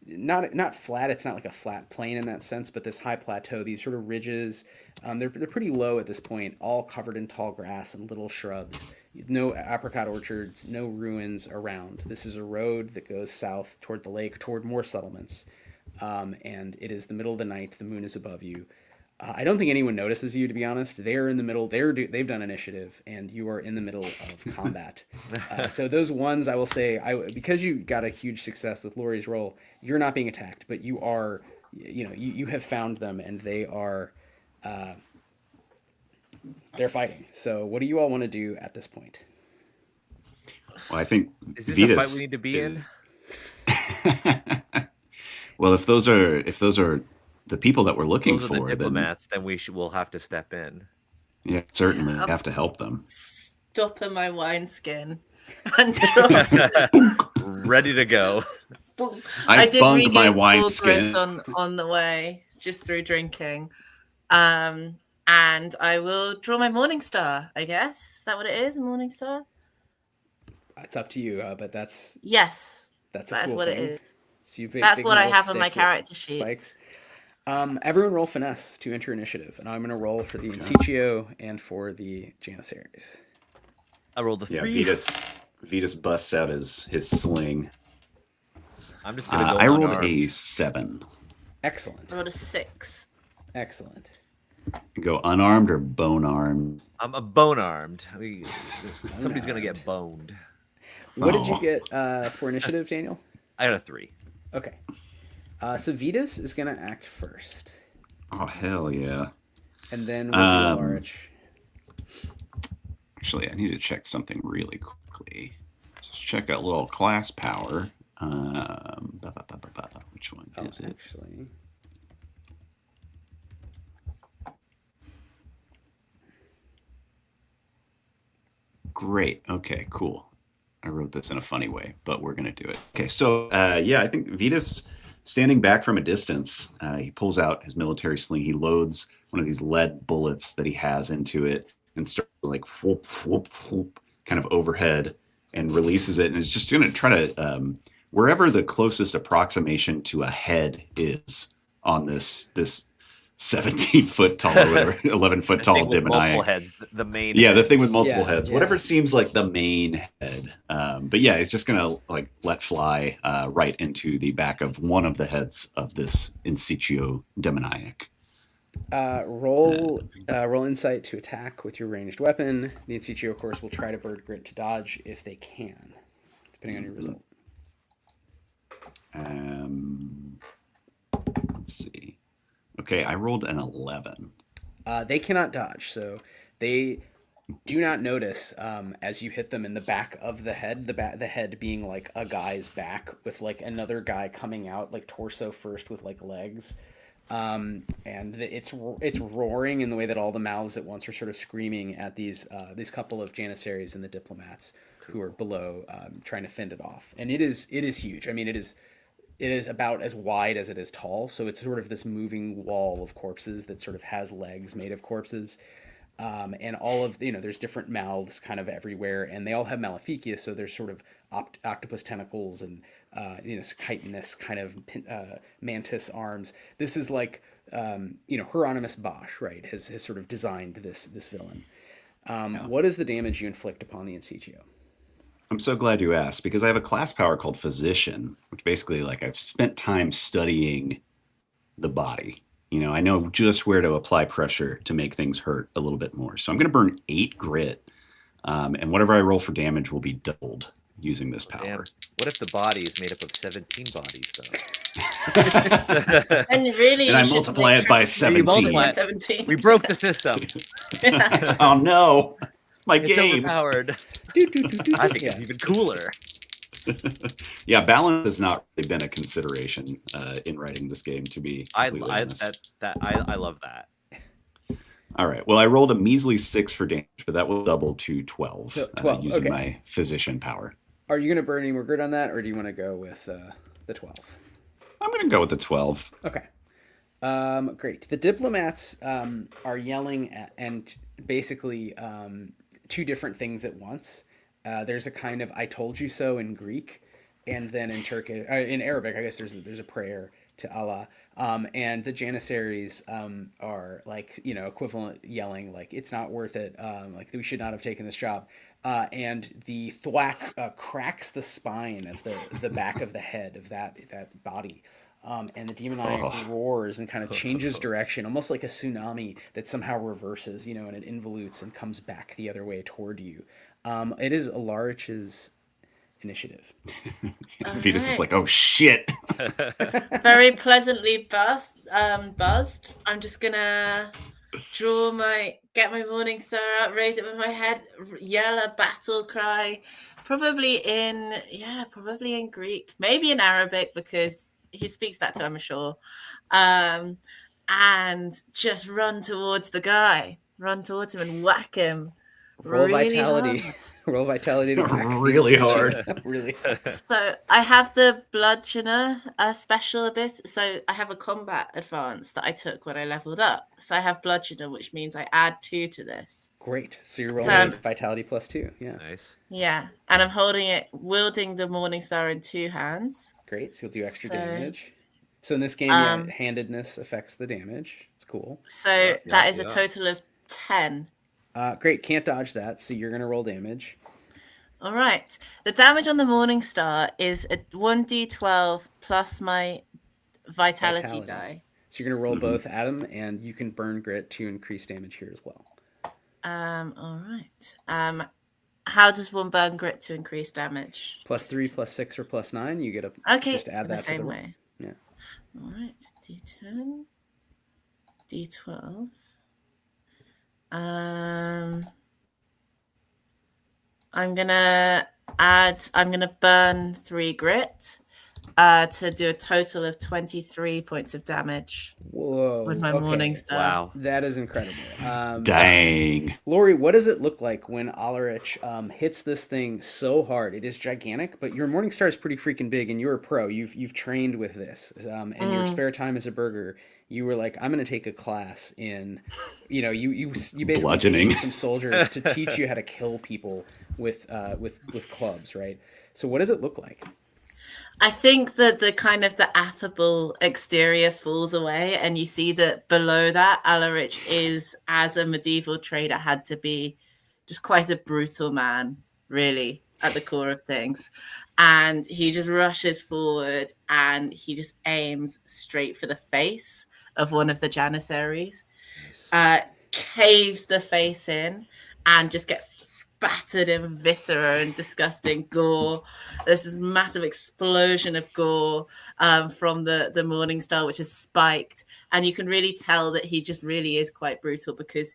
not flat. It's not like a flat plain in that sense, but this high plateau, these sort of ridges, they're pretty low at this point, all covered in tall grass and little shrubs. No apricot orchards, no ruins around. This is a road that goes south toward the lake, toward more settlements. And it is the middle of the night. The moon is above you. I don't think anyone notices you, to be honest. They're in the middle. They've done initiative, and you are in the middle of combat. So those ones, I will say, because you got a huge success with Laurie's roll, you're not being attacked, but you are, you have found them, and they are, they're fighting. So what do you all want to do at this point? Well, I think is this Vitas, a fight we need to be in? Well, if those are the people that we're looking those are for, the diplomats, then we'll have to step in. Yeah, certainly have to help them. Stop in my wineskin. Ready to go. I bunged my wineskin on the way, just through drinking. And I will draw my morning star, I guess. Is that what it is, a morning star? It's up to you, but that's... Yes. That's cool what thing. It is. So that's what I have on my character sheet. Spikes. Everyone roll finesse to enter initiative, and I'm going to roll for the Incitio and for the Janissaries. I rolled the 3. Yeah, Vitas busts out his sling. I'm just going to go I rolled unarmed. a 7. Excellent. I rolled a 6. Excellent. Go unarmed or bone armed? I'm a bone armed. Somebody's going to get boned. What did you get for initiative, Daniel? I got a 3. Okay. So Vitas is going to act first. Oh, hell yeah. And then we'll do Alaric. Actually, I need to check something really quickly. Just check out little class power. Which one is it? Actually... Great. Okay, cool. I wrote this in a funny way, but we're going to do it. Okay, so I think Vitas, standing back from a distance, he pulls out his military sling. He loads one of these lead bullets that he has into it and starts like whoop, whoop, whoop, kind of overhead and releases it. And is just going to try to, wherever the closest approximation to a head is on this 17-foot tall or whatever, 11-foot tall multiple demoniac. heads, the main Yeah, the head. thing with multiple Yeah, heads. yeah. Whatever seems like the main head. But yeah, it's just gonna like let fly right into the back of one of the heads of this in situ demoniac. Roll insight to attack with your ranged weapon. The in situ, of course, will try to bird grit to dodge if they can, depending on your result. Let's see. Okay, I rolled an 11. They cannot dodge, so they do not notice as you hit them in the back of the head. The head being like a guy's back with like another guy coming out like torso first with like legs, and it's roaring in the way that all the mouths at once are sort of screaming at these couple of janissaries and the diplomats who are below trying to fend it off. And it is huge. I mean, it is about as wide as it is tall. So it's sort of this moving wall of corpses that sort of has legs made of corpses. And all of, there's different mouths kind of everywhere, and they all have maleficius. So there's sort of octopus tentacles and, chitinous kind of mantis arms. This is like, Hieronymus Bosch, right, has sort of designed this villain. What is the damage you inflict upon the in situ? I'm so glad you asked, because I have a class power called Physician, which basically, like, I've spent time studying the body. I know just where to apply pressure to make things hurt a little bit more. So I'm going to burn 8 grit, and whatever I roll for damage will be doubled using this power. Damn. What if the body is made up of 17 bodies, though? And really, and I multiply it by 17. We broke the system. Oh no, my It's game. overpowered. I think it's even cooler. Yeah, balance has not really been a consideration in writing this game, to be completely honest. I love that. All right. Well, I rolled a measly 6 for damage, but that will double to 12, So 12, using okay. my physician power. Are you going to burn any more grit on that, or do you want to go with the 12? I'm going to go with the 12. Okay. Great. The diplomats are yelling and basically two different things at once. There's a kind of "I told you so" in Greek, and then in Turkish, in Arabic, I guess there's a prayer to Allah. And the janissaries are like equivalent yelling like "It's not worth it," like we should not have taken this job. And the thwack cracks the spine of the back of the head of that body. And the demoniac roars and kind of changes direction, almost like a tsunami that somehow reverses, and it involutes and comes back the other way toward you. It is Alaric's initiative. Vitas is like, oh shit. Very pleasantly buzzed. I'm just gonna get my morning star out, raise it with my head, yell a battle cry, probably in Greek, maybe in Arabic, because he speaks that too, I'm sure. And just run towards the guy, run towards him and whack him. Roll really vitality. hard. Roll vitality to whack Really hard. Really. So I have the bludgeoner special a bit. So I have a combat advance that I took when I leveled up. So I have bludgeoner, which means I add 2 to this. Great. So you're rolling vitality plus 2. Yeah. Nice. Yeah, and I'm wielding the morning star in 2 hands. Great. So you'll do extra damage. So in this game, handedness affects the damage. It's cool. So that is a total of 10. Great. Can't dodge that. So you're going to roll damage. All right. The damage on the morning star is a 1d12 plus my vitality die. So you're going to roll both, Adam, and you can burn grit to increase damage here as well. All right. How does one burn grit to increase damage? +3, +6, or +9. You get a just add that the same to the way. Yeah. All right. D10, D12. I'm gonna burn 3 grit, to do a total of 23 points of damage Whoa. with my okay. Morning Star. Wow. That is incredible. Dang. Laurie, what does it look like when Alaric hits this thing so hard? It is gigantic, but your Morning Star is pretty freaking big, and you're a pro. You've trained with this, and your spare time as a burgher, you were like, I'm going to take a class in, you basically Bludgeoning. paid some soldiers to teach you how to kill people with clubs, right? So what does it look like? I think that the kind of the affable exterior falls away, and you see that below that, Alaric is, as a medieval trader, had to be just quite a brutal man, really, at the core of things. And he just rushes forward and he just aims straight for the face of one of the Janissaries, caves the face in, and just gets spattered in viscera and disgusting gore. There's this massive explosion of gore from the Morning Star, which is spiked. And you can really tell that he just really is quite brutal, because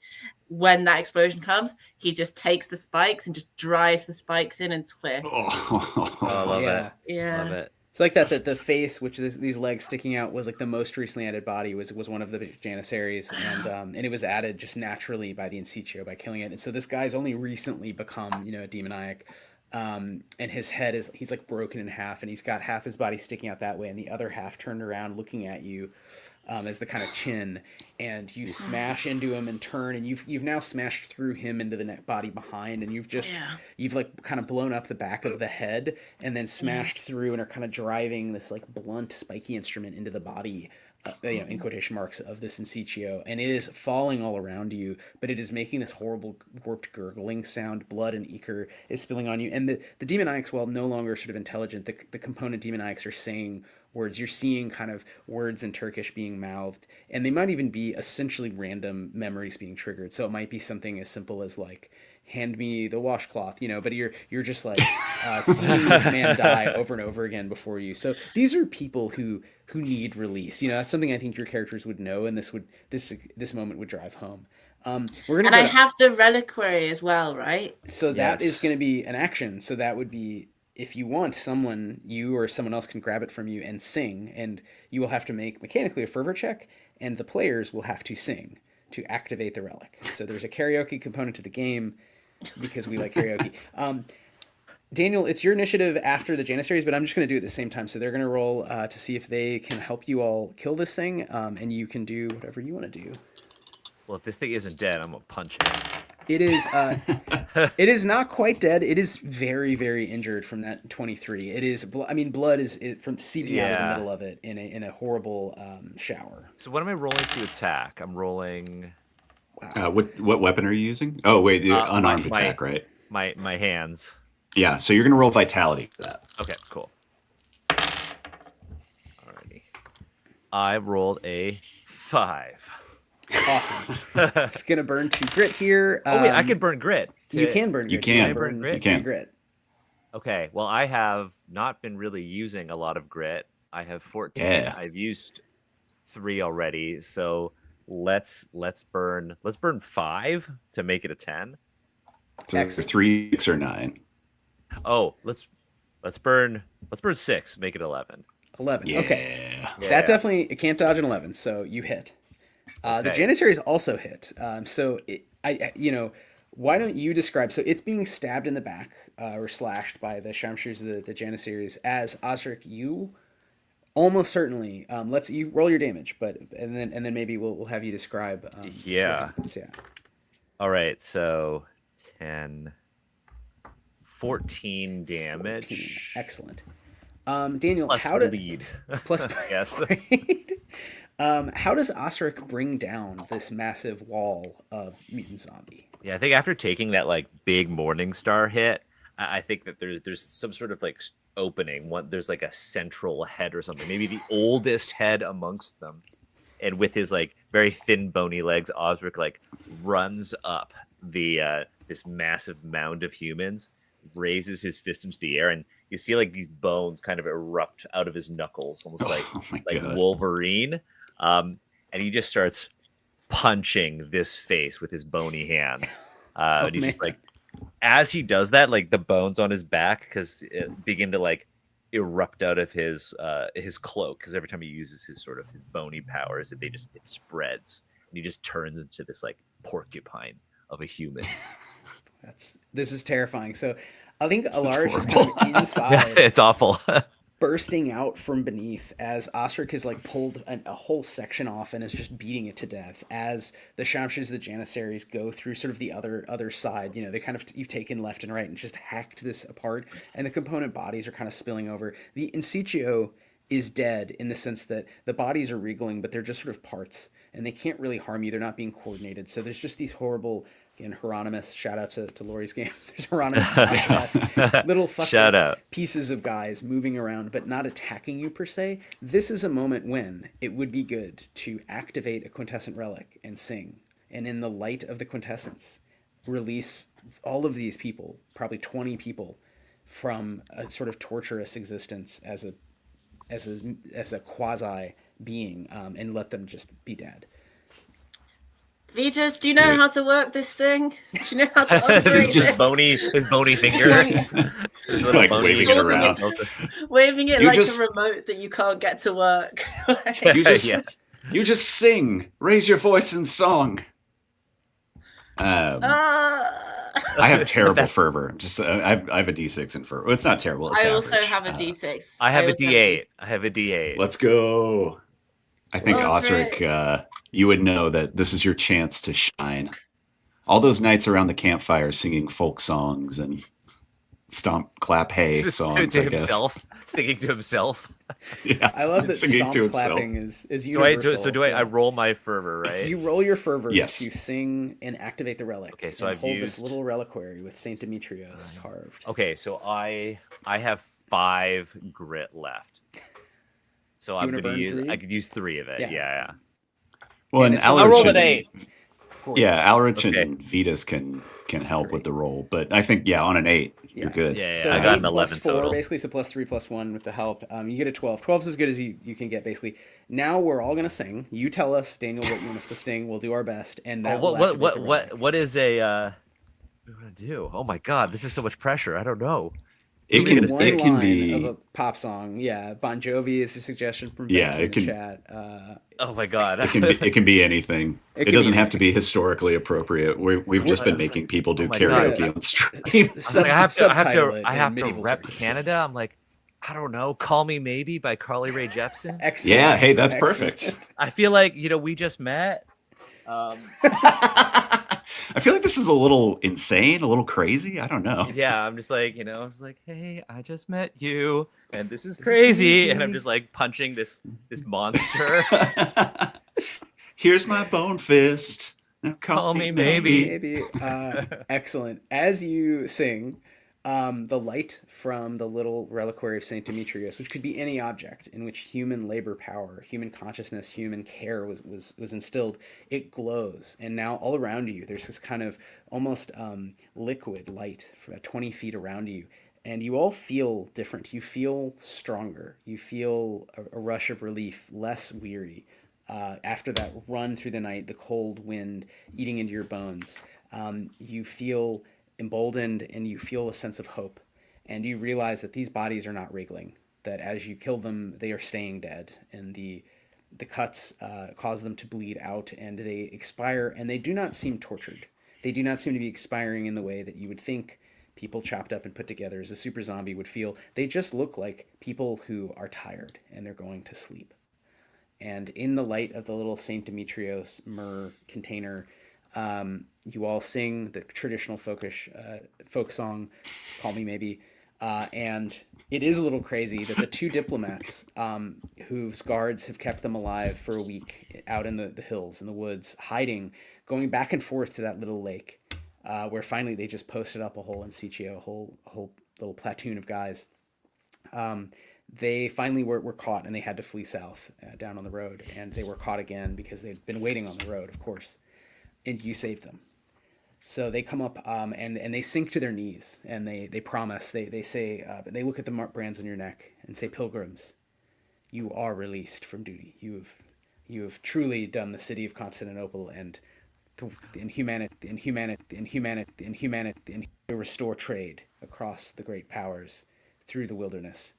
when that explosion comes, he just takes the spikes and just drives the spikes in and twists. Oh, I love it. Yeah. Love it. It's like that the face, which these legs sticking out, was like the most recently added body, was one of the Janissaries, and it was added just naturally by the Insitio, by killing it. And so this guy's only recently become, a demoniac, and his head he's like broken in half, and he's got half his body sticking out that way, and the other half turned around looking at you, as the kind of chin, and you smash into him and turn, and you've now smashed through him into the neck body behind, and you've like kind of blown up the back of the head, and then smashed through and are kind of driving this like blunt spiky instrument into the body, in quotation marks, of this Insitio, and it is falling all around you, but it is making this horrible warped gurgling sound. Blood and ichor is spilling on you, and the demoniacs, while no longer sort of intelligent, the component demoniacs are saying words. You're seeing kind of words in Turkish being mouthed, and they might even be essentially random memories being triggered. So it might be something as simple as like, hand me the washcloth, but you're just like seeing this man die over and over again before you. So these are people who need release. That's something I think your characters would know, and this moment would drive home. We're gonna. And I have the reliquary as well, right? So that is going to be an action. So that would be, if you want, you or someone else can grab it from you and sing, and you will have to make mechanically a fervor check, and the players will have to sing to activate the relic. So there's a karaoke component to the game, because we like karaoke. Daniel, it's your initiative after the Janissaries, but I'm just going to do it at the same time. So they're going to roll to see if they can help you all kill this thing, and you can do whatever you want to do. Well, if this thing isn't dead, I'm gonna punch it. It is. It is not quite dead. It is very, very injured from that 23. It is. Blood is from seeping out of the middle of it in a horrible shower. So what am I rolling to attack? I'm rolling. Wow. What weapon are you using? Oh wait, the unarmed attack, right? My hands. Yeah. So you're gonna roll vitality for that. Okay. Cool. Alrighty. I rolled a 5. Awesome. It's gonna burn 2 grit here. Oh wait, I can burn grit. You can burn grit. You can burn grit. You can. Grit. Okay. Well, I have not been really using a lot of grit. I have 14. Yeah. I've used 3 already. So let's burn 5 to make it a 10. So 3, 6, or 9. Oh, let's burn 6, make it 11. 11. Yeah. Okay. That definitely, it can't dodge an 11, so you hit. The Janissaries also hit. Why don't you describe? So it's being stabbed in the back or slashed by the sharpshooters of the Janissaries. As Osric, you almost certainly you roll your damage, and then maybe we'll have you describe. Yeah. Yeah. All right. So 10, 14 damage. 14. Excellent. Daniel, Plus how to bleed. plus Yes. how does Osric bring down this massive wall of mutant zombie? Yeah, I think after taking that like big Morning Star hit, I think that there's some sort of like opening. There's like a central head or something, maybe the oldest head amongst them. And with his like very thin, bony legs, Osric like runs up this massive mound of humans, raises his fist into the air, and you see like these bones kind of erupt out of his knuckles, almost like Wolverine. And he just starts punching this face with his bony hands. And he's just like, as he does that, like the bones on his back begin to like erupt out of his cloak, because every time he uses his bony powers, it spreads, and he just turns into this like porcupine of a human. This is terrifying. So I think Alaric is kind of inside. It's awful. Bursting out from beneath as Osric has like pulled a whole section off and is just beating it to death as the shamshers, the janissaries, go through sort of the other side. They kind of, you've taken left and right and just hacked this apart, and the component bodies are kind of spilling over. The in situ is dead in the sense that the bodies are wriggling, but they're just sort of parts and they can't really harm you. They're not being coordinated. So there's just these horrible, again, Hieronymus, shout out to Laurie's game. There's Hieronymus little fucking pieces of guys moving around, but not attacking you per se. This is a moment when it would be good to activate a quintessent relic and sing. And in the light of the quintessence, release all of these people, probably 20 people, from a sort of torturous existence as a quasi being, and let them just be dead. Vitas, do you know how to work this thing? Do you know how to operate his bony finger, like waving it around, waving it like a remote that you can't get to work. You just sing, raise your voice in song. I have terrible fervor. Just I have a D6 in fervor. Well, it's not terrible. It's I also average. have a D6. I have a D8. I have a D8. Let's go. I think Osric, you would know that this is your chance to shine. All those nights around the campfire singing folk songs and stomp, clap, hey songs. To himself, singing to himself. Yeah, I love that stomp clapping is universal. I roll my fervor, right? You roll your fervor. Yes. You sing and activate the relic. Okay, so I've hold this little reliquary with Saint Demetrios carved. Okay, so I have 5 grit left. So I'm gonna use. 3? I could use 3 of it. Yeah. Well, and I rolled an 8. Yeah, Alaric and Vitas can help with the roll, but I think on an 8 you're good. Yeah. So I got an 11 4, total. Basically, so plus 3 plus 1 with the help. You get a 12. 12 is as good as you can get, basically. Now we're all gonna sing. You tell us, Daniel, what you want us to sing. We'll do our best. And what is a? What do I do? Oh my god, this is so much pressure. I don't know. It can be of a pop song. Yeah, Bon Jovi is a suggestion from Vex in the chat. Oh my god, it can be anything. It doesn't have to be historically appropriate. We've just been making people do karaoke on stream. I have to rep Canada. I'm like, I don't know. Call Me Maybe by Carly Rae Jepsen. Excellent. Yeah, hey, that's perfect. I feel like we just met. I feel like this is a little insane, a little crazy. I don't know. Yeah, I'm just like, I was like, hey, I just met you, and this is crazy, and I'm just like punching this monster. Here's my bone fist. Call me maybe. Excellent. As you sing, the light from the little reliquary of Saint Demetrios, which could be any object in which human labor power, human consciousness, human care was instilled, it glows. And now all around you, there's this kind of almost liquid light from about 20 feet around you. And you all feel different. You feel stronger. You feel a rush of relief, less weary. After that run through the night, the cold wind eating into your bones, you feel emboldened and you feel a sense of hope, and you realize that these bodies are not wriggling, that as you kill them they are staying dead, and the cuts cause them to bleed out and they expire, and they do not seem tortured. They do not seem to be expiring in the way that you would think people chopped up and put together as a super zombie would feel. They just look like people who are tired and they're going to sleep. And in the light of the little Saint Demetrios myrrh container, you all sing the traditional folk song, Call Me Maybe, and it is a little crazy that the 2 diplomats whose guards have kept them alive for a week out in the hills, in the woods, hiding, going back and forth to that little lake, where finally they just posted up a whole in situ, a whole little platoon of guys. They finally were caught, and they had to flee south down on the road, and they were caught again because they'd been waiting on the road, of course. And you saved them. So they come up and they sink to their knees, and they promise, they say, they look at the brands on your neck and say, Pilgrims, you are released from duty. You have truly done the city of Constantinople and restore trade across the great powers through the wilderness.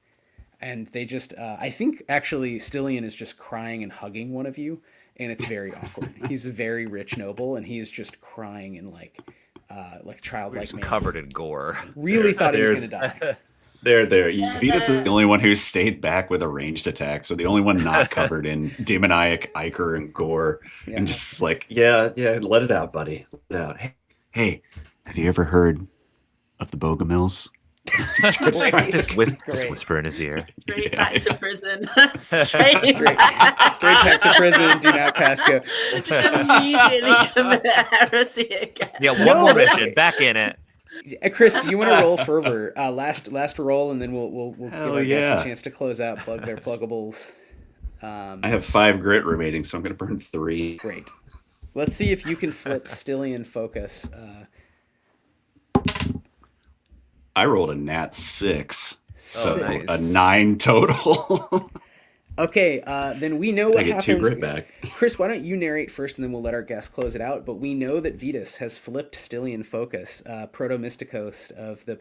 and they just I think actually Stillian is just crying and hugging one of you, and it's very awkward. He's a very rich noble, and he's just crying in like childlike manner. Covered in gore. Really thought he was gonna die. There. Vitas is the only one who stayed back with a ranged attack, so the only one not covered in demoniac ichor and gore, and just like, yeah, let it out, buddy, let it out. Hey, have you ever heard of the Bogomils? Just whisper in his ear. Straight back to prison. Straight back to prison. Do not pass go. Immediately commit heresy again. Yeah, one more mission. Back in it. Chris, do you want to roll fervor? Last roll, and then we'll give our guests a chance to close out, plug their pluggables. I have 5 grit remaining, so I'm going to burn 3. Great. Let's see if you can flip Stillian focus. I rolled a nat 6, so nice. a 9 total. Okay, then we know what happens. I get 2 grit back. Chris, why don't you narrate first, and then we'll let our guests close it out. But we know that Vitas has flipped Stillian focus, proto-mysticos of the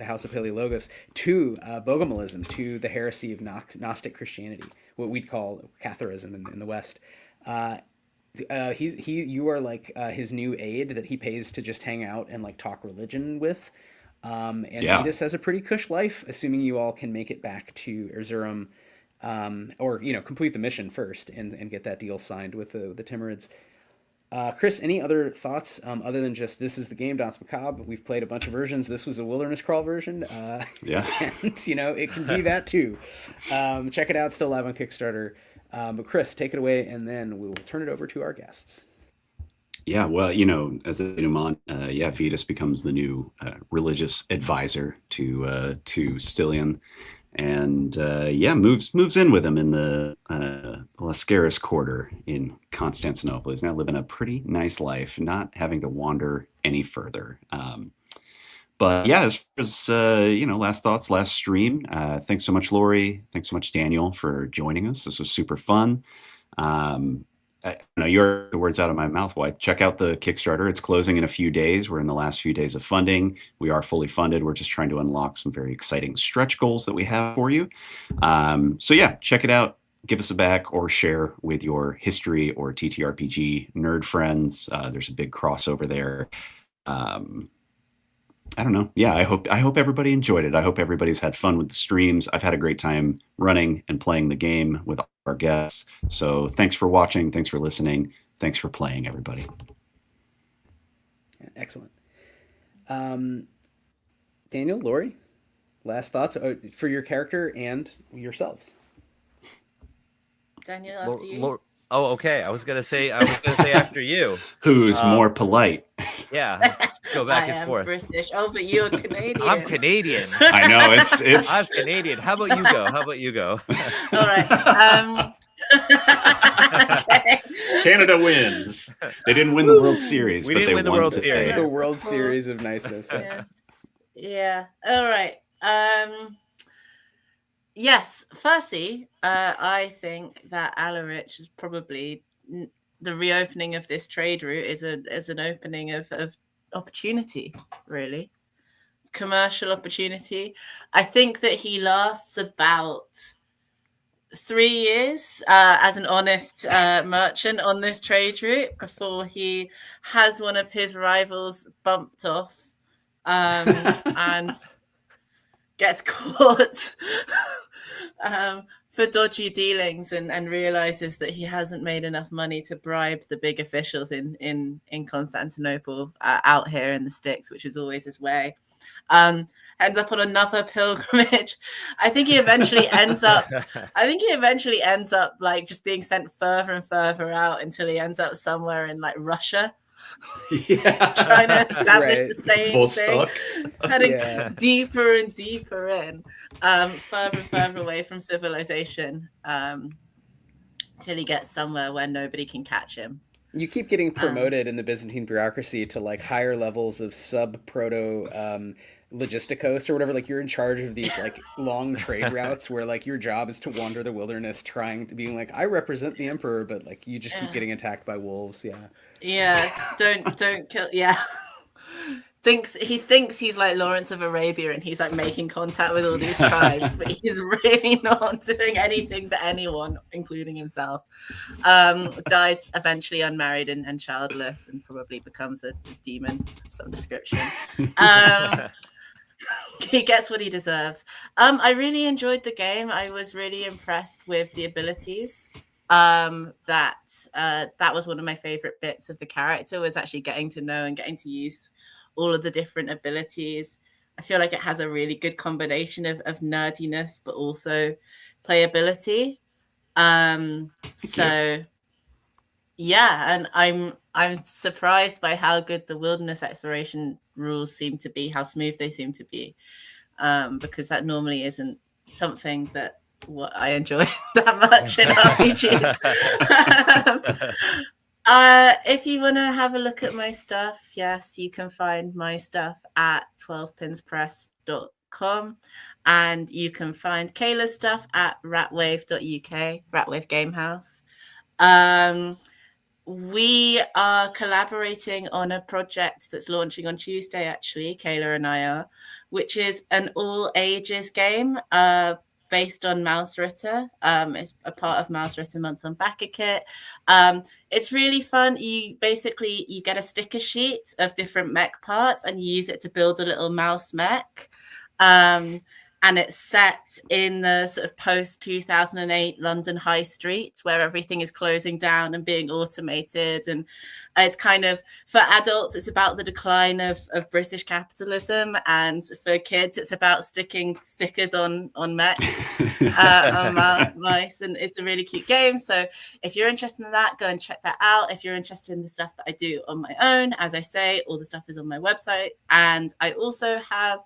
House of Paleologos, to Bogomilism, to the heresy of Gnostic Christianity, what we'd call Catharism in the West. You are like his new aide that he pays to just hang out and like talk religion with. Vitas has a pretty cush life, assuming you all can make it back to Erzurum, or complete the mission first and get that deal signed with the Timurids. Chris, any other thoughts other than just this is the game Danse Macabre? We've played a bunch of versions. This was a wilderness crawl version. And it can be that too. Check it out. Still live on Kickstarter. But Chris, take it away, and then we will turn it over to our guests. Yeah, well, as a denouement, Vitas becomes the new religious advisor to Stillian, and moves in with him in the Lascaris quarter in Constantinople. He's now living a pretty nice life, not having to wander any further. But yeah, as far as last thoughts, last stream. Thanks so much, Laurie. Thanks so much, Daniel, for joining us. This was super fun. You're the words out of my mouth. Why? Check out the Kickstarter. It's closing in a few days. We're in the last few days of funding. We are fully funded. We're just trying to unlock some very exciting stretch goals that we have for you. Check it out. Give us a back or share with your history or TTRPG nerd friends. There's a big crossover there. I don't know. Yeah, I hope everybody enjoyed it. I hope everybody's had fun with the streams. I've had a great time running and playing the game with our guests. So thanks for watching. Thanks for listening. Thanks for playing, everybody. Excellent. Daniel, Laurie, last thoughts for your character and yourselves. Daniel, after you. Oh, okay. I was gonna say after you. Who's more polite? Yeah, let's go back and forth. British. Oh, but you're Canadian. I'm Canadian. I know it's. I'm Canadian. How about you go? All right. Okay. Canada wins. They didn't win the World Series. We didn't win the World Series. The World Series of niceness. Yes. Yeah. All right. Yes. Firstly, I think that Alaric is probably the reopening of this trade route is an opening of opportunity, really. Commercial opportunity. I think that he lasts about 3 years as an honest merchant on this trade route before he has one of his rivals bumped off and gets caught for dodgy dealings and realizes that he hasn't made enough money to bribe the big officials in Constantinople out here in the sticks, which is always his way. Ends up on another pilgrimage. I think he eventually ends up like just being sent further and further out until he ends up somewhere in like Russia. Yeah. Trying to establish the same Full thing. stock. Heading deeper and deeper in, further and further away from civilization, till he gets somewhere where nobody can catch him. You keep getting promoted in the Byzantine bureaucracy to like higher levels of sub-proto logisticos or whatever. Like you're in charge of these like long trade routes where like your job is to wander the wilderness trying to being like, I represent the emperor, but like you just keep getting attacked by wolves. Yeah. Yeah. Don't kill. Yeah. he thinks he's like Lawrence of Arabia, and he's like making contact with all these tribes, but he's really not doing anything for anyone, including himself. Dies eventually unmarried and childless, and probably becomes a demon of some description. He gets what he deserves. I really enjoyed the game. I was really impressed with the abilities. That was one of my favorite bits of the character, was actually getting to know and getting to use all of the different abilities. I feel like it has a really good combination of nerdiness, but also playability. So yeah, and I'm surprised by how good the wilderness exploration rules seem to be, how smooth they seem to be, because that normally isn't something that what I enjoy that much in RPGs. If you want to have a look at my stuff, yes, you can find my stuff at 12pinspress.com, and you can find Kayla's stuff at ratwave.uk, Ratwave Gamehouse. We are collaborating on a project that's launching on Tuesday, actually, Kayla and I are, which is an all ages game based on Mouse Ritter. It's a part of Mouse Ritter Month on Backakit. It's really fun. You get a sticker sheet of different mech parts, and you use it to build a little mouse mech. And it's set in the sort of post-2008 London High Street, where everything is closing down and being automated. And it's kind of, for adults, it's about the decline of British capitalism. And for kids, it's about sticking stickers on mechs, on mice. And it's a really cute game. So if you're interested in that, go and check that out. If you're interested in the stuff that I do on my own, as I say, all the stuff is on my website. And I also have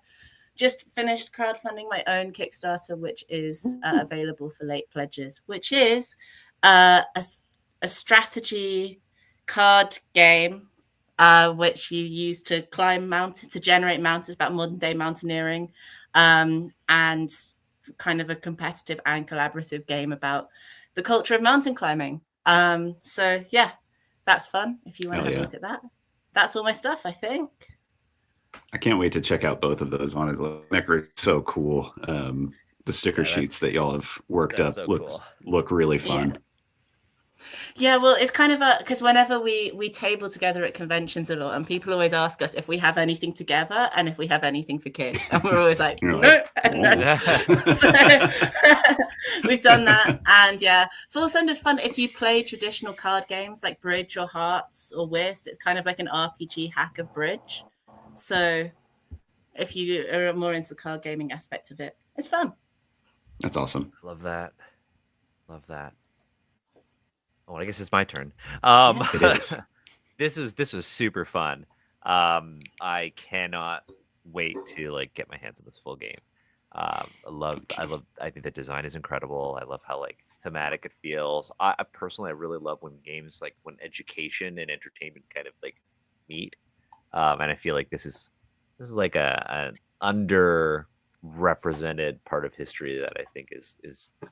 just finished crowdfunding my own Kickstarter, which is available for late pledges, which is a strategy card game, which you use to climb mountains, to generate mountains, about modern day mountaineering, and kind of a competitive and collaborative game about the culture of mountain climbing. So yeah, that's fun if you want to have a look at that. That's all my stuff, I think. I can't wait to check out both of those on it. They're so cool. The sticker sheets that y'all have worked up look really fun. Yeah, well, it's kind of because whenever we table together at conventions a lot, and people always ask us if we have anything together and if we have anything for kids, and we're always like, no. So we've done that, and yeah, Full Send is fun if you play traditional card games like Bridge or Hearts or Whist. It's kind of like an RPG hack of Bridge. So if you are more into the card gaming aspect of it, it's fun. That's awesome. Love that. Oh, I guess it's my turn. It is. This was super fun. I cannot wait to get my hands on this full game. I think the design is incredible. I love how thematic it feels. I personally really love when games when education and entertainment kind of meet. And I feel like this is like an underrepresented part of history that I think is a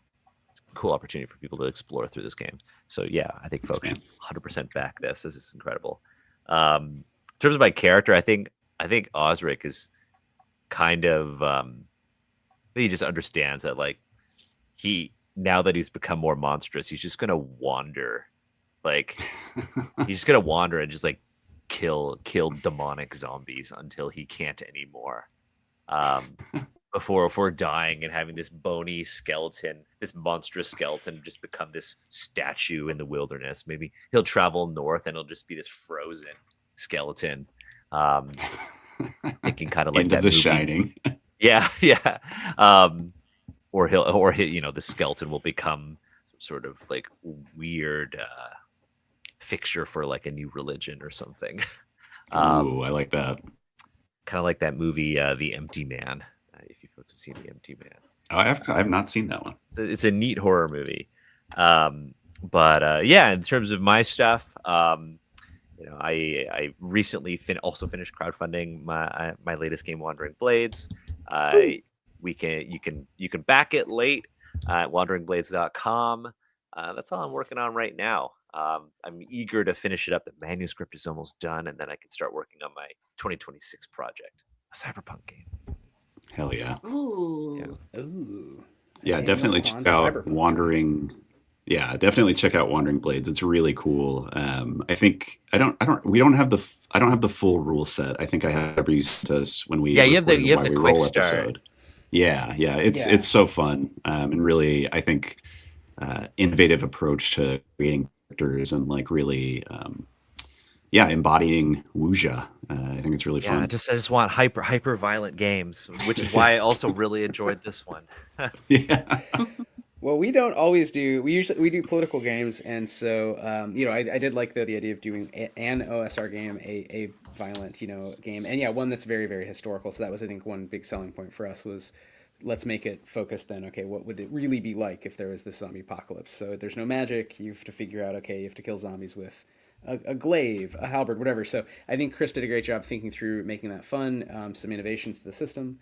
cool opportunity for people to explore through this game. So yeah, I think folks should 100% back this. This is incredible. In terms of my character, I think Osric is kind of he just understands that now that he's become more monstrous, he's just gonna wander. He's just gonna wander and just kill demonic zombies until he can't anymore, before dying and having this bony skeleton, this monstrous skeleton, just become this statue in the wilderness. Maybe he'll travel north and it'll just be this frozen skeleton, thinking kind of like Into that The movie. Shining. Yeah. Or the skeleton will become some sort of weird fixture for a new religion or something. Ooh, I like that. Kind of like that movie, The Empty Man. If you folks have seen The Empty Man. Oh, I've not seen that one. It's a neat horror movie. But yeah, in terms of my stuff, I recently also finished crowdfunding my latest game, Wandering Blades. You can back it late at wanderingblades.com. That's all I'm working on right now. I'm eager to finish it up. The manuscript is almost done, and then I can start working on my 2026 project, a cyberpunk game. Hell yeah. Ooh. Ooh. Yeah, Daniel definitely Kwan's check out Cyberpunk. Wandering. Yeah, definitely check out Wandering Blades. It's really cool. I think I don't have I don't have the full rule set. I think I have every used us when we Yeah, you have the recorded Why We quick Roll start. episode. Yeah, it's Yeah. it's so fun, and really I think innovative approach to creating characters and like really embodying wuxia. I think it's really Yeah, I fun. just want hyper violent games, which is why I also really enjoyed this one. Yeah. Well, we don't always do. We do political games, and so I did like the idea of doing an OSR game, a violent game, and yeah, one that's very very historical. So that was, I think, one big selling point for us was, let's make it focused then. Okay, what would it really be like if there was this zombie apocalypse? So there's no magic. You have to figure out, okay, you have to kill zombies with a glaive, a halberd, whatever. So I think Chris did a great job thinking through making that fun, some innovations to the system.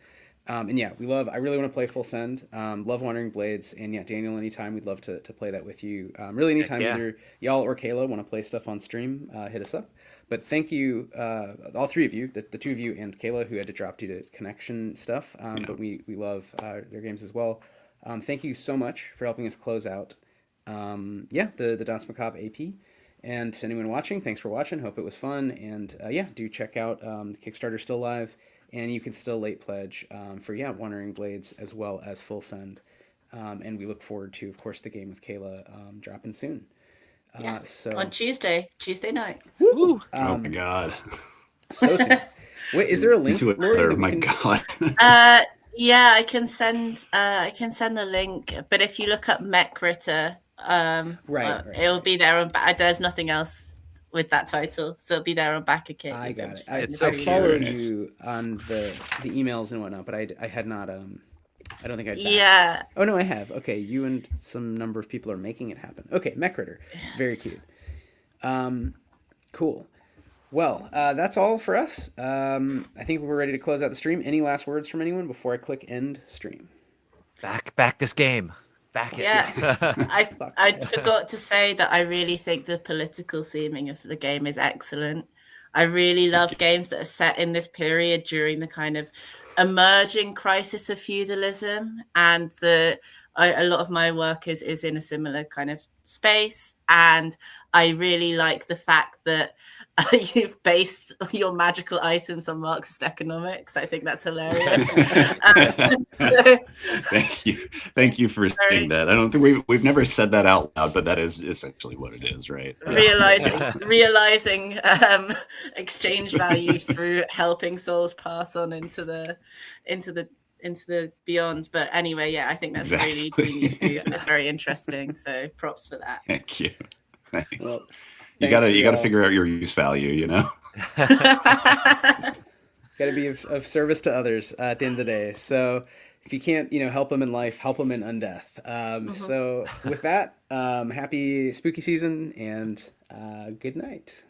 And yeah, I really want to play Full Send. Love Wandering Blades. And yeah, Daniel, anytime we'd love to play that with you. Really, anytime yeah. either y'all or Kayla want to play stuff on stream, hit us up. But thank you, all three of you, the two of you and Kayla, who had to drop due to connection stuff. But we love their games as well. Thank you so much for helping us close out the Danse Macabre AP. And to anyone watching, thanks for watching. Hope it was fun. And do check out the Kickstarter still live. And you can still late pledge for Wandering Blades as well as Full Send. And we look forward to, of course, the game with Kayla dropping soon. So on Tuesday night. Woo! Oh my god. So soon. Wait, is there a link, To it Laurie, there, that we my can... god. Yeah, I can send the link. But if you look up MechRitter, Right. it'll be there on back. There's nothing else with that title, so it'll be there on back of kit. I got it. It's I so followed cute. you on the emails and whatnot, but I had not. I don't think I'd. Yeah. Oh no, I have. Okay, you and some number of people are making it happen. Okay, MechRitter, very cute. Cool. Well, that's all for us. I think we're ready to close out the stream. Any last words from anyone before I click end stream? Back this game. Back it. Yeah. I forgot to say that I really think the political theming of the game is excellent. I really love games that are set in this period during the kind of emerging crisis of feudalism, and a lot of my work is in a similar kind of space, and I really like the fact that you've based your magical items on Marxist economics. I think that's hilarious. Thank you for saying that. I don't think we've never said that out loud, but that is essentially what it is, right? Realizing exchange value through helping souls pass on into the beyond. But anyway, yeah, I think that's really genius. It's very interesting. So props for that. Thank you. Thanks. Well, you gotta figure out your use value, Got to be of service to others at the end of the day. So if you can't, help them in life, help them in undeath. So with that, happy spooky season and good night.